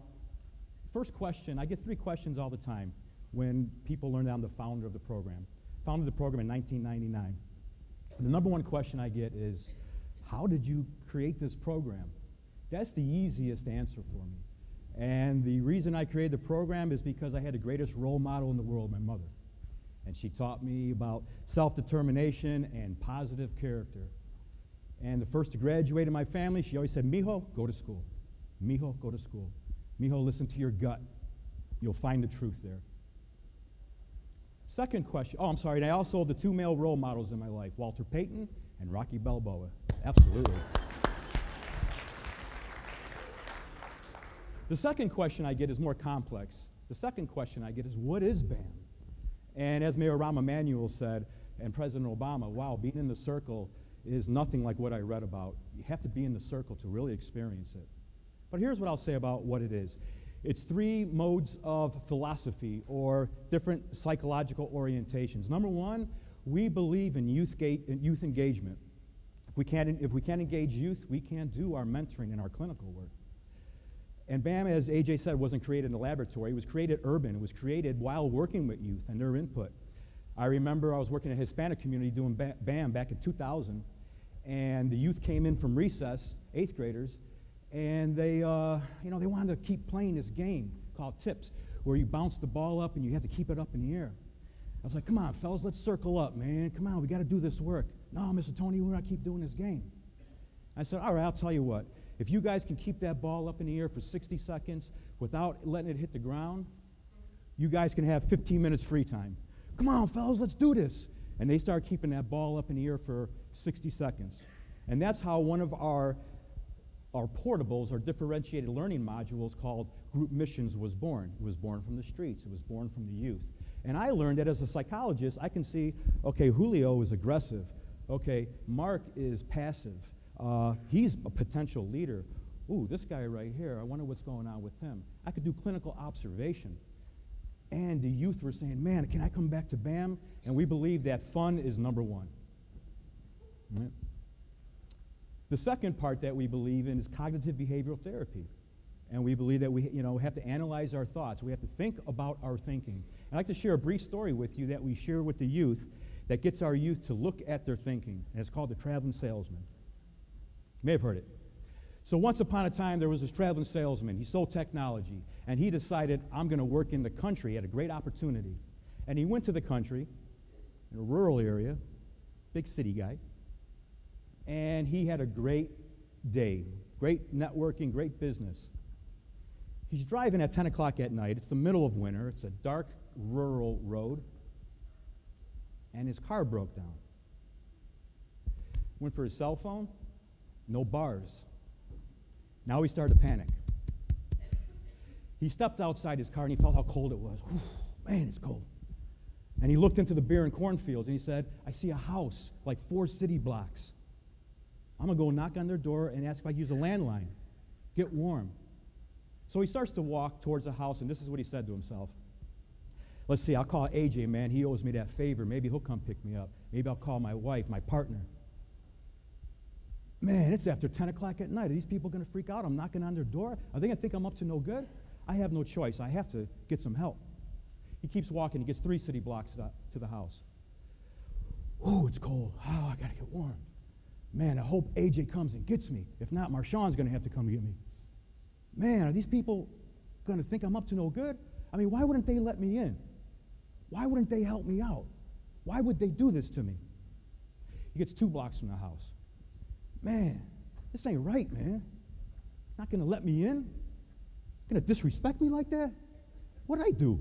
first question, I get 3 questions all the time when people learn that I'm the founder of the program. Founded the program in 1999. And the number 1 question I get is, how did you create this program? That's the easiest answer for me. And the reason I created the program is because I had the greatest role model in the world, my mother. And she taught me about self-determination and positive character. And the first to graduate in my family, she always said, Mijo, go to school. Mijo, go to school. Mijo, listen to your gut. You'll find the truth there. Second question, oh, I'm sorry, and I also have the 2 male role models in my life, Walter Payton and Rocky Balboa. Absolutely. The second question I get is more complex. The second question I get is, what is BAM? And as Mayor Rahm Emanuel said, and President Obama, wow, being in the circle is nothing like what I read about. You have to be in the circle to really experience it. But here's what I'll say about what it is. It's 3 modes of philosophy or different psychological orientations. Number 1, we believe in youth engagement. If we can't engage youth, we can't do our mentoring and our clinical work. And BAM, as AJ said, wasn't created in a laboratory. It was created urban. It was created while working with youth and their input. I remember I was working in a Hispanic community doing BAM back in 2000, and the youth came in from recess, 8th graders, and they wanted to keep playing this game called tips, where you bounce the ball up and you have to keep it up in the air. I was like, come on, fellas, let's circle up, man. Come on, we got to do this work. No, Mr. Tony, we're going to keep doing this game. I said, all right, I'll tell you what. If you guys can keep that ball up in the air for 60 seconds without letting it hit the ground, you guys can have 15 minutes free time. Come on, fellas, let's do this. And they started keeping that ball up in the air for 60 seconds. And that's how one of our portables, our differentiated learning modules called Group Missions was born. It was born from the streets. It was born from the youth. And I learned that as a psychologist, I can see, okay, Julio is aggressive. Okay, Mark is passive. He's a potential leader. Ooh, this guy right here, I wonder what's going on with him. I could do clinical observation. And the youth were saying, man, can I come back to BAM? And we believe that fun is number 1. Right? The second part that we believe in is cognitive behavioral therapy. And we believe that we have to analyze our thoughts. We have to think about our thinking. I'd like to share a brief story with you that we share with the youth that gets our youth to look at their thinking. And it's called The Traveling Salesman. You may have heard it. So once upon a time, there was this traveling salesman. He sold technology, and he decided, I'm going to work in the country. He had a great opportunity. And he went to the country, in a rural area, big city guy, and he had a great day, great networking, great business. He's driving at 10 o'clock at night. It's the middle of winter. It's a dark, rural road, and his car broke down. Went for his cell phone, no bars. Now he started to panic. He stepped outside his car and he felt how cold it was. Whew, man, it's cold. And he looked into the beer and cornfields and he said, I see a house like 4 city blocks. I'm going to go knock on their door and ask if I can use a landline. Get warm. So he starts to walk towards the house, and this is what he said to himself. Let's see, I'll call AJ, man. He owes me that favor. Maybe he'll come pick me up. Maybe I'll call my wife, my partner. Man, it's after 10 o'clock at night. Are these people going to freak out? I'm knocking on their door. Are they going to think I'm up to no good? I have no choice. I have to get some help. He keeps walking. He gets 3 city blocks to the house. Oh, it's cold. Oh, I got to get warm. Man, I hope AJ comes and gets me. If not, Marshawn's going to have to come get me. Man, are these people going to think I'm up to no good? I mean, why wouldn't they let me in? Why wouldn't they help me out? Why would they do this to me? He gets 2 blocks from the house. Man, this ain't right, man. Not going to let me in? Going to disrespect me like that? What'd I do?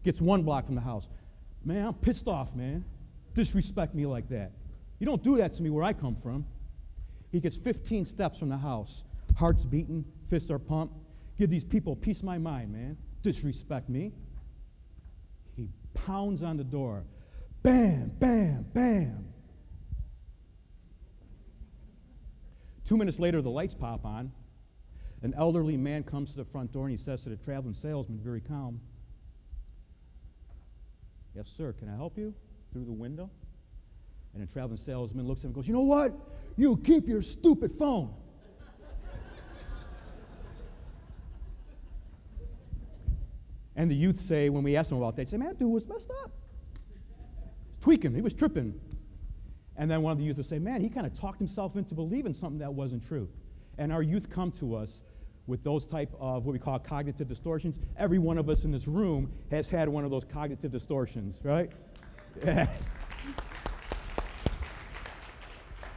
Gets 1 block from the house. Man, I'm pissed off, man. Disrespect me like that. You don't do that to me where I come from. He gets 15 steps from the house. Heart's beating, fists are pumped. Give these people a piece of my mind, man. Disrespect me. He pounds on the door. Bam, bam, bam. 2 minutes later, the lights pop on. An elderly man comes to the front door and he says to the traveling salesman, very calm, "Yes, sir, can I help you?" Through the window. And the traveling salesman looks at him and goes, "You know what? You keep your stupid phone." And the youth say, when we ask them about that, they say, "Man, that dude was messed up. Tweaking, he was tripping." And then one of the youth will say, "Man, he kind of talked himself into believing something that wasn't true." And our youth come to us with those type of what we call cognitive distortions. Every one of us in this room has had one of those cognitive distortions, right?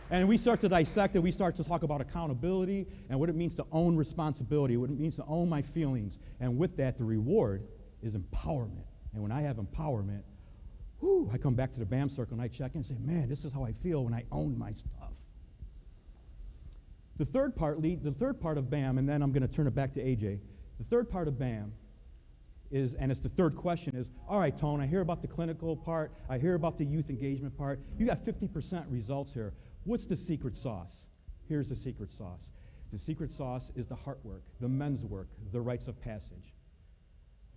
And we start to dissect it. We start to talk about accountability and what it means to own responsibility, what it means to own my feelings. And with that, the reward is empowerment. And when I have empowerment, I come back to the BAM circle and I check in and say, "Man, this is how I feel when I own my stuff." The third part of BAM, and then I'm going to turn it back to AJ. The third part of BAM is, and it's the third question, is, all right, Tone, I hear about the clinical part. I hear about the youth engagement part. You got 50% results here. What's the secret sauce? Here's the secret sauce. The secret sauce is the heart work, the men's work, the rites of passage.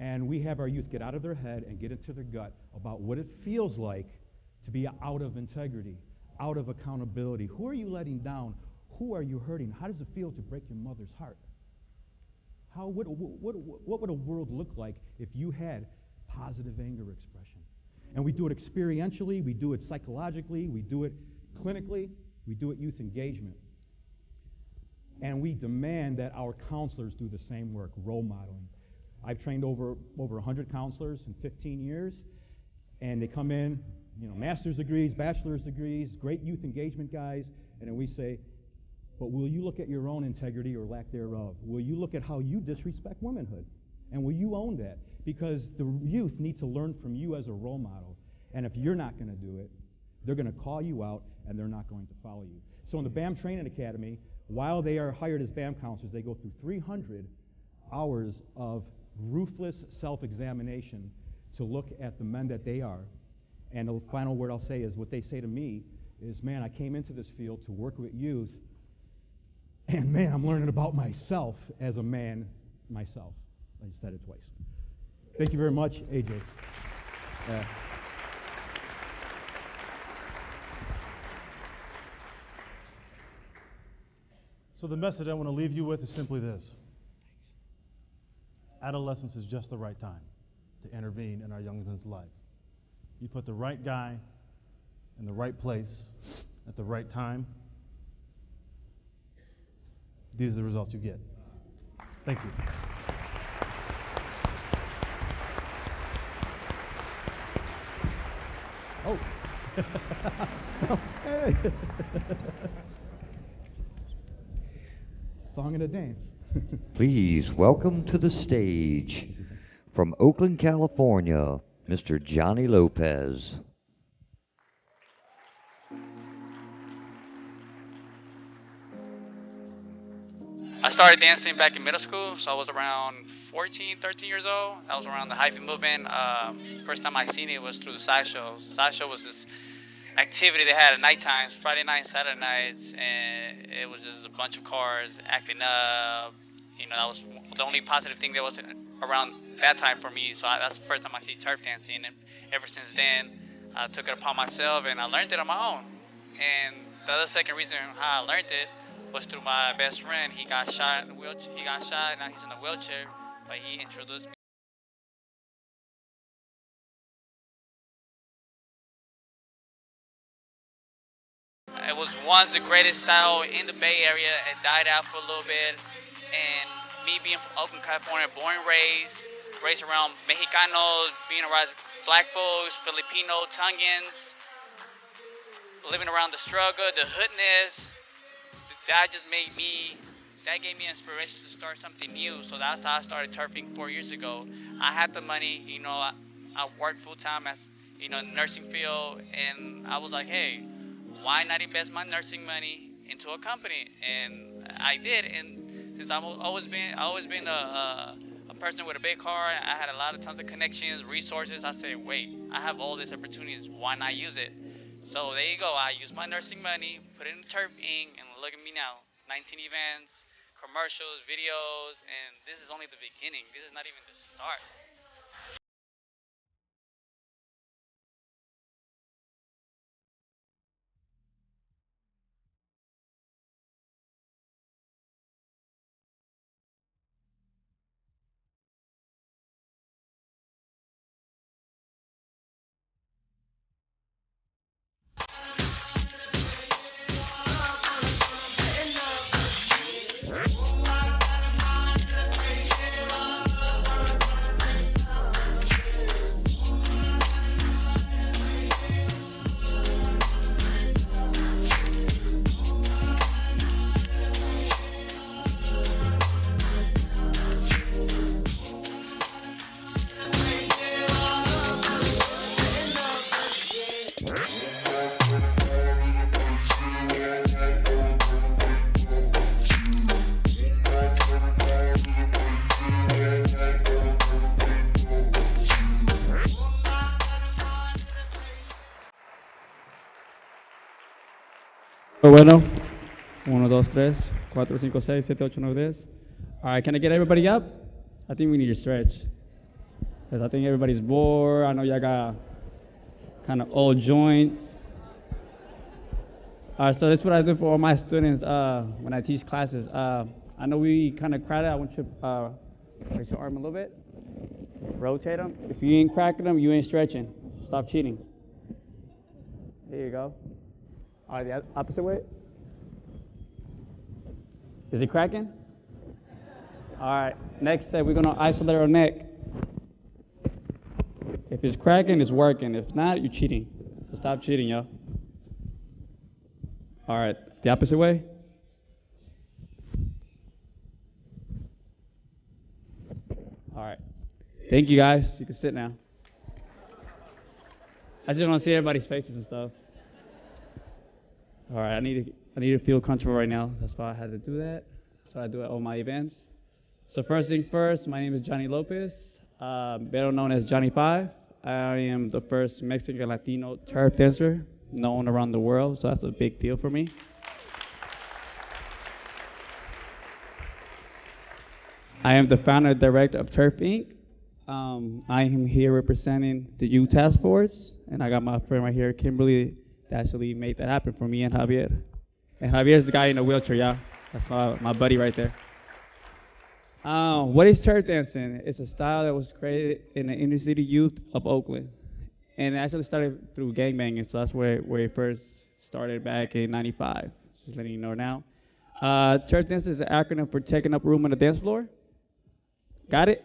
And we have our youth get out of their head and get into their gut about what it feels like to be out of integrity, out of accountability. Who are you letting down? Who are you hurting? How does it feel to break your mother's heart? What would a world look like if you had positive anger expression? And we do it experientially, we do it psychologically, we do it clinically, we do it youth engagement. And we demand that our counselors do the same work, role modeling. I've trained over 100 counselors in 15 years, and they come in, master's degrees, bachelor's degrees, great youth engagement guys, and then we say, "But will you look at your own integrity or lack thereof? Will you look at how you disrespect womanhood? And will you own that? Because the youth need to learn from you as a role model. And if you're not going to do it, they're going to call you out and they're not going to follow you." So in the BAM Training Academy, while they are hired as BAM counselors, they go through 300 hours of ruthless self-examination to look at the men that they are. And the final word I'll say is, what they say to me is, "Man, I came into this field to work with youth, and man, I'm learning about myself as a man myself." I just said it twice. Thank you very much, AJ. So the message I want to leave you with is simply this. Adolescence is just the right time to intervene in our young men's life. You put the right guy in the right place at the right time, these are the results you get. Thank you. Oh. Hey. Song and a dance. Please welcome to the stage, from Oakland, California, Mr. Johnny Lopez. I started dancing back in middle school, so I was around 14, 13 years old. I was around the hyphen movement. First time I seen it was through the sideshow. Sideshow was this activity they had at night times, Friday nights, Saturday nights, and it was just a bunch of cars acting up. That was the only positive thing that was around that time for me. So that's the first time I see turf dancing, and ever since then, I took it upon myself and I learned it on my own. And the other second reason how I learned it was through my best friend. He got shot in the wheelchair. He got shot, now he's in a wheelchair, but he introduced me. It was once the greatest style in the Bay Area. It died out for a little bit, and me being from Oakland, California, born and raised around Mexicanos, being around black folks, Filipino, Tongans, living around the struggle, the hoodness. That gave me inspiration to start something new. So that's how I started turfing 4 years ago. I had the money, I worked full time as, in the nursing field, and I was like, hey, why not invest my nursing money into a company? And I did. And since I've always been a person with a big car, I had a lot of tons of connections, resources. I said, wait, I have all these opportunities. Why not use it? So there you go. I used my nursing money, put it in Turf Inc., and look at me now. 19 events, commercials, videos, and this is only the beginning. This is not even the start. Bueno, 1, 2, 3, 4, 5, 6, 7, 8, 9, 10. All right, can I get everybody up? I think we need to stretch. Because I think everybody's bored. I know y'all got kind of old joints. All right, so that's what I do for all my students when I teach classes. I know we kind of crowded. I want you to raise your arm a little bit. Rotate them. If you ain't cracking them, you ain't stretching. Stop cheating. There you go. All right, the opposite way. Is it cracking? All right, next step, we're gonna isolate our neck. If it's cracking, it's working. If not, you're cheating. So stop cheating, yo. All right, the opposite way. All right, thank you guys. You can sit now. I just want to see everybody's faces and stuff. All right, I need to feel comfortable right now. That's why I had to do that. So I do it at all my events. So first thing first, my name is Johnny Lopez, better known as Johnny 5. I am the first Mexican Latino turf dancer known around the world, so that's a big deal for me. I am the founder and director of Turf Inc. I am here representing the youth task force, and I got my friend right here, Kimberly, that actually made that happen for me and Javier. And Javier's the guy in the wheelchair, yeah. That's my buddy right there. What is turf dancing? It's a style that was created in the inner city youth of Oakland. And it actually started through gangbanging, so that's where it first started back in '95. Just letting you know now. Turf dancing is an acronym for taking up room on the dance floor. Got it?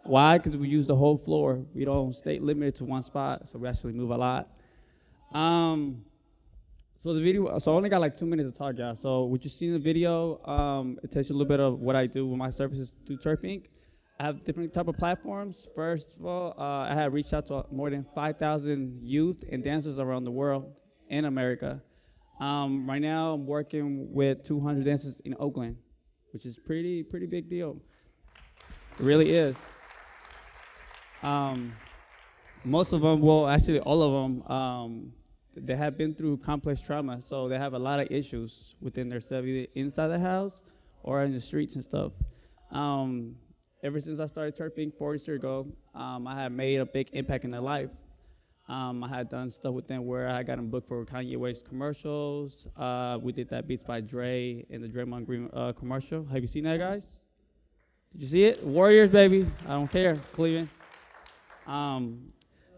Why? Because we use the whole floor. We don't stay limited to one spot, so we actually move a lot. So the video, so I only got like 2 minutes to talk, y'all. So what you see in the video, it tells you a little bit of what I do with my services through Turf Inc. I have different type of platforms. First of all, I have reached out to more than 5,000 youth and dancers around the world in America. Right now, I'm working with 200 dancers in Oakland, which is pretty big deal. It really is. Most of them, well, actually all of them, they have been through complex trauma, so they have a lot of issues within their self, either inside the house or in the streets and stuff. Ever since I started Turf Inc. 4 years ago, I have made a big impact in their life. I had done stuff with them where I got them booked for Kanye West commercials. We did that Beats by Dre in the Draymond Green commercial. Have you seen that, guys? Did you see it? Warriors, baby. I don't care. Cleveland.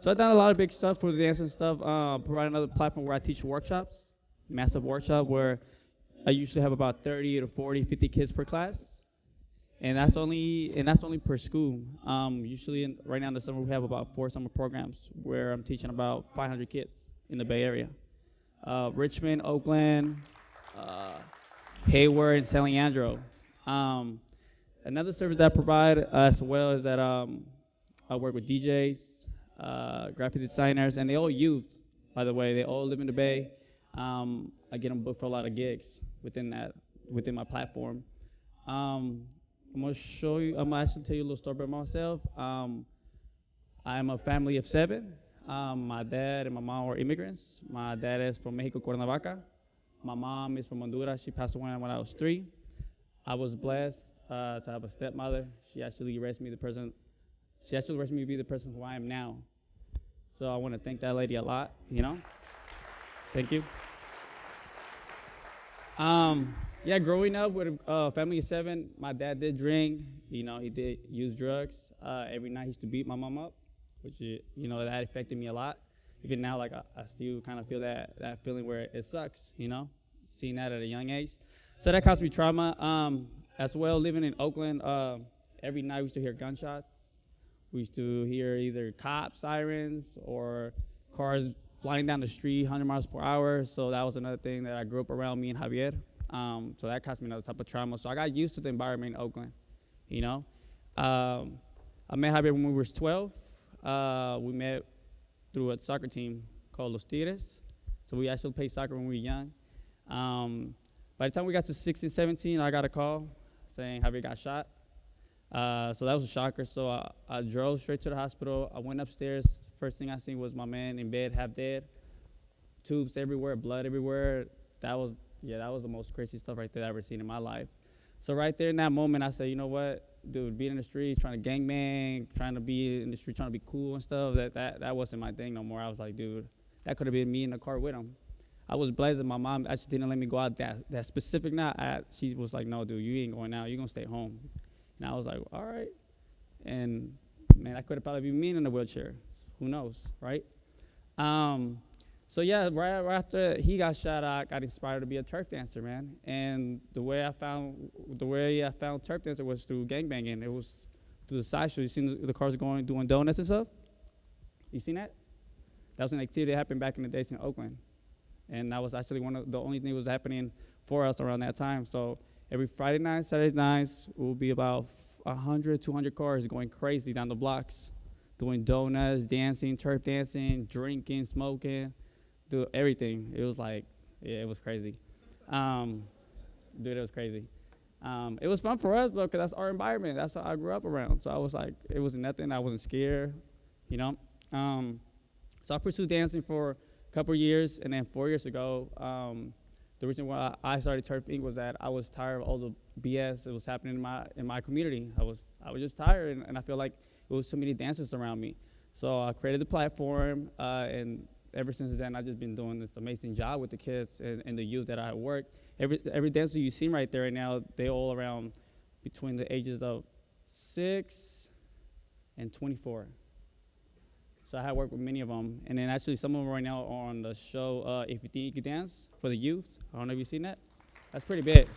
So I've done a lot of big stuff for the dance and stuff. Provide another platform where I teach workshops, massive workshop where I usually have about 30 to 40, 50 kids per class, and that's only per school. Usually, right now in the summer, we have about 4 summer programs where I'm teaching about 500 kids in the Bay Area, Richmond, Oakland, Hayward, and San Leandro. Another service that I provide as well is that I work with DJs, graphic designers, and they all youth, by the way. They all live in the Bay. I get them booked for a lot of gigs within my platform. I'm gonna actually tell you a little story about myself. I'm a family of 7. My dad and my mom were immigrants. My dad is from Mexico, Cuernavaca. My mom is from Honduras. She passed away when I was 3. I was blessed to have a stepmother. She actually raised me to be the person who I am now. So I want to thank that lady a lot, Thank you. Yeah, growing up with a family of 7, my dad did drink. He did use drugs. Every night he used to beat my mom up, which, that affected me a lot. Even now, like, I still kind of feel that feeling where it sucks, seeing that at a young age. So that caused me trauma. As well, living in Oakland, every night we used to hear gunshots. We used to hear either cop sirens or cars flying down the street 100 miles per hour. So that was another thing that I grew up around, me and Javier. So that caused me another type of trauma. So I got used to the environment in Oakland, I met Javier when we were 12. We met through a soccer team called Los Tigres. So we actually played soccer when we were young. By the time we got to 16, 17, I got a call saying Javier got shot. So that was a shocker. So I drove straight to the hospital. I went upstairs. First thing I seen was my man in bed, half dead. Tubes everywhere, blood everywhere. That was the most crazy stuff right there I've ever seen in my life. So right there in that moment, I said, you know what, dude, being in the streets, trying to gangbang, trying to be in the street, trying to be cool and stuff, that wasn't my thing no more. I was like, dude, that could have been me in the car with him. I was blessed that my mom actually didn't let me go out that specific night. She was like, no, dude, you ain't going out. You're going to stay home. And I was like, all right. And, man, that could have probably been me in a wheelchair. Who knows, right? So, yeah, right after he got shot, I got inspired to be a turf dancer, man. And the way I found turf dancer was through gangbanging. It was through the sideshow. You seen the cars doing donuts and stuff? You seen that? That was an activity that happened back in the days in Oakland. And that was actually one of the only things that was happening for us around that time. So every Friday night, Saturday nights, it will be about 100, 200 cars going crazy down the blocks, doing donuts, dancing, turf dancing, drinking, smoking, do everything. It was like, yeah, it was crazy. Dude, it was crazy. It was fun for us, though, because that's our environment. That's what I grew up around. So I was like, it wasn't nothing. I wasn't scared, So I pursued dancing for a couple of years, and then 4 years ago, the reason why I started Turf Inc. was that I was tired of all the BS that was happening in my community. I was just tired, and I feel like there was so many dancers around me. So I created the platform, and ever since then, I've just been doing this amazing job with the kids and the youth that I work. Every dancer you see right there right now, they all around between the ages of 6 and 24. So I have worked with many of them. And then actually some of them right now are on the show, If You Think You Can Dance, for the youth. I don't know if you've seen that. That's pretty big.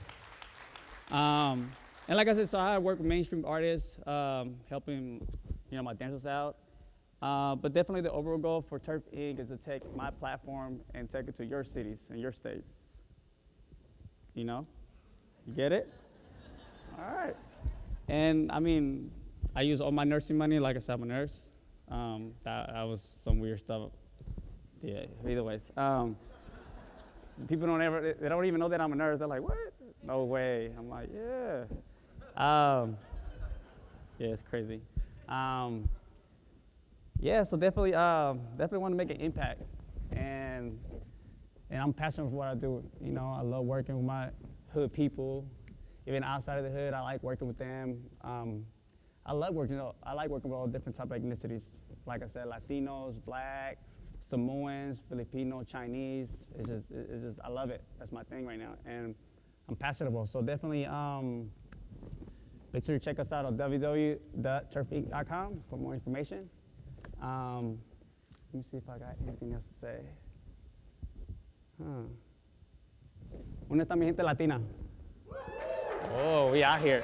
And like I said, so I work with mainstream artists, helping my dancers out. But definitely the overall goal for Turf Inc. is to take my platform and take it to your cities and your states. You get it? All right. And I mean, I use all my nursing money. Like I said, I'm a nurse. That was some weird stuff. Yeah, either ways. People they don't even know that I'm a nurse. They're like, what? No way. I'm like, yeah. Yeah, it's crazy. Yeah, so definitely want to make an impact. And I'm passionate for what I do. I love working with my hood people. Even outside of the hood, I like working with them. I like working with all different type of ethnicities. Like I said, Latinos, Black, Samoans, Filipino, Chinese. It's just I love it. That's my thing right now, and I'm passionate about it. So definitely make sure you check us out on www.turfinc.com for more information. Let me see if I got anything else to say. ¿Dónde está mi gente latina? Oh, we out here.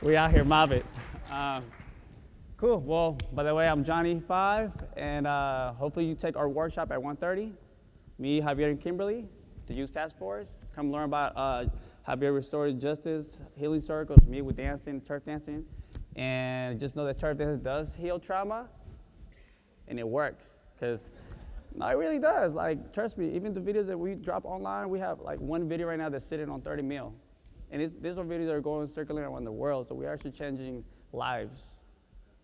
We out here, mob it. Cool. Well, by the way, I'm Johnny 5, and hopefully you take our workshop at 1:30. Me, Javier, and Kimberly, the Youth Task Force. Come learn about Javier Restorative Justice, Healing Circles, me with dancing, turf dancing. And just know that turf dance does heal trauma, and it works. Because no, it really does. Like, trust me, even the videos that we drop online, we have like one video right now that's sitting on 30 mil. And these are videos that are going circulating around the world, so we're actually changing lives.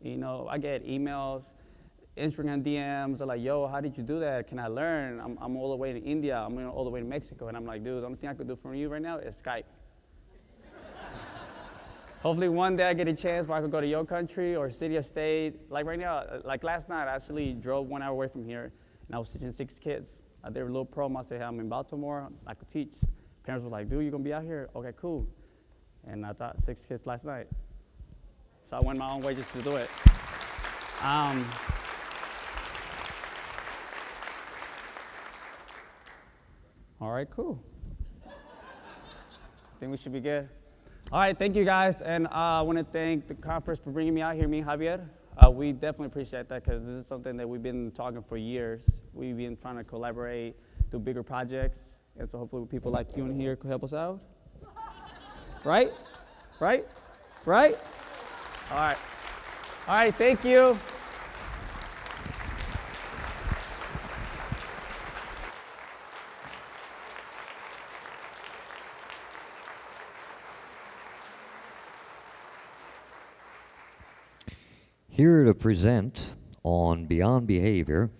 I get emails. Instagram DMs are like, yo, how did you do that? Can I learn? I'm all the way to India. I'm all the way to Mexico. And I'm like, dude, the only thing I could do for you right now is Skype. Hopefully one day I get a chance where I could go to your country or city or state. Like right now, like last night, I actually drove 1 hour away from here, and I was teaching 6 kids. I did a little promo. I said, hey, I'm in Baltimore. I could teach. Parents were like, dude, you going to be out here? Okay, cool. And I taught 6 kids last night. So I went my own way just to do it. All right, cool. I think we should be good. All right, thank you guys. And I want to thank the conference for bringing me out here, me and Javier. We definitely appreciate that because this is something that we've been talking for years. We've been trying to collaborate, do bigger projects. And so hopefully people like you in here could help us out. Right? Right? Right? All right. All right, thank you. Here to present on Beyond Behavior,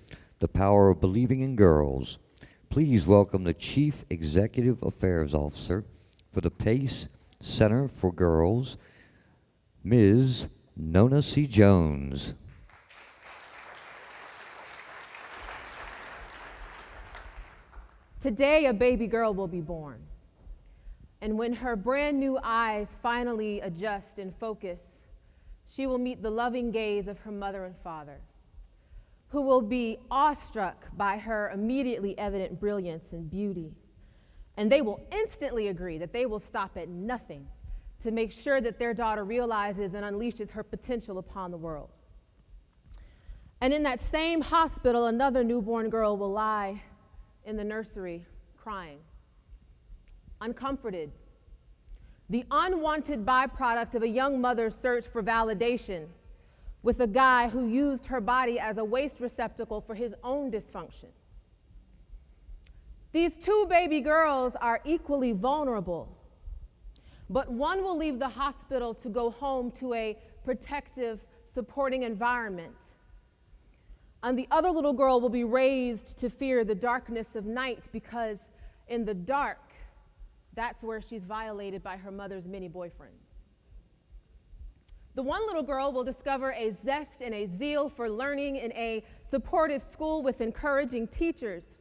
the power of believing in girls, please welcome the Chief Executive Affairs Officer for the PACE Center for Girls, Ms. Nona C. Jones. Today, a baby girl will be born. And when her brand new eyes finally adjust and focus, she will meet the loving gaze of her mother and father, who will be awestruck by her immediately evident brilliance and beauty. And they will instantly agree that they will stop at nothing to make sure that their daughter realizes and unleashes her potential upon the world. And in that same hospital, another newborn girl will lie in the nursery crying, uncomforted, the unwanted byproduct of a young mother's search for validation with a guy who used her body as a waste receptacle for his own dysfunction. These 2 baby girls are equally vulnerable, but one will leave the hospital to go home to a protective, supporting environment, and the other little girl will be raised to fear the darkness of night because in the dark, that's where she's violated by her mother's many boyfriends. The one little girl will discover a zest and a zeal for learning in a supportive school with encouraging teachers,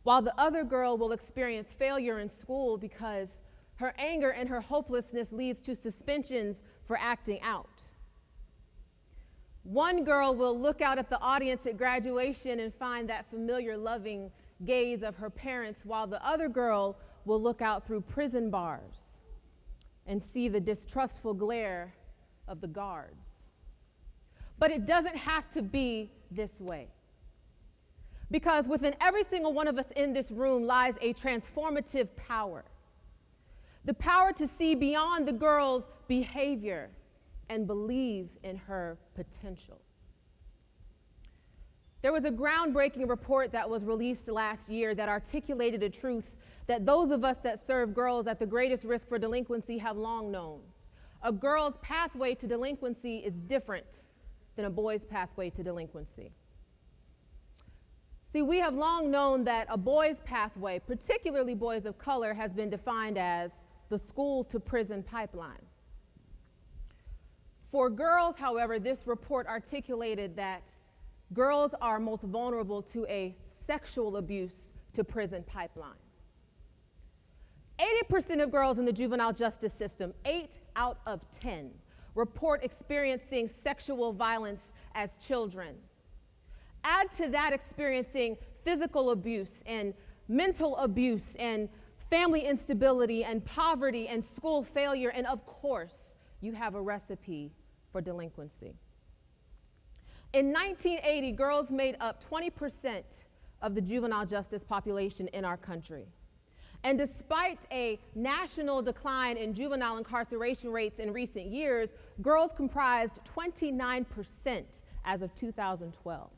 while the other girl will experience failure in school because her anger and her hopelessness leads to suspensions for acting out. One girl will look out at the audience at graduation and find that familiar loving gaze of her parents, while the other girl will look out through prison bars and see the distrustful glare of the guards. But it doesn't have to be this way. Because within every single one of us in this room lies a transformative power. The power to see beyond the girl's behavior and believe in her potential. There was a groundbreaking report that was released last year that articulated a truth that those of us that serve girls at the greatest risk for delinquency have long known. A girl's pathway to delinquency is different than a boy's pathway to delinquency. See, we have long known that a boy's pathway, particularly boys of color, has been defined as the school to prison pipeline. For girls, however, this report articulated that girls are most vulnerable to a sexual abuse to prison pipeline. 80% of girls in the juvenile justice system, 8 out of 10, report experiencing sexual violence as children. Add to that experiencing physical abuse and mental abuse and family instability and poverty and school failure, and of course, you have a recipe for delinquency. In 1980, girls made up 20% of the juvenile justice population in our country. And despite a national decline in juvenile incarceration rates in recent years, girls comprised 29% as of 2012.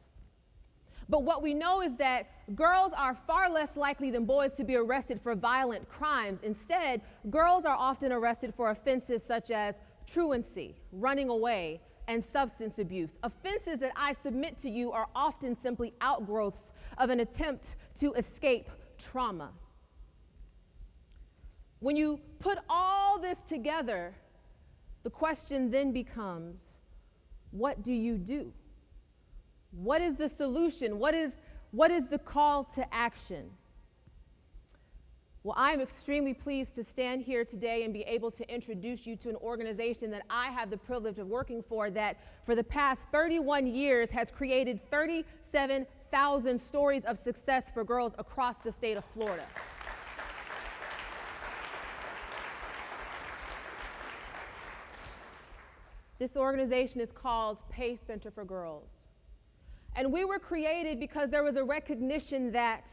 But what we know is that girls are far less likely than boys to be arrested for violent crimes. Instead, girls are often arrested for offenses such as truancy, running away, and substance abuse. Offenses that I submit to you are often simply outgrowths of an attempt to escape trauma. When you put all this together, the question then becomes, what do you do? What is the solution? What is the call to action? Well, I'm extremely pleased to stand here today and be able to introduce you to an organization that I have the privilege of working for that for the past 31 years has created 37,000 stories of success for girls across the state of Florida. This organization is called PACE Center for Girls. And we were created because there was a recognition that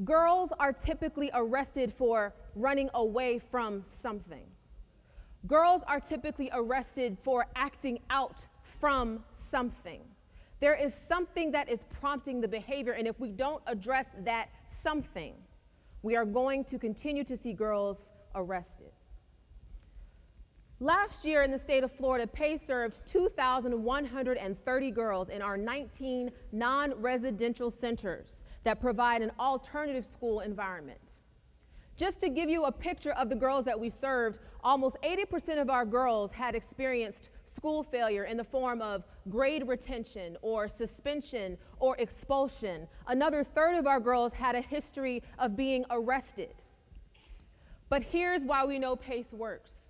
girls are typically arrested for running away from something. Girls are typically arrested for acting out from something. There is something that is prompting the behavior, and if we don't address that something, we are going to continue to see girls arrested. Last year in the state of Florida, PACE served 2,130 girls in our 19 non-residential centers that provide an alternative school environment. Just to give you a picture of the girls that we served, almost 80% of our girls had experienced school failure in the form of grade retention or suspension or expulsion. Another third of our girls had a history of being arrested. But here's why we know PACE works.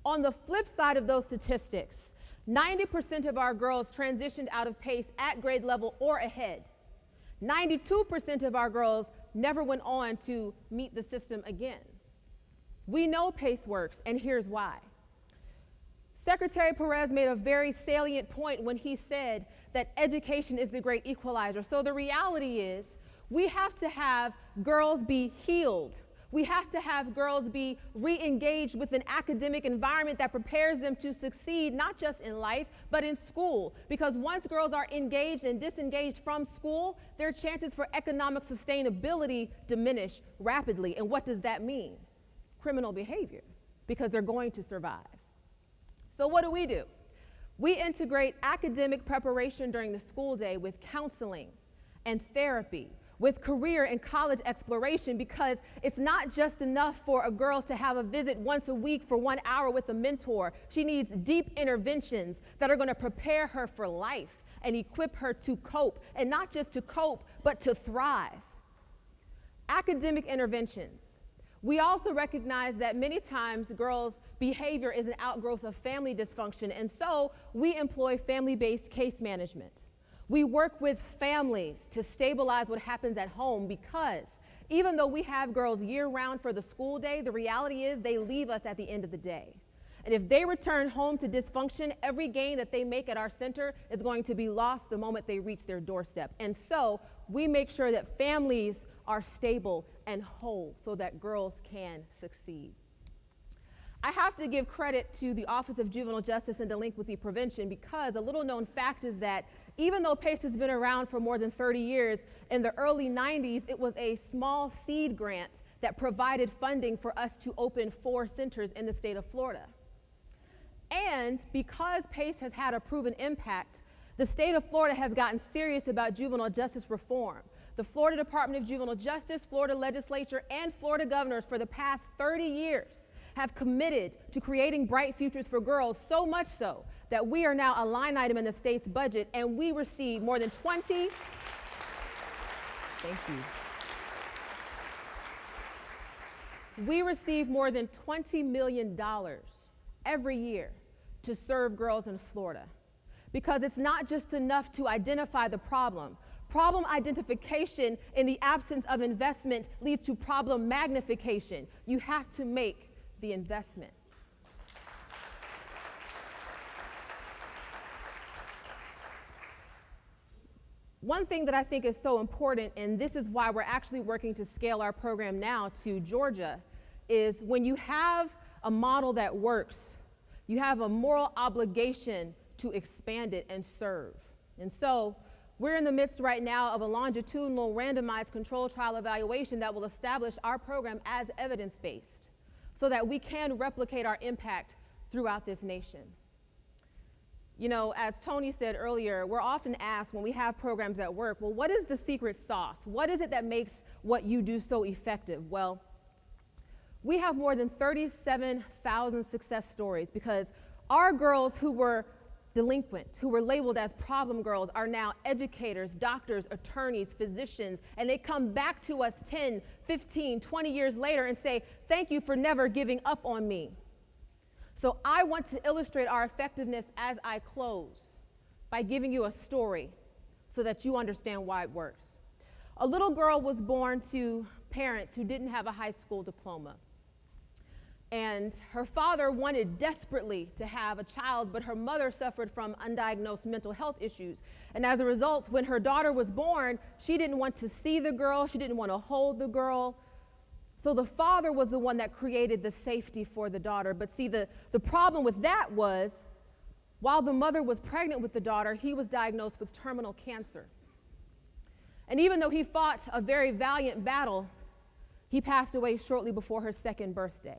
On the flip side of those statistics, 90% of our girls transitioned out of PACE at grade level or ahead. 92% of our girls never went on to meet the system again. We know PACE works, and here's why. Secretary Perez made a very salient point when he said that education is the great equalizer. So the reality is we have to have girls be healed. We have to have girls be re-engaged with an academic environment that prepares them to succeed, not just in life, but in school. Because once girls are engaged and disengaged from school, their chances for economic sustainability diminish rapidly. And what does that mean? Criminal behavior, because they're going to survive. So what do? We integrate academic preparation during the school day with counseling and therapy, with career and college exploration, because it's not just enough for a girl to have a visit once a week for 1 hour with a mentor. She needs deep interventions that are going to prepare her for life and equip her to cope, and not just to cope, but to thrive. Academic interventions. We also recognize that many times girls' behavior is an outgrowth of family dysfunction, and so we employ family-based case management. We work with families to stabilize what happens at home, because even though we have girls year-round for the school day, the reality is they leave us at the end of the day. And if they return home to dysfunction, every gain that they make at our center is going to be lost the moment they reach their doorstep. And so we make sure that families are stable and whole so that girls can succeed. I have to give credit to the Office of Juvenile Justice and Delinquency Prevention, because a little known fact is that even though PACE has been around for more than 30 years, in the early 90s, it was a small seed grant that provided funding for us to open 4 centers in the state of Florida. And because PACE has had a proven impact, the state of Florida has gotten serious about juvenile justice reform. The Florida Department of Juvenile Justice, Florida Legislature, and Florida governors for the past 30 years have committed to creating bright futures for girls, so much so that we are now a line item in the state's budget, and we receive more than Thank you. We receive more than $20 million every year to serve girls in Florida, because it's not just enough to identify the problem. Problem identification in the absence of investment leads to problem magnification. You have to make the investment. One thing that I think is so important, and this is why we're actually working to scale our program now to Georgia, is when you have a model that works, you have a moral obligation to expand it and serve. And so we're in the midst right now of a longitudinal randomized controlled trial evaluation that will establish our program as evidence-based, so that we can replicate our impact throughout this nation. You know, as Tony said earlier, we're often asked when we have programs at work, well, what is the secret sauce? What is it that makes what you do so effective? Well, we have more than 37,000 success stories because our girls who were delinquent, who were labeled as problem girls, are now educators, doctors, attorneys, physicians, and they come back to us 10, 15, 20 years later and say, thank you for never giving up on me. So I want to illustrate our effectiveness as I close by giving you a story so that you understand why it works. A little girl was born to parents who didn't have a high school diploma. And her father wanted desperately to have a child, but her mother suffered from undiagnosed mental health issues. And as a result, when her daughter was born, she didn't want to see the girl, she didn't want to hold the girl. So the father was the one that created the safety for the daughter. But see, the problem with that was, while the mother was pregnant with the daughter, he was diagnosed with terminal cancer. And even though he fought a very valiant battle, he passed away shortly before her second birthday.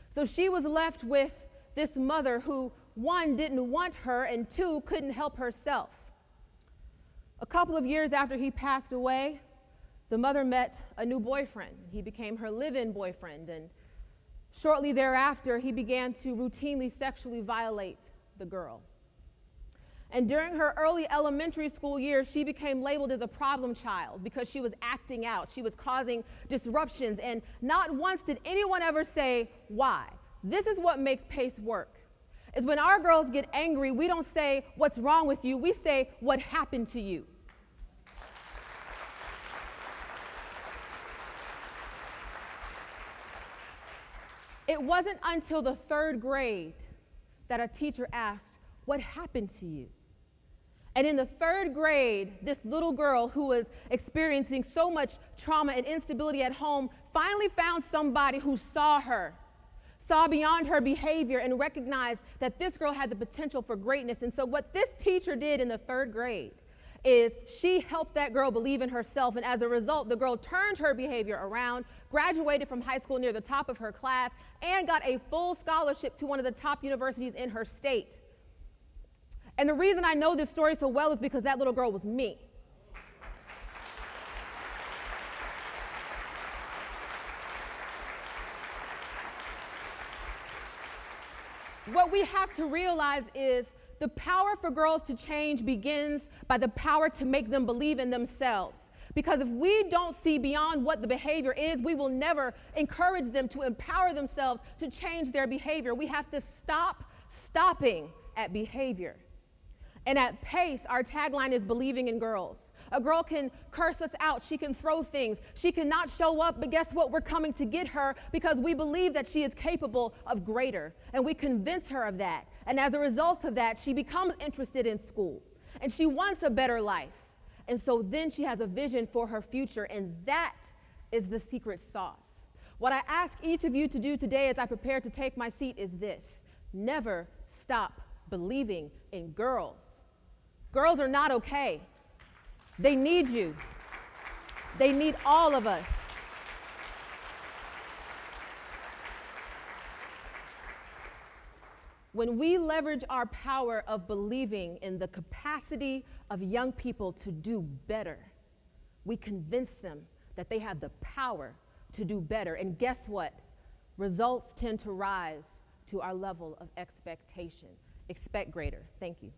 So she was left with this mother who, one, didn't want her, and two, couldn't help herself. A couple of years after he passed away, the mother met a new boyfriend. He became her live-in boyfriend, and shortly thereafter, he began to routinely sexually violate the girl. And during her early elementary school years, she became labeled as a problem child because she was acting out. She was causing disruptions, and not once did anyone ever say, why? This is what makes PACE work, is when our girls get angry, we don't say, what's wrong with you? We say, what happened to you? It wasn't until the third grade that a teacher asked, what happened to you? And in the third grade, this little girl who was experiencing so much trauma and instability at home finally found somebody who saw her, saw beyond her behavior, and recognized that this girl had the potential for greatness. And so what this teacher did in the third grade is she helped that girl believe in herself, and as a result, the girl turned her behavior around, graduated from high school near the top of her class, and got a full scholarship to one of the top universities in her state. And the reason I know this story so well is because that little girl was me. What we have to realize is the power for girls to change begins by the power to make them believe in themselves. Because if we don't see beyond what the behavior is, we will never encourage them to empower themselves to change their behavior. We have to stop stopping at behavior. And at PACE, our tagline is believing in girls. A girl can curse us out. She can throw things. She cannot show up, but guess what? We're coming to get her because we believe that she is capable of greater. And we convince her of that. And as a result of that, she becomes interested in school. And she wants a better life. And so then she has a vision for her future. And that is the secret sauce. What I ask each of you to do today as I prepare to take my seat is this: never stop believing in girls. Girls are not okay. They need you. They need all of us. When we leverage our power of believing in the capacity of young people to do better, we convince them that they have the power to do better. And guess what? Results tend to rise to our level of expectation. Expect greater. Thank you.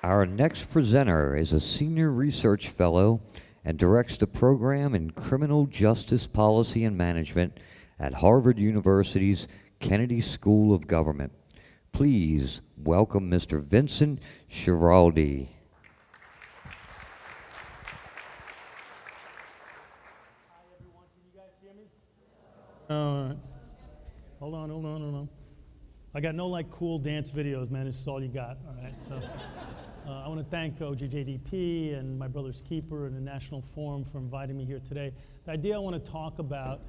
Our next presenter is a senior research fellow and directs the program in criminal justice policy and management at Harvard University's Kennedy School of Government. Please welcome Mr. Vincent Schiraldi. Hold on. I got no cool dance videos, man. This is all you got, all right? So I want to thank OJJDP and my brother's keeper and the National Forum for inviting me here today. The idea I want to talk about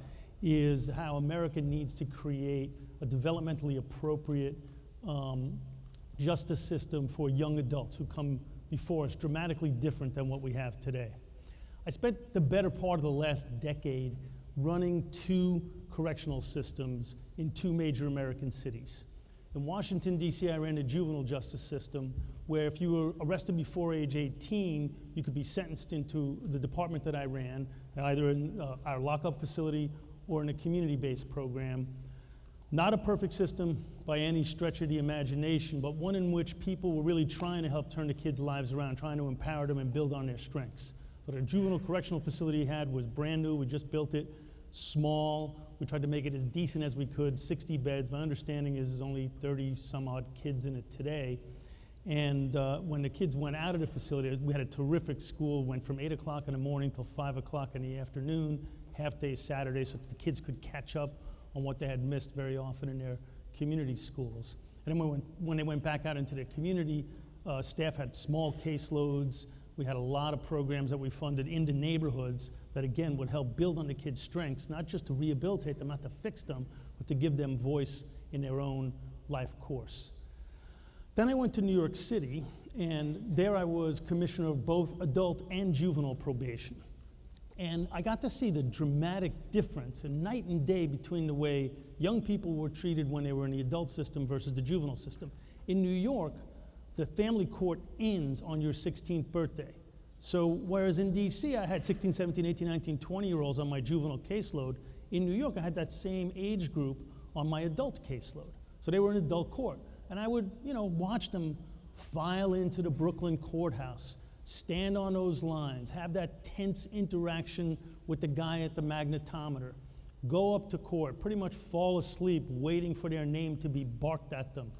is how America needs to create a developmentally appropriate justice system for young adults who come before us dramatically different than what we have today. I spent the better part of the last decade running 2 correctional systems in 2 major American cities. In Washington, D.C., I ran a juvenile justice system where if you were arrested before age 18, you could be sentenced into the department that I ran, either in our lockup facility or in a community-based program. Not a perfect system by any stretch of the imagination, but one in which people were really trying to help turn the kids' lives around, trying to empower them and build on their strengths. What our juvenile correctional facility had was brand new. We just built it, small. We tried to make it as decent as we could, 60 beds. My understanding is there's only 30 some odd kids in it today. And when the kids went out of the facility, we had a terrific school, went from 8 o'clock in the morning till 5 o'clock in the afternoon, half day Saturday, so that the kids could catch up on what they had missed very often in their community schools. And then when they went back out into their community, staff had small caseloads. We had a lot of programs that we funded in the neighborhoods that, again, would help build on the kids' strengths, not just to rehabilitate them, not to fix them, but to give them voice in their own life course. Then I went to New York City, and there I was commissioner of both adult and juvenile probation. And I got to see the dramatic difference, and night and day, between the way young people were treated when they were in the adult system versus the juvenile system. In New York, the family court ends on your 16th birthday. So whereas in DC I had 16, 17, 18, 19, 20-year-olds on my juvenile caseload, in New York I had that same age group on my adult caseload. So they were in adult court. And I would, watch them file into the Brooklyn courthouse, stand on those lines, have that tense interaction with the guy at the magnetometer, go up to court, pretty much fall asleep waiting for their name to be barked at them,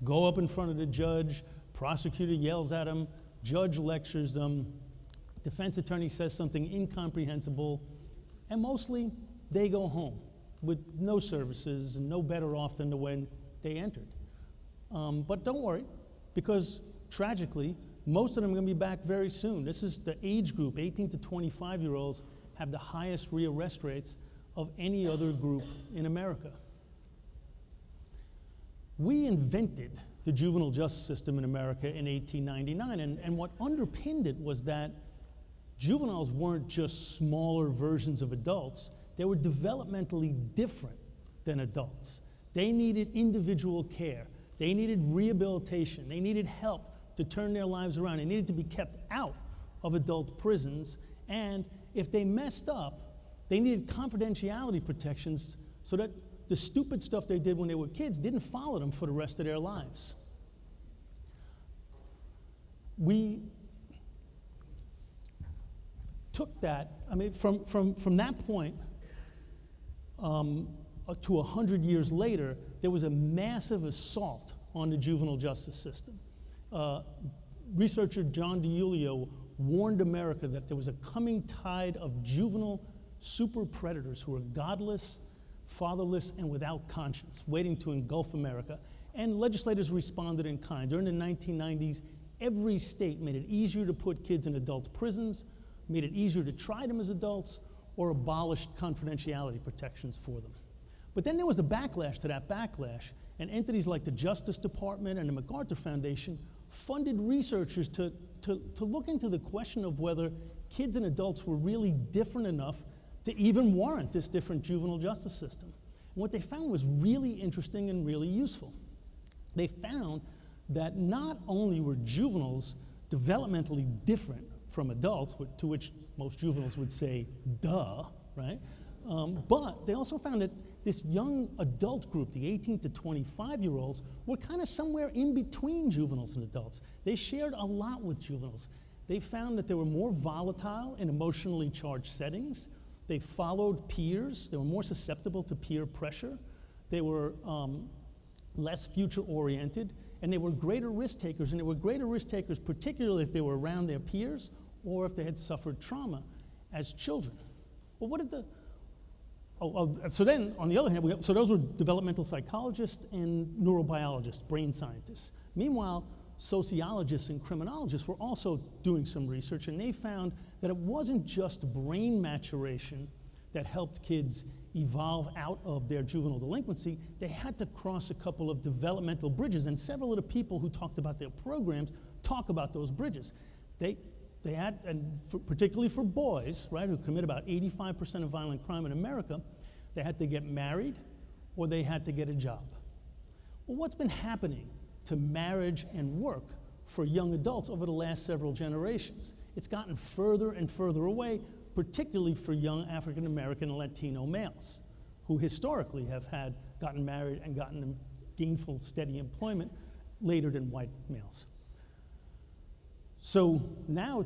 go up in front of the judge, prosecutor yells at them, judge lectures them, defense attorney says something incomprehensible, and mostly they go home with no services and no better off than when they entered. But don't worry, because tragically, most of them are going to be back very soon. This is the age group, 18 to 25-year-olds have the highest rearrest rates of any other group in America. We invented the juvenile justice system in America in 1899, and what underpinned it was that juveniles weren't just smaller versions of adults, they were developmentally different than adults. They needed individual care. They needed rehabilitation. They needed help to turn their lives around. They needed to be kept out of adult prisons. And if they messed up, they needed confidentiality protections so that the stupid stuff they did when they were kids didn't follow them for the rest of their lives. We took that, from that point to 100 years later, there was a massive assault on the juvenile justice system. Researcher John DiIulio warned America that there was a coming tide of juvenile super predators who were godless, fatherless, and without conscience, waiting to engulf America. And legislators responded in kind. During the 1990s, every state made it easier to put kids in adult prisons, made it easier to try them as adults, or abolished confidentiality protections for them. But then there was a backlash to that backlash, and entities like the Justice Department and the MacArthur Foundation funded researchers to look into the question of whether kids and adults were really different enough to even warrant this different juvenile justice system. And what they found was really interesting and really useful. They found that not only were juveniles developmentally different from adults, to which most juveniles would say, duh, right? But they also found that this young adult group, the 18 to 25-year-olds, were kind of somewhere in between juveniles and adults. They shared a lot with juveniles. They found that they were more volatile in emotionally charged settings. They followed peers. They were more susceptible to peer pressure. They were less future-oriented, and they were greater risk takers. And they were greater risk takers particularly if they were around their peers or if they had suffered trauma as children. Well, what did the... so then, on the other hand, so those were developmental psychologists and neurobiologists, brain scientists. Meanwhile, sociologists and criminologists were also doing some research, and they found that it wasn't just brain maturation that helped kids evolve out of their juvenile delinquency, they had to cross a couple of developmental bridges, and several of the people who talked about their programs talk about those bridges. They had, and particularly for boys, right, who commit about 85% of violent crime in America, they had to get married or they had to get a job. Well, what's been happening to marriage and work for young adults over the last several generations? It's gotten further and further away, particularly for young African American and Latino males, who historically have gotten married and gotten gainful, steady employment later than white males. So now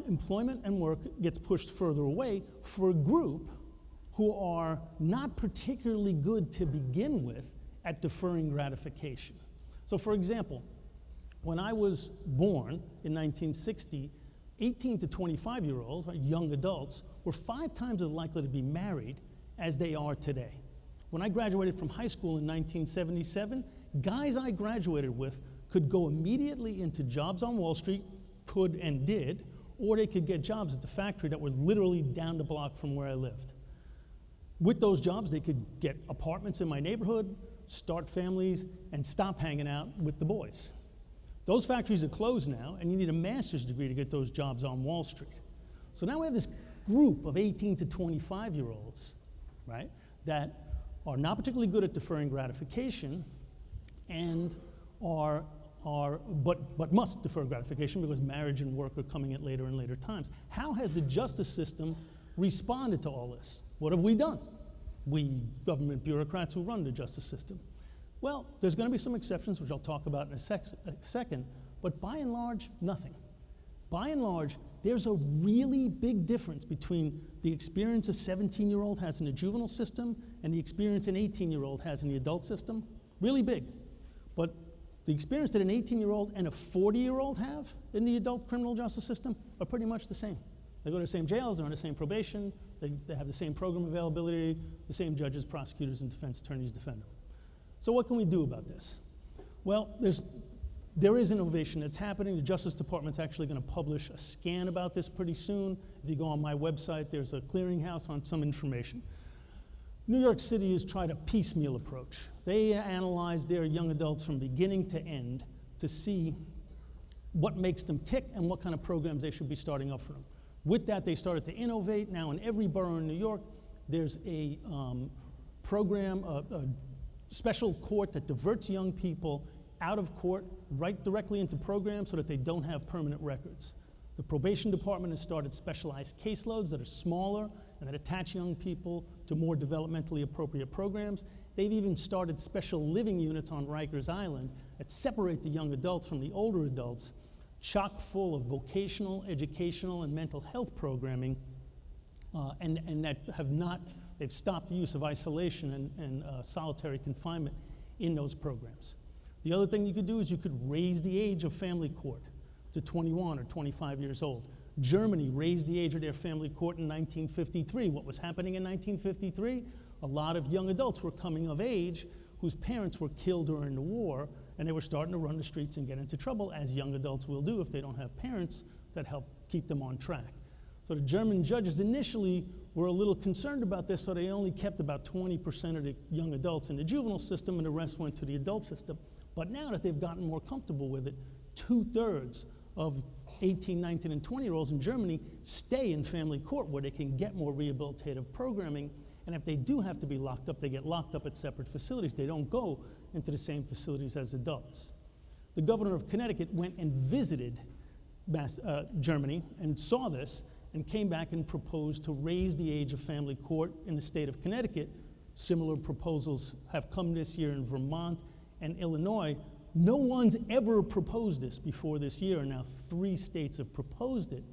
employment and work gets pushed further away for a group who are not particularly good to begin with at deferring gratification. So for example, when I was born in 1960, 18 to 25-year-olds, young adults, were 5 times as likely to be married as they are today. When I graduated from high school in 1977, guys I graduated with could go immediately into jobs on Wall Street, could and did, or they could get jobs at the factory that were literally down the block from where I lived. With those jobs, they could get apartments in my neighborhood, start families, and stop hanging out with the boys. Those factories are closed now, and you need a master's degree to get those jobs on Wall Street. So now we have this group of 18 to 25-year-olds, right, that are not particularly good at deferring gratification and but must defer gratification because marriage and work are coming at later and later times. How has the justice system responded to all this? What have we done? We government bureaucrats who run the justice system. Well, there's going to be some exceptions, which I'll talk about in a second, but by and large, nothing. By and large, there's a really big difference between the experience a 17-year-old has in the juvenile system and the experience an 18-year-old has in the adult system. Really big. But the experience that an 18-year-old and a 40-year-old have in the adult criminal justice system are pretty much the same. They go to the same jails, they're on the same probation, they have the same program availability, the same judges, prosecutors, and defense attorneys defend them. So what can we do about this? Well, there is innovation that's happening. The Justice Department's actually going to publish a scan about this pretty soon. If you go on my website, there's a clearinghouse on some information. New York City has tried a piecemeal approach. They analyze their young adults from beginning to end to see what makes them tick and what kind of programs they should be starting up for them. With that, they started to innovate. Now in every borough in New York, there's a program, a special court that diverts young people out of court right directly into programs so that they don't have permanent records. The probation department has started specialized caseloads that are smaller and that attach young people to more developmentally appropriate programs. They've even started special living units on Rikers Island that separate the young adults from the older adults, chock full of vocational, educational, and mental health programming, and that they've stopped the use of isolation and solitary confinement in those programs. The other thing you could do is you could raise the age of family court to 21 or 25 years old. Germany raised the age of their family court in 1953. What was happening in 1953? A lot of young adults were coming of age whose parents were killed during the war, and they were starting to run the streets and get into trouble, as young adults will do if they don't have parents that help keep them on track. So the German judges initially were a little concerned about this, so they only kept about 20% of the young adults in the juvenile system, and the rest went to the adult system. But now that they've gotten more comfortable with it, 2/3 of 18, 19, and 20-year-olds in Germany stay in family court where they can get more rehabilitative programming, and if they do have to be locked up, they get locked up at separate facilities. They don't go into the same facilities as adults. The governor of Connecticut went and visited Germany and saw this and came back and proposed to raise the age of family court in the state of Connecticut. Similar proposals have come this year in Vermont and Illinois. No one's ever proposed this before this year, and now 3 states have proposed it.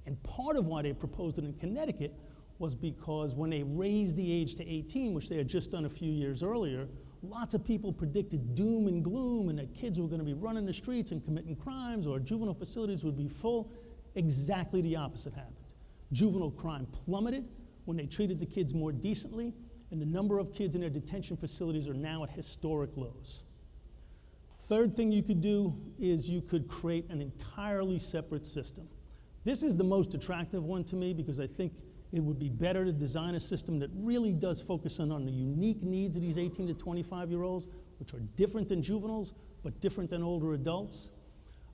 And part of why they proposed it in Connecticut was because when they raised the age to 18, which they had just done a few years earlier, lots of people predicted doom and gloom and that kids were going to be running the streets and committing crimes or juvenile facilities would be full. Exactly the opposite happened. Juvenile crime plummeted when they treated the kids more decently, and the number of kids in their detention facilities are now at historic lows. Third thing you could do is you could create an entirely separate system. This is the most attractive one to me because I think It would be better to design a system that really does focus on the unique needs of these 18 to 25-year-olds, which are different than juveniles, but different than older adults.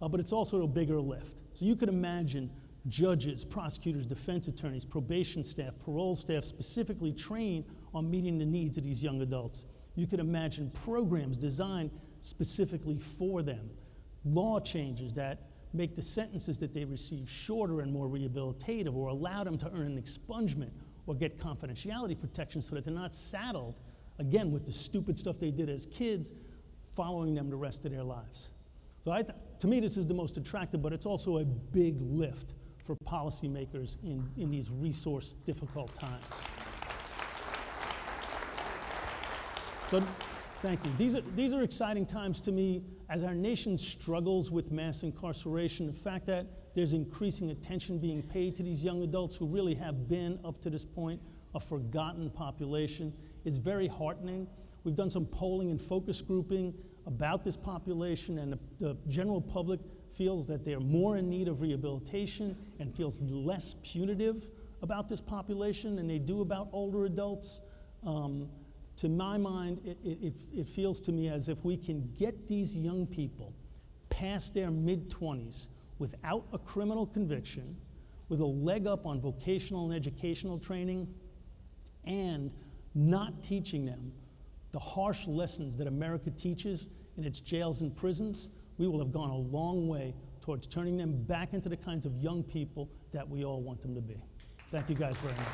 But it's also a bigger lift. So you could imagine judges, prosecutors, defense attorneys, probation staff, parole staff specifically trained on meeting the needs of these young adults. You could imagine programs designed specifically for them, law changes that make the sentences that they receive shorter and more rehabilitative, or allow them to earn an expungement or get confidentiality protection so that they're not saddled, again, with the stupid stuff they did as kids, following them the rest of their lives. So to me, this is the most attractive, but it's also a big lift for policymakers in these resource-difficult times. So, thank you. These are exciting times to me as our nation struggles with mass incarceration. The fact that there's increasing attention being paid to these young adults who really have been, up to this point, a forgotten population is very heartening. We've done some polling and focus grouping about this population, and the general public feels that they're more in need of rehabilitation and feels less punitive about this population than they do about older adults. To my mind, it feels to me as if we can get these young people past their mid-20s without a criminal conviction, with a leg up on vocational and educational training, and not teaching them the harsh lessons that America teaches in its jails and prisons. We will have gone a long way towards turning them back into the kinds of young people that we all want them to be. Thank you guys very much.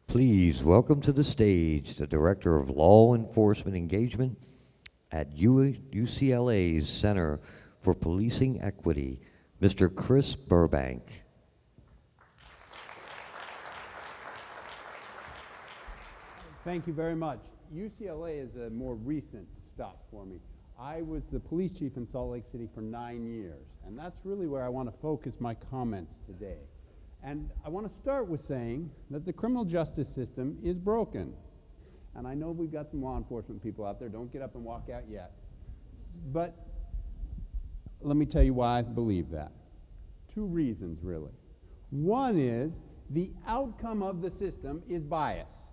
Please welcome to the stage the Director of Law Enforcement Engagement at UCLA's Center for Policing Equity, Mr. Chris Burbank. Thank you very much. UCLA is a more recent stop for me. I was the police chief in Salt Lake City for 9 years, and that's really where I want to focus my comments today. And I want to start with saying that the criminal justice system is broken. And I know we've got some law enforcement people out there. Don't get up and walk out yet. But let me tell you why I believe that. 2 reasons, really. One is the outcome of the system is bias.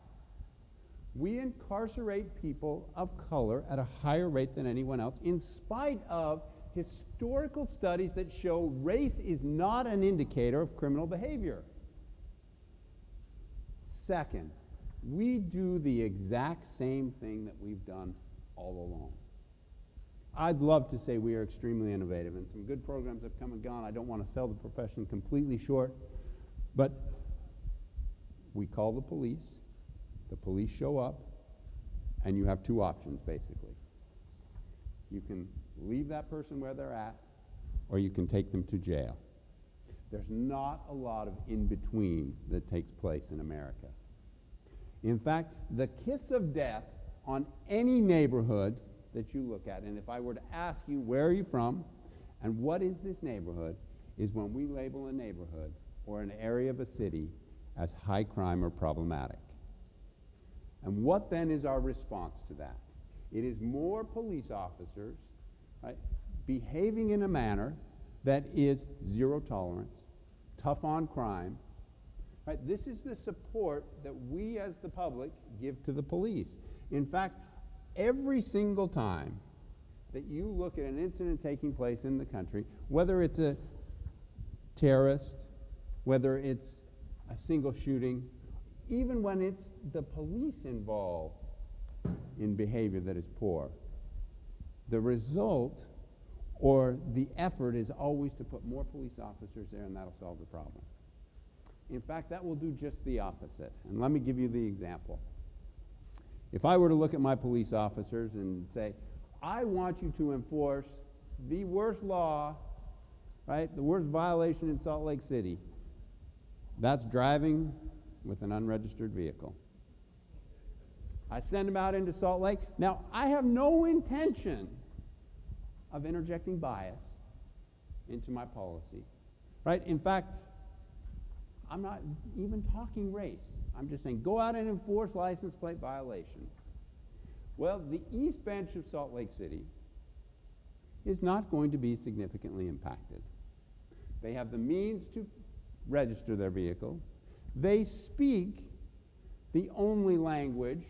We incarcerate people of color at a higher rate than anyone else, in spite of historical studies that show race is not an indicator of criminal behavior. Second, we do the exact same thing that we've done all along. I'd love to say we are extremely innovative, and some good programs have come and gone. I don't want to sell the profession completely short, but we call the police show up, and you have 2 options, basically. You can leave that person where they're at, or you can take them to jail. There's not a lot of in-between that takes place in America. In fact, the kiss of death on any neighborhood that you look at, and if I were to ask you, where are you from, and what is this neighborhood, is when we label a neighborhood or an area of a city as high crime or problematic. And what then is our response to that? It is more police officers, right, behaving in a manner that is zero tolerance, tough on crime. Right? This is the support that we as the public give to the police. In fact, every single time that you look at an incident taking place in the country, whether it's a terrorist, whether it's a single shooting, even when it's the police involved in behavior that is poor, the result or the effort is always to put more police officers there, and that'll solve the problem. In fact, that will do just the opposite. And let me give you the example. If I were to look at my police officers and say, I want you to enforce the worst law, right, the worst violation in Salt Lake City, that's driving with an unregistered vehicle. I send them out into Salt Lake. Now, I have no intention of interjecting bias into my policy, right? In fact, I'm not even talking race. I'm just saying, go out and enforce license plate violations. Well, the East Bench of Salt Lake City is not going to be significantly impacted. They have the means to register their vehicle. They speak the only language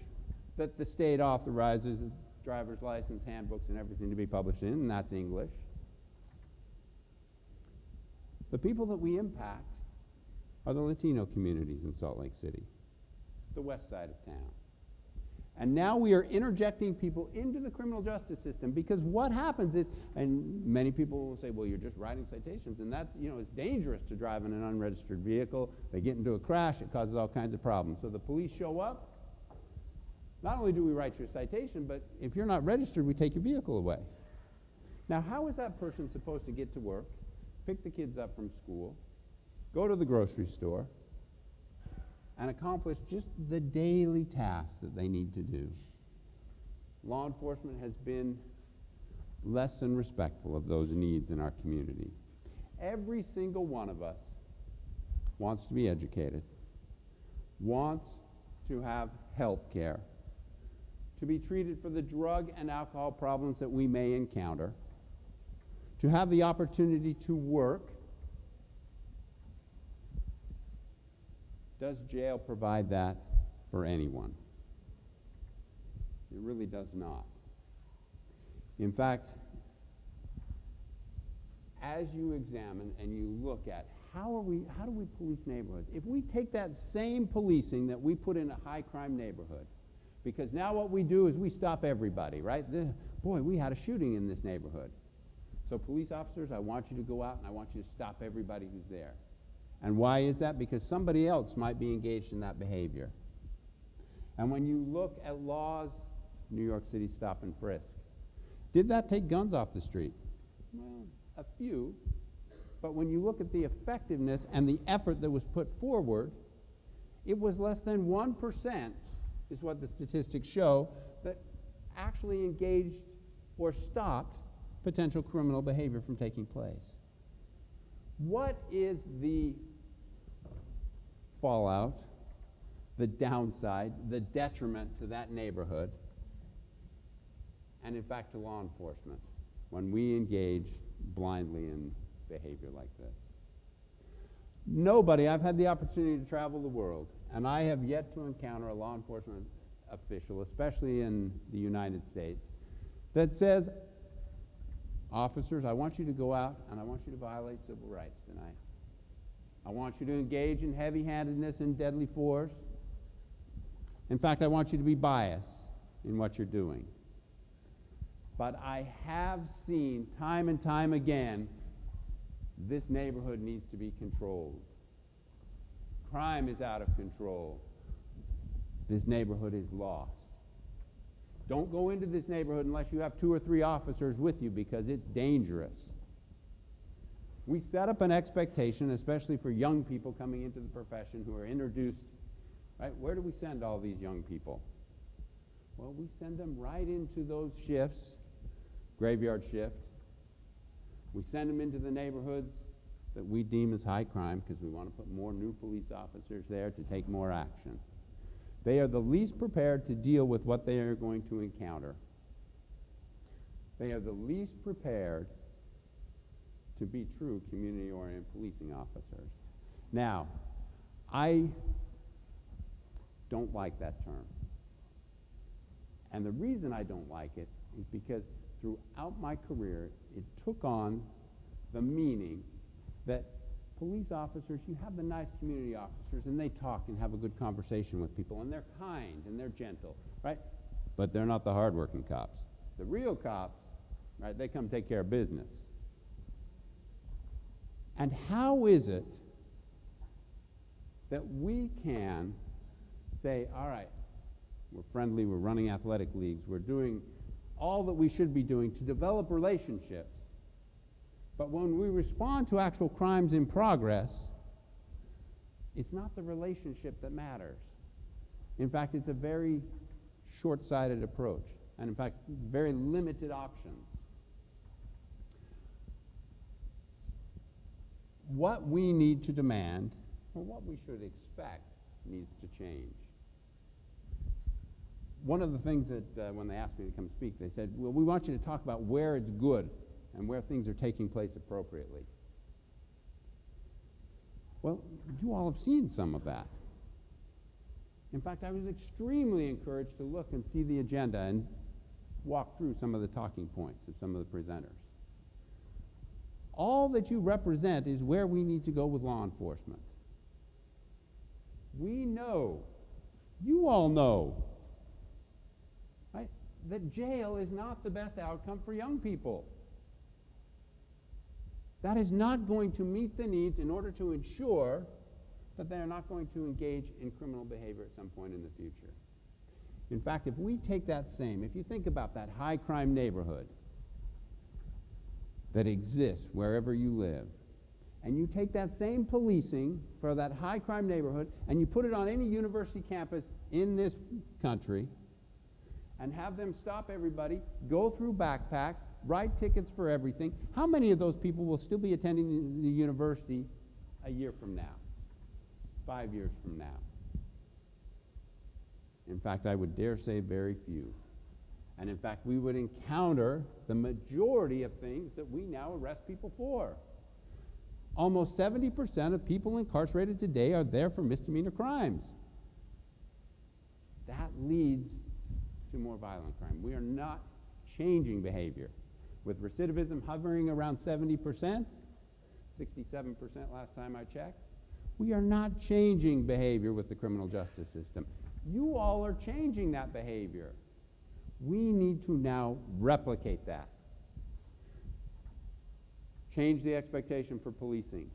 that the state authorizes driver's license, handbooks, and everything to be published in, and that's English. The people that we impact are the Latino communities in Salt Lake City, the west side of town. And now we are interjecting people into the criminal justice system, because what happens is, and many people will say, well, you're just writing citations, and that's, it's dangerous to drive in an unregistered vehicle. They get into a crash, it causes all kinds of problems. So the police show up. Not only do we write your citation, but if you're not registered, we take your vehicle away. Now, how is that person supposed to get to work, pick the kids up from school, go to the grocery store, and accomplish just the daily tasks that they need to do? Law enforcement has been less than respectful of those needs in our community. Every single one of us wants to be educated, wants to have health care, to be treated for the drug and alcohol problems that we may encounter, to have the opportunity to work. Does jail provide that for anyone? It really does not. In fact, as you examine and you look at how do we police neighborhoods? If we take that same policing that we put in a high crime neighborhood, because now what we do is we stop everybody, right? Boy, we had a shooting in this neighborhood. So police officers, I want you to go out and I want you to stop everybody who's there. And why is that? Because somebody else might be engaged in that behavior. And when you look at laws, New York City stop and frisk, did that take guns off the street? Well, a few. But when you look at the effectiveness and the effort that was put forward, it was less than 1%, is what the statistics show, that actually engaged or stopped potential criminal behavior from taking place. What is the fallout, the downside, the detriment to that neighborhood, and in fact to law enforcement, when we engage blindly in behavior like this? Nobody, I've had the opportunity to travel the world, and I have yet to encounter a law enforcement official, especially in the United States, that says, officers, I want you to go out and I want you to violate civil rights tonight. I want you to engage in heavy-handedness and deadly force. In fact, I want you to be biased in what you're doing. But I have seen time and time again, this neighborhood needs to be controlled. Crime is out of control. This neighborhood is lost. Don't go into this neighborhood unless you have 2 or 3 officers with you, because it's dangerous. We set up an expectation, especially for young people coming into the profession who are introduced, right? Where do we send all these young people? Well, we send them right into those shifts, graveyard shift. We send them into the neighborhoods that we deem as high crime, because we want to put more new police officers there to take more action. They are the least prepared to deal with what they are going to encounter. They are the least prepared to be true community-oriented policing officers. Now, I don't like that term. And the reason I don't like it is because throughout my career, it took on the meaning that police officers, you have the nice community officers, and they talk and have a good conversation with people, and they're kind and they're gentle, right? But they're not the hardworking cops. The real cops, right, they come take care of business. And how is it that we can say, all right, we're friendly, we're running athletic leagues, we're doing all that we should be doing to develop relationships, but when we respond to actual crimes in progress, it's not the relationship that matters. In fact, it's a very short-sighted approach, and in fact, very limited options. What we need to demand, or what we should expect, needs to change. One of the things that when they asked me to come speak, they said, well, we want you to talk about where it's good and where things are taking place appropriately. Well, you all have seen some of that. In fact, I was extremely encouraged to look and see the agenda and walk through some of the talking points of some of the presenters. All that you represent is where we need to go with law enforcement. We know, you all know, right, that jail is not the best outcome for young people. That is not going to meet the needs in order to ensure that they are not going to engage in criminal behavior at some point in the future. In fact, if we take that same, if you think about that high crime neighborhood that exists wherever you live, and you take that same policing for that high crime neighborhood and you put it on any university campus in this country and have them stop everybody, go through backpacks, write tickets for everything, how many of those people will still be attending the university a year from now, 5 years from now? In fact, I would dare say very few. And in fact, we would encounter the majority of things that we now arrest people for. Almost 70% of people incarcerated today are there for misdemeanor crimes. That leads to more violent crime. We are not changing behavior. With recidivism hovering around 70%, 67% last time I checked, we are not changing behavior with the criminal justice system. You all are changing that behavior. We need to now replicate that. Change the expectation for policing.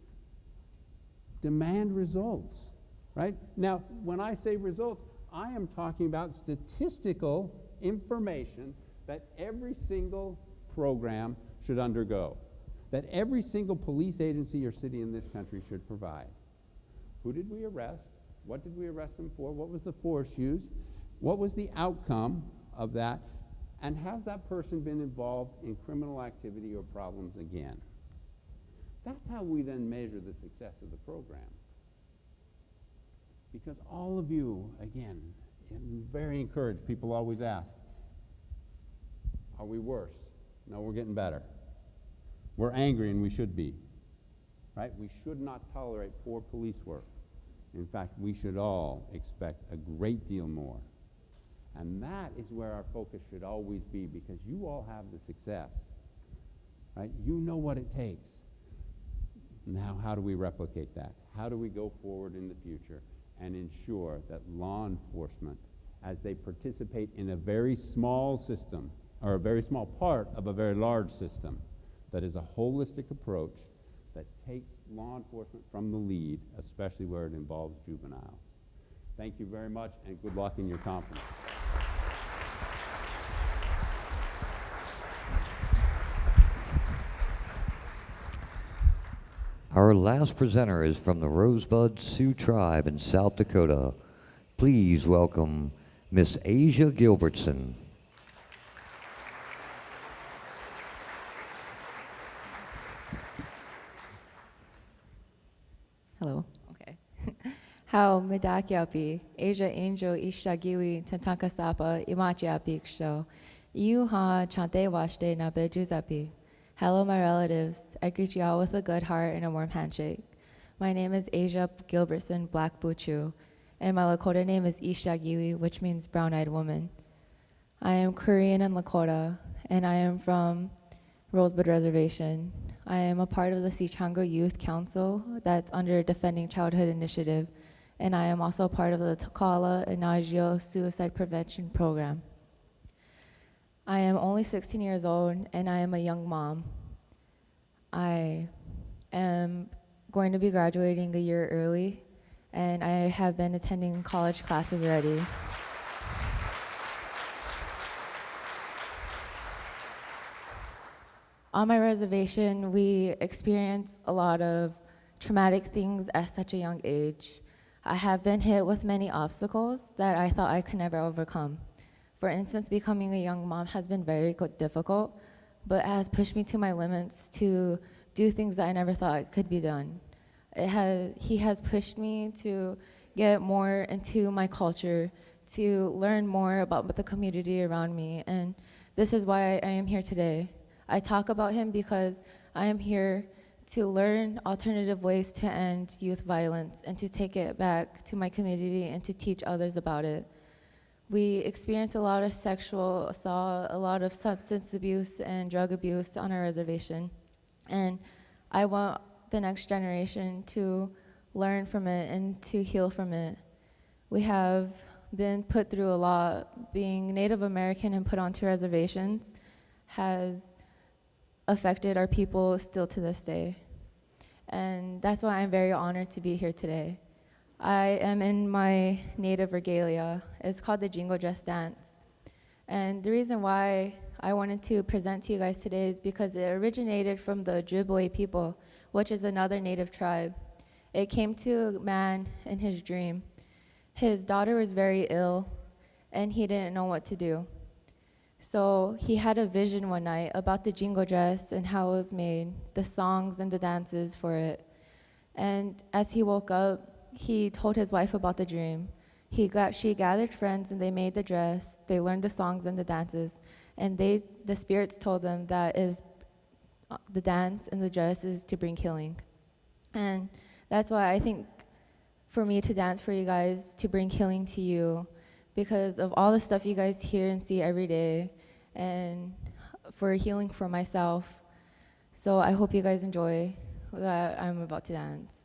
Demand results, right? Now, when I say results, I am talking about statistical information that every single program should undergo, that every single police agency or city in this country should provide. Who did we arrest? What did we arrest them for? What was the force used? What was the outcome of that? And has that person been involved in criminal activity or problems again? That's how we then measure the success of the program. Because all of you, again, I'm very encouraged. People always ask, are we worse? No, we're getting better. We're angry, and we should be. Right? We should not tolerate poor police work. In fact, we should all expect a great deal more. And that is where our focus should always be, because you all have the success. Right? You know what it takes. Now, how do we replicate that? How do we go forward in the future and ensure that law enforcement, as they participate in a very small system, or a very small part of a very large system, that is a holistic approach that takes law enforcement from the lead, especially where it involves juveniles. Thank you very much, and good luck in your conference. Our last presenter is from the Rosebud Sioux Tribe in South Dakota. Please welcome Miss Asia Gilbertson. Hello. Okay. How medakyapi, Asia Angel Ishagili Tantanka Sapa Imachiapi Ksho, Yuha Chante Washte Nabe Juzapi. Hello, my relatives. I greet you all with a good heart and a warm handshake. My name is Asia Gilbertson Black Buchu, and my Lakota name is Ishagiwi, which means brown-eyed woman. I am Korean and Lakota, and I am from Rosebud Reservation. I am a part of the Sichango Youth Council that's under Defending Childhood Initiative, and I am also part of the Takala Inagio Suicide Prevention Program. I am only 16 years old, and I am a young mom. I am going to be graduating a year early, and I have been attending college classes already. On my reservation, we experience a lot of traumatic things at such a young age. I have been hit with many obstacles that I thought I could never overcome. For instance, becoming a young mom has been very difficult, but it has pushed me to my limits to do things that I never thought could be done. He has pushed me to get more into my culture, to learn more about the community around me, and this is why I am here today. I talk about him because I am here to learn alternative ways to end youth violence and to take it back to my community and to teach others about it. We experience a lot of sexual assault, a lot of substance abuse and drug abuse on our reservation. And I want the next generation to learn from it and to heal from it. We have been put through a lot. Being Native American and put onto reservations has affected our people still to this day. And that's why I'm very honored to be here today. I am in my native regalia. It's called the Jingle Dress Dance. And the reason why I wanted to present to you guys today is because it originated from the Ojibwe people, which is another native tribe. It came to a man in his dream. His daughter was very ill, and he didn't know what to do. So he had a vision one night about the jingle dress and how it was made, the songs and the dances for it. And as he woke up, he told his wife about the dream. She gathered friends and they made the dress, they learned the songs and the dances, and the spirits told them that the dance and the dress is to bring healing. And that's why I think for me to dance for you guys, to bring healing to you, because of all the stuff you guys hear and see every day, and for healing for myself. So I hope you guys enjoy that I'm about to dance.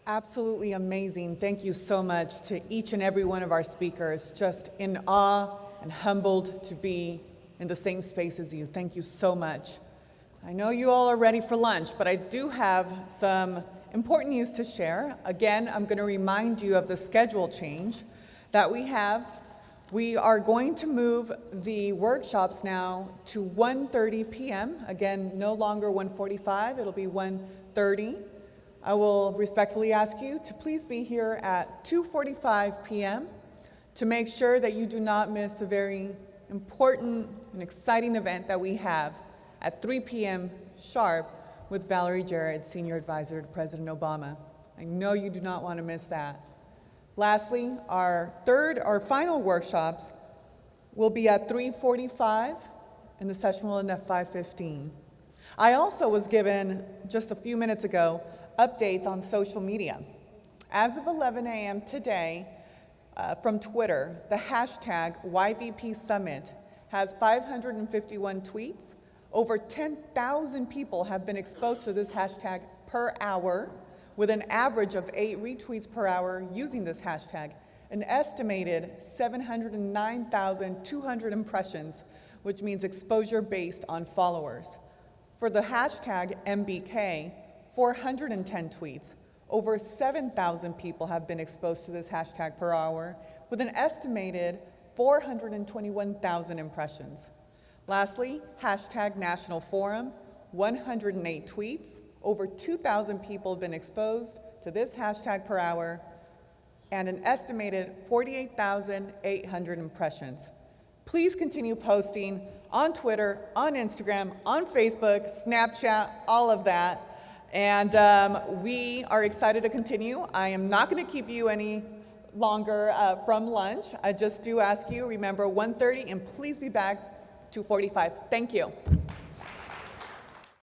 Absolutely amazing. Thank you so much to each and every one of our speakers. Just in awe and humbled to be in the same space as you. Thank you so much. I know you all are ready for lunch, but I do have some important news to share. Again, I'm going to remind you of the schedule change that we have. We are going to move the workshops now to 1:30 p.m. Again, no longer 1:45, it'll be 1:30. I will respectfully ask you to please be here at 2:45 p.m. to make sure that you do not miss the very important and exciting event that we have at 3 p.m. sharp with Valerie Jarrett, Senior Advisor to President Obama. I know you do not want to miss that. Lastly, our final workshops will be at 3:45 and the session will end at 5:15. I also was given, just a few minutes ago, updates on social media. As of 11 a.m. today, from Twitter, the hashtag YVP Summit has 551 tweets. Over 10,000 people have been exposed to this hashtag per hour, with an average of 8 retweets per hour using this hashtag, an estimated 709,200 impressions, which means exposure based on followers. For the hashtag MBK, 410 tweets. Over 7,000 people have been exposed to this hashtag per hour, with an estimated 421,000 impressions. Lastly, hashtag National Forum, 108 tweets. Over 2,000 people have been exposed to this hashtag per hour, and an estimated 48,800 impressions. Please continue posting on Twitter, on Instagram, on Facebook, Snapchat, all of that. And we are excited to continue. I am not going to keep you any longer from lunch. I just do ask you, remember 1:30, and please be back 2:45. Thank you.